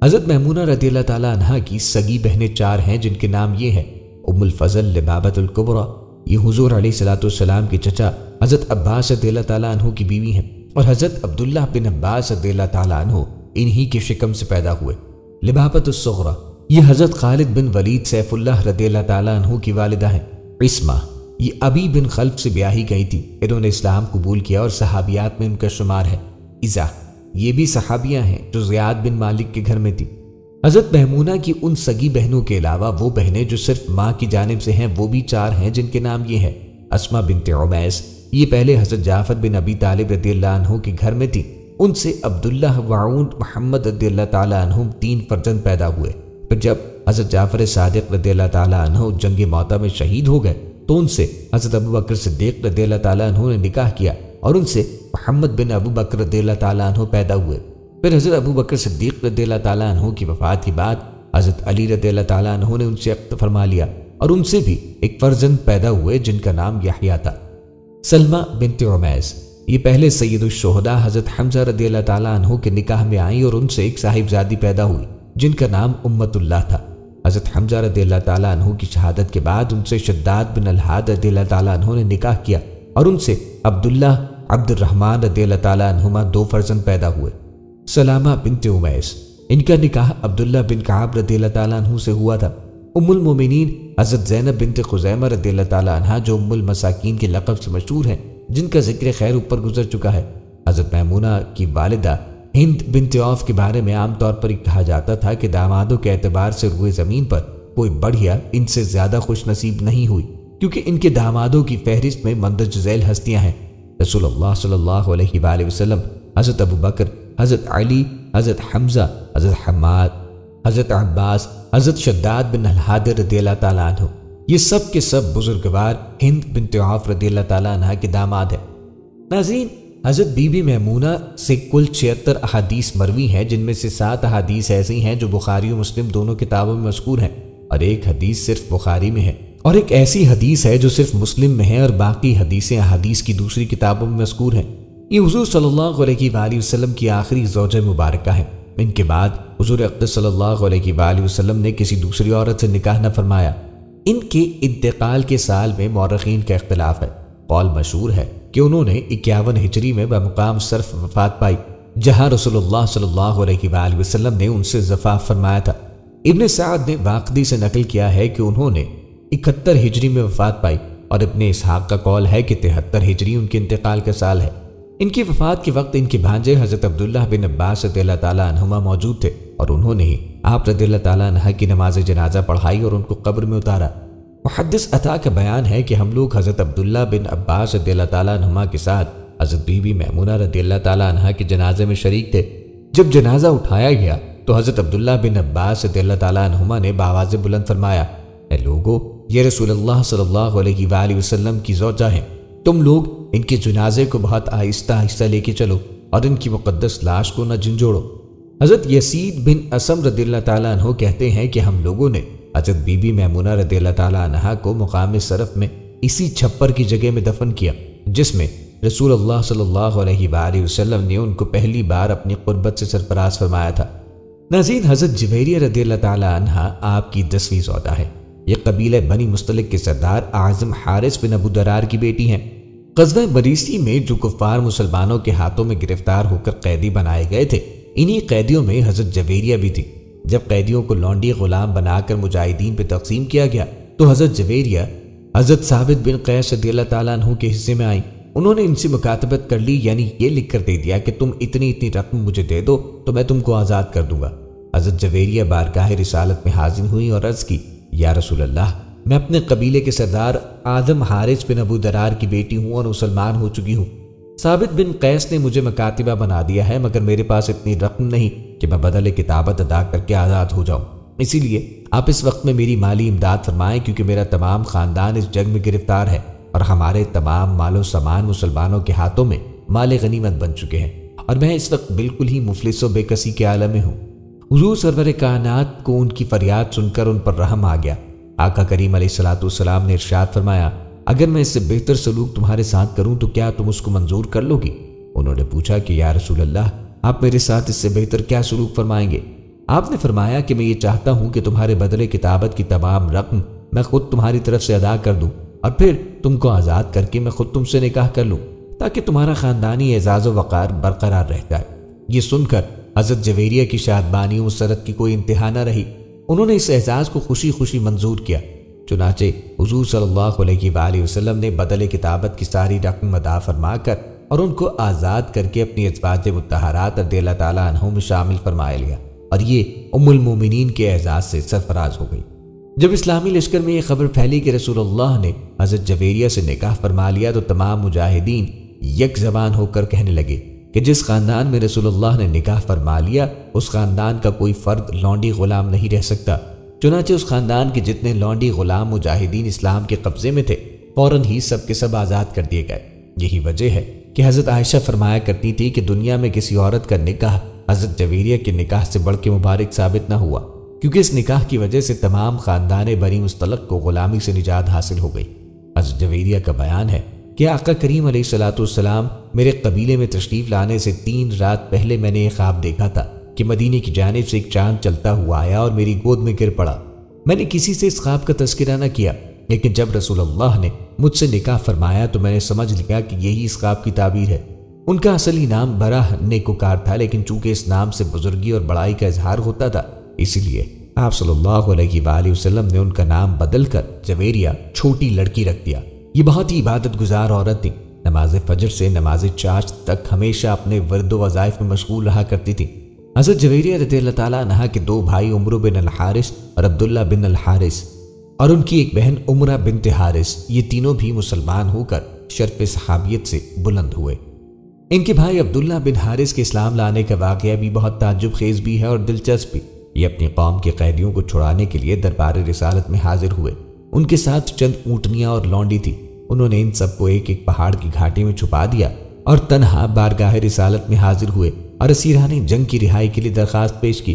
حضرت میمونہ رضی اللہ تعالیٰ عنہ کی سگی بہنیں 4 ہیں جن کے نام یہ ہیں: ام الفضل لبابۃ الکبریٰ، یہ حضور علیہ الصلوۃ والسلام کے چچا حضرت عباس رضی اللہ تعالیٰ عنہ کی بیوی ہیں، اور حضرت عبداللہ بن عباس رضی اللہ تعالیٰ عنہ انہی کے شکم سے پیدا ہوئے۔ لبابۃ الصغریٰ، یہ حضرت خالد بن ولید سیف اللہ رضی اللہ تعالیٰ عنہ کی والدہ ہیں۔ عصمہ، یہ ابی بن خلف سے بیاہی گئی تھی، انہوں نے اسلام قبول کیا اور صحابیات میں ان کا شمار ہے۔ عزہ، یہ بھی صحابیہ ہیں جو زیاد بن مالک کے گھر میں تھی۔ حضرت میمونہ کی ان سگی بہنوں کے علاوہ وہ بہنیں جو صرف ماں کی جانب سے ہیں وہ بھی 4 ہیں جن کے نام یہ ہیں: اسما بنت عمیس، یہ پہلے حضرت جعفر بن ابی طالب رضی اللہ عنہ کے گھر میں تھی، ان سے عبداللہ وعون محمد رضی اللہ تعالیٰ عنہ 3 فرزند پیدا ہوئے۔ پھر جب حضرت جعفر صادق رضی اللہ تعالیٰ عنہ جنگ موطا میں شہید ہو گئے تو ان سے حضرت ابو بکر صدیق رضی اللہ تعالیٰ عنہ نے نکاح کیا اور ان سے محمد بن ابو بکر رضی اللہ تعالیٰ عنہ پیدا ہوئے۔ پھر حضرت ابو بکر صدیق رضی اللہ تعالیٰ عنہ کی وفات کے بعد حضرت علی رضی اللہ تعالیٰ عنہ نے ان سے عقد فرما لیا اور ان سے بھی ایک فرزند پیدا ہوئے جن کا نام یحییٰ تھا۔ سلمہ بنت عمیس، یہ پہلے سید الشہداء حضرت حمزہ رضی اللہ تعالیٰ عنہ کے نکاح میں آئیں اور ان سے ایک صاحبزادی پیدا ہوئی جن کا نام امت اللہ تھا۔ حضرت حمزہ رضی اللہ تعالیٰ عنہ کی شہادت کے بعد ان سے شداد بن الحاد رضی اللہ تعالیٰ عنہ نے نکاح کیا اور ان سے عبداللہ عبد الرحمن رضی اللہ تعالیٰ عنہما 2 فرزند پیدا ہوئے۔ سلامہ بنت عمیس، ان کا نکاح عبداللہ بن کعب رضی اللہ تعالیٰ عنہ سے ہوا تھا۔ ام المومنین حضرت زینب بنت خزیمہ رضی اللہ تعالیٰ عنہ جو ام المساکین کے لقب سے مشہور ہیں، جن کا ذکر خیر اوپر گزر چکا ہے۔ حضرت میمونہ کی والدہ ہند بنت عوف کے بارے میں عام طور پر کہا جاتا تھا کہ دامادوں کے اعتبار سے روئے زمین پر کوئی بڑھیا ان سے زیادہ خوش نصیب نہیں ہوئی، کیونکہ ان کے دامادوں کی فہرست میں مندرج ذیل ہستیاں ہیں: رسول اللہ صلی اللہ علیہ وآلہ وسلم، حضرت ابو بکر، حضرت علی، حضرت حمزہ، حضرت حماد، حضرت عباس، حضرت شداد بن الحاد رضی اللہ تعالیٰ عنہ، یہ سب کے سب بزرگوار ہند بنت عوف رضی اللہ تعالیٰ عنہ کے داماد ہیں۔ ناظرین، حضرت بی بی میمونہ سے کل 76 احادیث مروی ہیں، جن میں سے 7 احادیث ایسی ہیں جو بخاری و مسلم دونوں کتابوں میں مذکور ہیں، اور ایک حدیث صرف بخاری میں ہے، اور ایک ایسی حدیث ہے جو صرف مسلم میں ہے، اور باقی حدیثیں احادیث کی دوسری کتابوں میں مذکور ہیں۔ یہ حضور صلی اللہ علیہ وآلہ وسلم کی آخری زوجہ مبارکہ ہیں۔ ان کے بعد حضور اقدس صلی اللہ علیہ وآلہ وسلم نے کسی دوسری عورت سے نکاح نہ فرمایا۔ ان کے انتقال کے سال میں مورخین کا اختلاف ہے۔ قول مشہور ہے کہ انہوں نے 51 ہجری میں بمقام صرف وفات پائی، جہاں رسول اللہ صلی اللہ علیہ وآلہ وسلم نے ان سے زفاف فرمایا تھا۔ ابن سعد نے واقدی سے نقل کیا ہے کہ انہوں نے 71 ہجری میں وفات پائی، اور ابن اسحاق کا قول ہے کہ 73 ہجری ان کے انتقال کا سال ہے۔ ان کی وفات کے وقت ان کے بھانجے حضرت عبداللہ بن عباس رضی اللہ تعالیٰ عنہما موجود تھے، اور انہوں نے ہی آپ رضی اللہ تعالیٰ عنہ کی نماز جنازہ پڑھائی اور ان کو قبر میں اتارا۔ محدث عطا کا بیان ہے کہ ہم لوگ حضرت عبداللہ بن عباس رضی اللہ تعالیٰ عنہما کے ساتھ حضرت بی بی میمونہ رضی اللہ تعالیٰ عنہ کے جنازے میں شریک تھے۔ جب جنازہ اٹھایا گیا تو حضرت عبداللہ بن عباس رضی اللہ تعالیٰ عنہما نے بآواز بلند فرمایا، اے لوگو، یہ رسول اللہ صلی اللہ علیہ وآلہ وسلم کی زوجہ ہیں، تم لوگ ان کے جنازے کو بہت آہستہ آہستہ لے کے چلو اور ان کی مقدس لاش کو نہ جھنجھوڑو۔ حضرت یزید بن اسم رضی اللہ تعالیٰ عنہ کہتے ہیں کہ ہم لوگوں نے حضرت بی بی میمونہ رضی اللہ تعالیٰ عنہ کو مقام صرف میں اسی چھپر کی جگہ میں دفن کیا جس میں رسول اللہ صلی اللہ علیہ وآلہ وسلم نے ان کو پہلی بار اپنی قربت سے سرفراز فرمایا تھا۔ ناظرین، حضرت جویریہ رضی اللہ تعالیٰ عنہ آپ کی 10ویں زوجہ ہے۔ یہ قبیلہ بنی مستلق کے سردار اعظم حارث بن ابو درار کی بیٹی ہیں۔ غزوہ مریسی میں جو کفار مسلمانوں کے ہاتھوں میں گرفتار ہو کر قیدی بنائے گئے تھے، انہی قیدیوں میں حضرت جویریہ بھی تھی۔ جب قیدیوں کو لونڈی غلام بنا کر مجاہدین پہ تقسیم کیا گیا تو حضرت جویریہ حضرت ثابت بن قیس رضی اللہ تعالیٰ عنہ کے حصے میں آئیں۔ انہوں نے ان سے مکاتبت کر لی، یعنی یہ لکھ کر دے دیا کہ تم اتنی رقم مجھے دے دو تو میں تم کو آزاد کر دوں گا۔ حضرت جویریہ بارگاہ رسالت میں حاضر ہوئی اور عرض کی، یا رسول اللہ، میں اپنے قبیلے کے سردار اعظم حارث بن ابو درار کی بیٹی ہوں اور مسلمان ہو چکی ہوں۔ ثابت بن قیس نے مجھے مکاتبہ بنا دیا ہے، مگر میرے پاس اتنی رقم نہیں کہ میں بدل کتابت ادا کر کے آزاد ہو جاؤں۔ اسی لیے آپ اس وقت میں میری مالی امداد فرمائیں، کیونکہ میرا تمام خاندان اس جنگ میں گرفتار ہے اور ہمارے تمام مال و سامان مسلمانوں کے ہاتھوں میں مال غنیمت بن چکے ہیں، اور میں اس وقت بالکل ہی مفلس و بے کسی کے عالم میں ہوں۔ حضور سرور کائنات کو ان کی فریاد سن کر ان پر رحم آ گیا۔ آقا کریم علیہ الصلوۃ والسلام نے ارشاد فرمایا، اگر میں اس سے بہتر سلوک تمہارے ساتھ کروں تو کیا تم اس کو منظور کر لو گی؟ انہوں نے پوچھا کہ یا رسول اللہ، آپ میرے ساتھ اس سے بہتر کیا سلوک فرمائیں گے؟ آپ نے فرمایا کہ میں یہ چاہتا ہوں کہ تمہارے بدلے کتابت کی تمام رقم میں خود تمہاری طرف سے ادا کر دوں، اور پھر تم کو آزاد کر کے میں خود تم سے نکاح کر لوں، تاکہ تمہارا خاندانی اعزاز و وقار برقرار رہ جائے۔ یہ سن کر حضرت جویریہ کی شادمانی و مسرت کی کوئی انتہا نہ رہی۔ انہوں نے اس اعزاز کو خوشی خوشی منظور کیا۔ چنانچہ حضور صلی اللہ علیہ وآلہ وسلم نے بدل کتابت کی ساری رقم ادا فرما کر اور ان کو آزاد کر کے اپنی ازواج مطہرات رضی اللہ تعالیٰ عنہ میں شامل فرما لیا، اور یہ ام المومنین کے اعزاز سے سرفراز ہو گئی۔ جب اسلامی لشکر میں یہ خبر پھیلی کہ رسول اللہ نے حضرت جویریہ سے نکاح فرما لیا تو تمام مجاہدین یک زبان ہو کر کہنے لگے کہ جس خاندان میں رسول اللہ نے نکاح فرما لیا اس خاندان کا کوئی فرد لونڈی غلام نہیں رہ سکتا۔ چنانچہ اس خاندان کے جتنے لونڈی غلام مجاہدین اسلام کے قبضے میں تھے فوراً ہی سب کے سب آزاد کر دیے گئے۔ یہی وجہ ہے کہ حضرت عائشہ فرمایا کرتی تھی کہ دنیا میں کسی عورت کا نکاح حضرت جویریہ کے نکاح سے بڑھ کے مبارک ثابت نہ ہوا، کیونکہ اس نکاح کی وجہ سے تمام خاندان بنی مستلق کو غلامی سے نجات حاصل ہو گئی۔ حضرت جویریہ کا بیان ہے کہ آقا کریم علیہ الصلوۃ والسلام میرے قبیلے میں تشریف لانے سے 3 رات پہلے میں نے ایک خواب دیکھا تھا کہ مدینے کی جانب سے ایک چاند چلتا ہوا آیا اور میری گود میں گر پڑا۔ میں نے کسی سے اس خواب کا تذکرہ نہ کیا، لیکن جب رسول اللہ نے مجھ سے نکاح فرمایا تو میں نے سمجھ لیا کہ یہی اس خواب کی تعبیر ہے۔ ان کا اصلی نام براہ نیکوکار تھا، لیکن چونکہ اس نام سے بزرگی اور بڑائی کا اظہار ہوتا تھا، اسی لیے آپ صلی اللہ علیہ وآلہ وسلم نے ان کا نام بدل کر جویریہ چھوٹی لڑکی رکھ دیا۔ یہ بہت ہی عبادت گزار عورت تھی۔ نماز فجر سے نماز چاشت تک ہمیشہ اپنے ورد و وظائف میں مشغول رہا کرتی تھی۔ حضرت جویریہ رضی اللہ تعالیٰ عنہ کے 2 بھائی عمرو بن الحارث اور عبداللہ بن الحارث اور ان کی ایک بہن عمرہ بنت حارث، یہ تینوں بھی مسلمان ہو کر شرف صحابیت سے بلند ہوئے۔ ان کے بھائی عبداللہ بن حارث کے اسلام لانے کا واقعہ بھی بہت تعجب خیز بھی ہے اور دلچسپ بھی۔ یہ اپنی قوم کے قیدیوں کو چھڑانے کے لیے دربار رسالت میں حاضر ہوئے۔ ان کے ساتھ چند اونٹنیاں اور لونڈی تھی۔ انہوں نے ان سب کو ایک ایک پہاڑ کی گھاٹی میں چھپا دیا اور تنہا بارگاہ رسالت میں حاضر ہوئے اور اسیران جنگ کی رہائی کے لیے درخواست پیش کی۔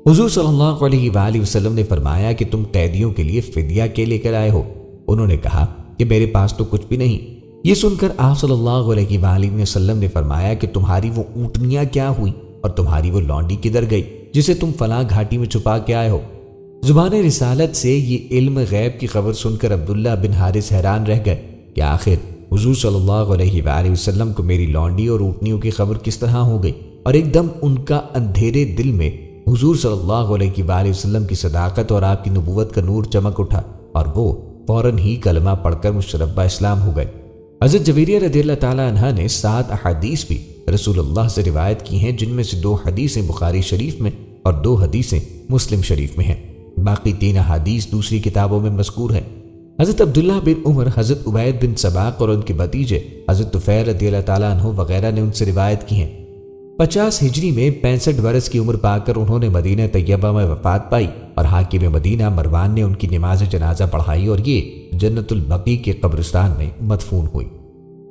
حضور صلی اللہ علیہ وآلہ وسلم نے فرمایا کہ تم قیدیوں کے لیے فدیہ کے لے کر آئے ہو؟ انہوں نے کہا کہ میرے پاس تو کچھ بھی نہیں۔ یہ سن کر آپ صلی اللہ علیہ وآلہ وسلم نے فرمایا کہ تمہاری وہ اونٹنیاں کیا ہوئی اور تمہاری وہ لونڈی کدھر گئی جسے تم فلاں گھاٹی میں چھپا کے آئے ہو؟ زبان رسالت سے یہ علم غیب کی خبر سن کر عبداللہ بن حارث حیران رہ گئے کہ آخر حضور صلی اللہ علیہ وآلہ وسلم کو میری لونڈی اور اونٹنیوں کی خبر کس طرح ہو گئی، اور ایک دم ان کا اندھیرے دل میں حضور صلی اللہ علیہ وآلہ وسلم کی صداقت اور آپ کی نبوت کا نور چمک اٹھا اور وہ فوراً ہی کلمہ پڑھ کر مشربہ اسلام ہو گئے۔ حضرت جویریہ رضی اللہ تعالیٰ عنہ نے 7 احادیث بھی رسول اللہ سے روایت کی ہیں، جن میں سے 2 حدیثیں بخاری شریف میں اور 2 حدیثیں مسلم شریف میں ہیں۔ باقی 3 احادیث دوسری کتابوں میں مذکور ہیں۔ حضرت عبداللہ بن عمر، حضرت عبید بن سباق اور ان کے بھتیجے حضرت طفیل رضی اللہ تعالیٰ عنہ وغیرہ نے ان سے روایت کی ہیں۔ 50 ہجری میں 65 برس کی عمر پا کر انہوں نے مدینہ طیبہ میں وفات پائی اور حاکم مدینہ مروان نے ان کی نماز جنازہ پڑھائی اور یہ جنت البقیع کے قبرستان میں مدفون ہوئی۔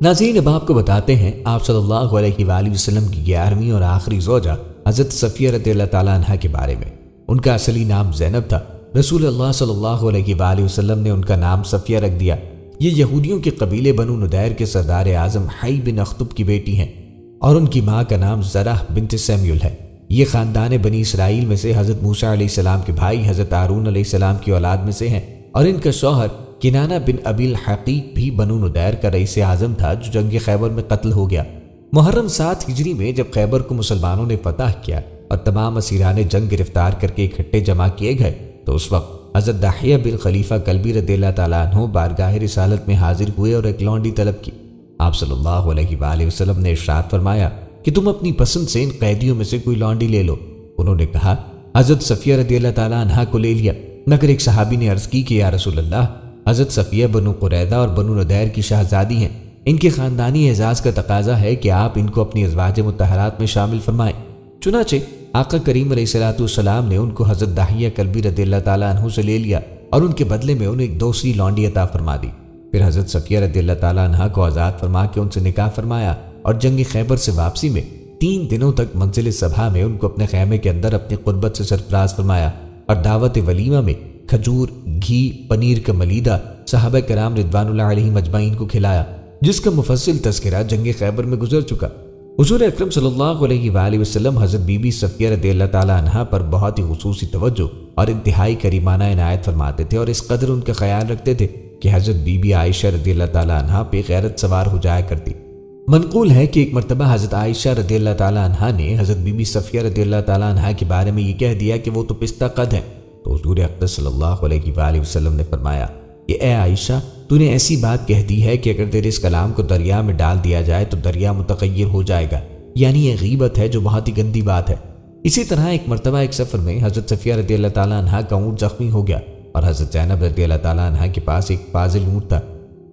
ناظرین، اب آپ کو بتاتے ہیں آپ صلی اللہ علیہ وآلہ وسلم کی 11ویں اور آخری زوجہ حضرت صفیہ رضی اللہ تعالیٰ عنہ کے بارے میں۔ ان کا اصلی نام زینب تھا۔ رسول اللہ صلی اللہ علیہ وآلہ وسلم نے ان کا نام صفیہ رکھ دیا۔ یہ یہودیوں کے قبیلے بنو نضیر کے سردار اعظم حی بن اخطب کی بیٹی ہیں اور ان کی ماں کا نام زرح بنت سیمیول ہے۔ یہ خاندان بنی اسرائیل میں سے حضرت موسیٰ علیہ السلام کے بھائی حضرت ہارون علیہ السلام کی اولاد میں سے ہیں، اور ان کا شوہر کنانہ بن ابی الحقیق بھی بنو نضیر کا رئیس اعظم تھا جو جنگ خیبر میں قتل ہو گیا۔ محرم 7 ہجری میں جب خیبر کو مسلمانوں نے فتح کیا اور تمام اسیران جنگ گرفتار کر کے اکٹھے جمع کیے گئے تو اس وقت حضرت داحیہ بن خلیفہ کلبی رضی اللہ تعالیٰ عنہ بارگاہ رسالت میں حاضر ہوئے اور ایک لونڈی طلب کی۔ آپ صلی اللہ علیہ وآلہ وسلم نے ارشاد فرمایا کہ تم اپنی پسند سے ان قیدیوں میں سے کوئی لونڈی لے لو۔ انہوں نے کہا حضرت صفیہ رضی اللہ تعالیٰ عنہ کو لے لیا، مگر ایک صحابی نے عرض کی کہ یا رسول اللہ، حضرت صفیہ بنو قریظہ اور بنو نضیر کی شہزادی ہیں، ان کے خاندانی اعزاز کا تقاضا ہے کہ آپ ان کو اپنی ازواج مطہرات میں شامل فرمائیں۔ چنانچہ آقا کریم علیہ السلام نے ان کو حضرت داحیہ کلبی رضی اللہ تعالیٰ عنہ سے لے لیا اور ان کے بدلے میں انہیں ایک دوسری لونڈی عطا فرما دی۔ پھر حضرت صفیہ رضی اللہ تعالیٰ عنہ کو آزاد فرما کے ان سے نکاح فرمایا اور جنگ خیبر سے واپسی میں 3 دنوں تک منزل صبا میں ان کو اپنے خیمے کے اندر اپنی قربت سے سرفراز فرمایا اور دعوت ولیمہ میں کھجور، گھی، پنیر کا ملیدہ صحابہ کرام رضوان اللہ علیہم اجمعین کو کھلایا، جس کا مفصل تذکرہ جنگ خیبر میں گزر چکا۔ حضور اکرم صلی اللہ علیہ وآلہ وسلم حضرت بی بی صفیہ رضی اللہ تعالیٰ عنہ پر بہت ہی خصوصی توجہ اور انتہائی کریمانہ عنایت فرماتے تھے اور اس قدر ان کا خیال رکھتے تھے کہ حضرت بی بی عائشہ رضی اللہ تعالیٰ عنہ پہ غیرت سوار ہو جایا کرتی۔ منقول ہے کہ ایک مرتبہ حضرت عائشہ رضی اللہ تعالیٰ عنہ نے حضرت بی بی صفیہ رضی اللہ تعالیٰ عنہ کے بارے میں یہ کہہ دیا کہ وہ تو پستہ قد ہے، تو حضور اقدس صلی اللہ علیہ وآلہ وسلم نے فرمایا کہ اے عائشہ، تو نے ایسی بات کہہ دی ہے کہ اگر تیرے اس کلام کو دریا میں ڈال دیا جائے تو دریا متغیر ہو جائے گا، یعنی یہ غیبت ہے جو بہت ہی گندی بات ہے۔ اسی طرح ایک مرتبہ ایک سفر میں حضرت صفیہ رضی اللہ تعالیٰ عنہ کا اونٹ زخمی ہو گیا اور حضرت زینب رضی اللہ تعالیٰ عنہ کے پاس ایک فاضل اونٹ تھا۔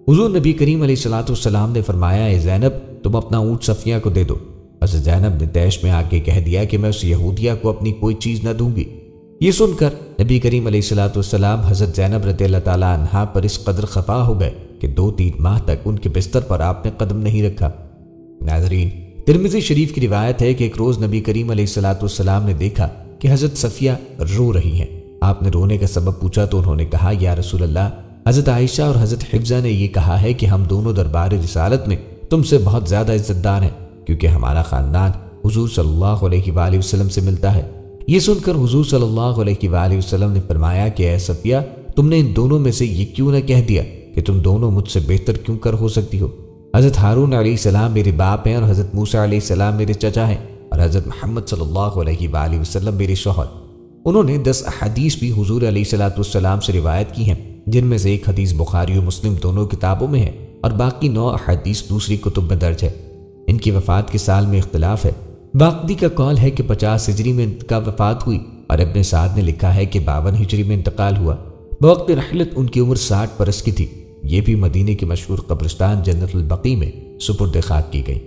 حضور نبی کریم علیہ السلام نے فرمایا اے زینب، تم اپنا اونٹ صفیہ کو دے دو۔ حضرت زینب نے طیش میں آ کے کہہ دیا کہ میں اس یہودیہ کو اپنی کوئی چیز نہ دوں گی۔ یہ سن کر نبی کریم علیہ السلام حضرت زینب رضی اللہ تعالیٰ عنہ پر اس قدر خفا ہو گئے کہ 2-3 ماہ تک ان کے بستر پر آپ نے قدم نہیں رکھا۔ ناظرین، ترمذی شریف کی روایت ہے کہ ایک روز نبی کریم علیہ السلام نے دیکھا کہ حضرت صفیہ رو رہی ہیں۔ آپ نے رونے کا سبب پوچھا تو انہوں نے کہا یا رسول اللہ، حضرت عائشہ اور حضرت حفصہ نے یہ کہا ہے کہ ہم دونوں دربار رسالت میں تم سے بہت زیادہ عزت دار ہیں، کیونکہ ہمارا خاندان حضور صلی اللہ علیہ وآلہ وسلم سے ملتا ہے۔ یہ سن کر حضور صلی اللہ علیہ وآلہ وسلم نے فرمایا کہ اے صفیہ، تم نے ان دونوں میں سے یہ کیوں نہ کہہ دیا کہ تم دونوں مجھ سے بہتر کیوں کر ہو سکتی ہو؟ حضرت ہارون علیہ السلام میرے باپ ہیں اور حضرت موسیٰ علیہ السلام میرے چچا ہیں اور حضرت محمد صلی اللہ علیہ وآلہ وسلم میرے شوہر۔ انہوں نے 10 احادیث بھی حضور علیہ السلام سے روایت کی ہیں، جن میں سے ایک حدیث بخاری و مسلم دونوں کتابوں میں ہے اور باقی 9 احادیث دوسری کتب میں درج ہے۔ ان کی وفات کے سال میں اختلاف ہے۔ باقی کا قول ہے کہ 50 ہجری میں ان کا وفات ہوئی اور ابن سعد نے لکھا ہے کہ 52 ہجری میں انتقال ہوا۔ بوقت رحلت ان کی عمر 60 برس کی تھی۔ یہ بھی مدینے کے مشہور قبرستان جنت البقیع میں سپرد خاک کی گئی۔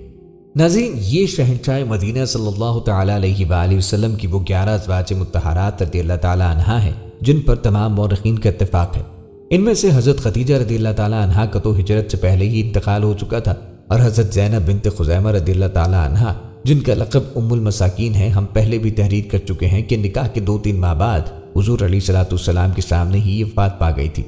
ناظرین، یہ شہنشاہ مدینہ صلی اللہ تعالیٰ علیہ وآلہ وسلم کی وہ 11 ازواج مطہرات رضی اللہ تعالیٰ عنہا ہیں جن پر تمام مورخین کا اتفاق ہے۔ ان میں سے حضرت خدیجہ رضی اللہ تعالیٰ عنہا کا تو ہجرت سے پہلے ہی انتقال ہو چکا تھا، اور حضرت زینب بنت خزیمہ رضی اللہ تعالیٰ عنہا جن کا لقب ام المساکین ہے، ہم پہلے بھی تحریر کر چکے ہیں کہ نکاح کے 2-3 ماہ بعد حضور علیہ الصلوۃ والسلام کے سامنے ہی یہ وفات پا گئی تھی۔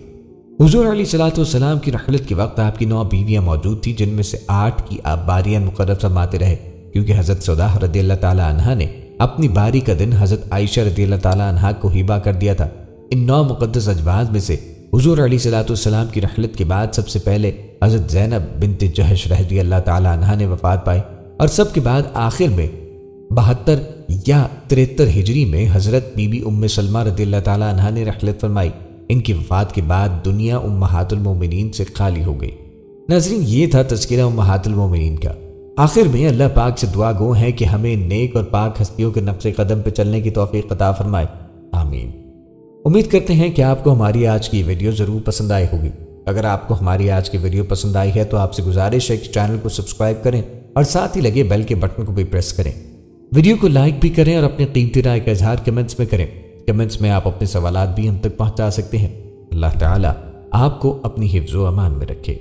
حضور علیہ الصلوۃ والسلام کی رحلت کے وقت آپ کی 9 بیویاں موجود تھیں، جن میں سے 8 کی آپ باریاں مقرر فرماتے رہے، کیونکہ حضرت سودا رضی اللہ تعالیٰ عنہا نے اپنی باری کا دن حضرت عائشہ رضی اللہ تعالیٰ عنہا کو ہبہ کر دیا تھا۔ ان 9 مقدس ازواج میں سے حضور علیہ الصلوۃ والسلام کی رحلت کے بعد سب سے پہلے حضرت زینب بنت جہش رضی اللہ تعالیٰ عنہا نے وفات پائی، اور سب کے بعد آخر میں 72 یا 73 ہجری میں حضرت بی بی ام سلمہ رضی اللہ تعالیٰ عنہا نے رحلت فرمائی۔ ان کی وفات کے بعد دنیا امہات المومنین سے خالی ہو گئی۔ ناظرین، یہ تھا تذکرہ امہات المومنین کا۔ آخر میں اللہ پاک سے دعا گو ہے کہ ہمیں نیک اور پاک ہستیوں کے نقش قدم پہ چلنے کی توفیق عطا فرمائے، آمین۔ امید کرتے ہیں کہ آپ کو ہماری آج کی ویڈیو ضرور پسند آئی ہوگی۔ اگر آپ کو ہماری آج کی ویڈیو پسند آئی ہے تو آپ سے گزارش ہے کہ چینل کو سبسکرائب کریں اور ساتھ ہی لگے بیل کے بٹن کو بھی پریس کریں۔ ویڈیو کو لائک بھی کریں اور اپنی قیمتی رائے کا اظہار کمنٹس میں کریں۔ کمنٹس میں آپ اپنے سوالات بھی ہم تک پہنچا سکتے ہیں۔ اللہ تعالیٰ آپ کو اپنی حفظ و امان میں رکھے۔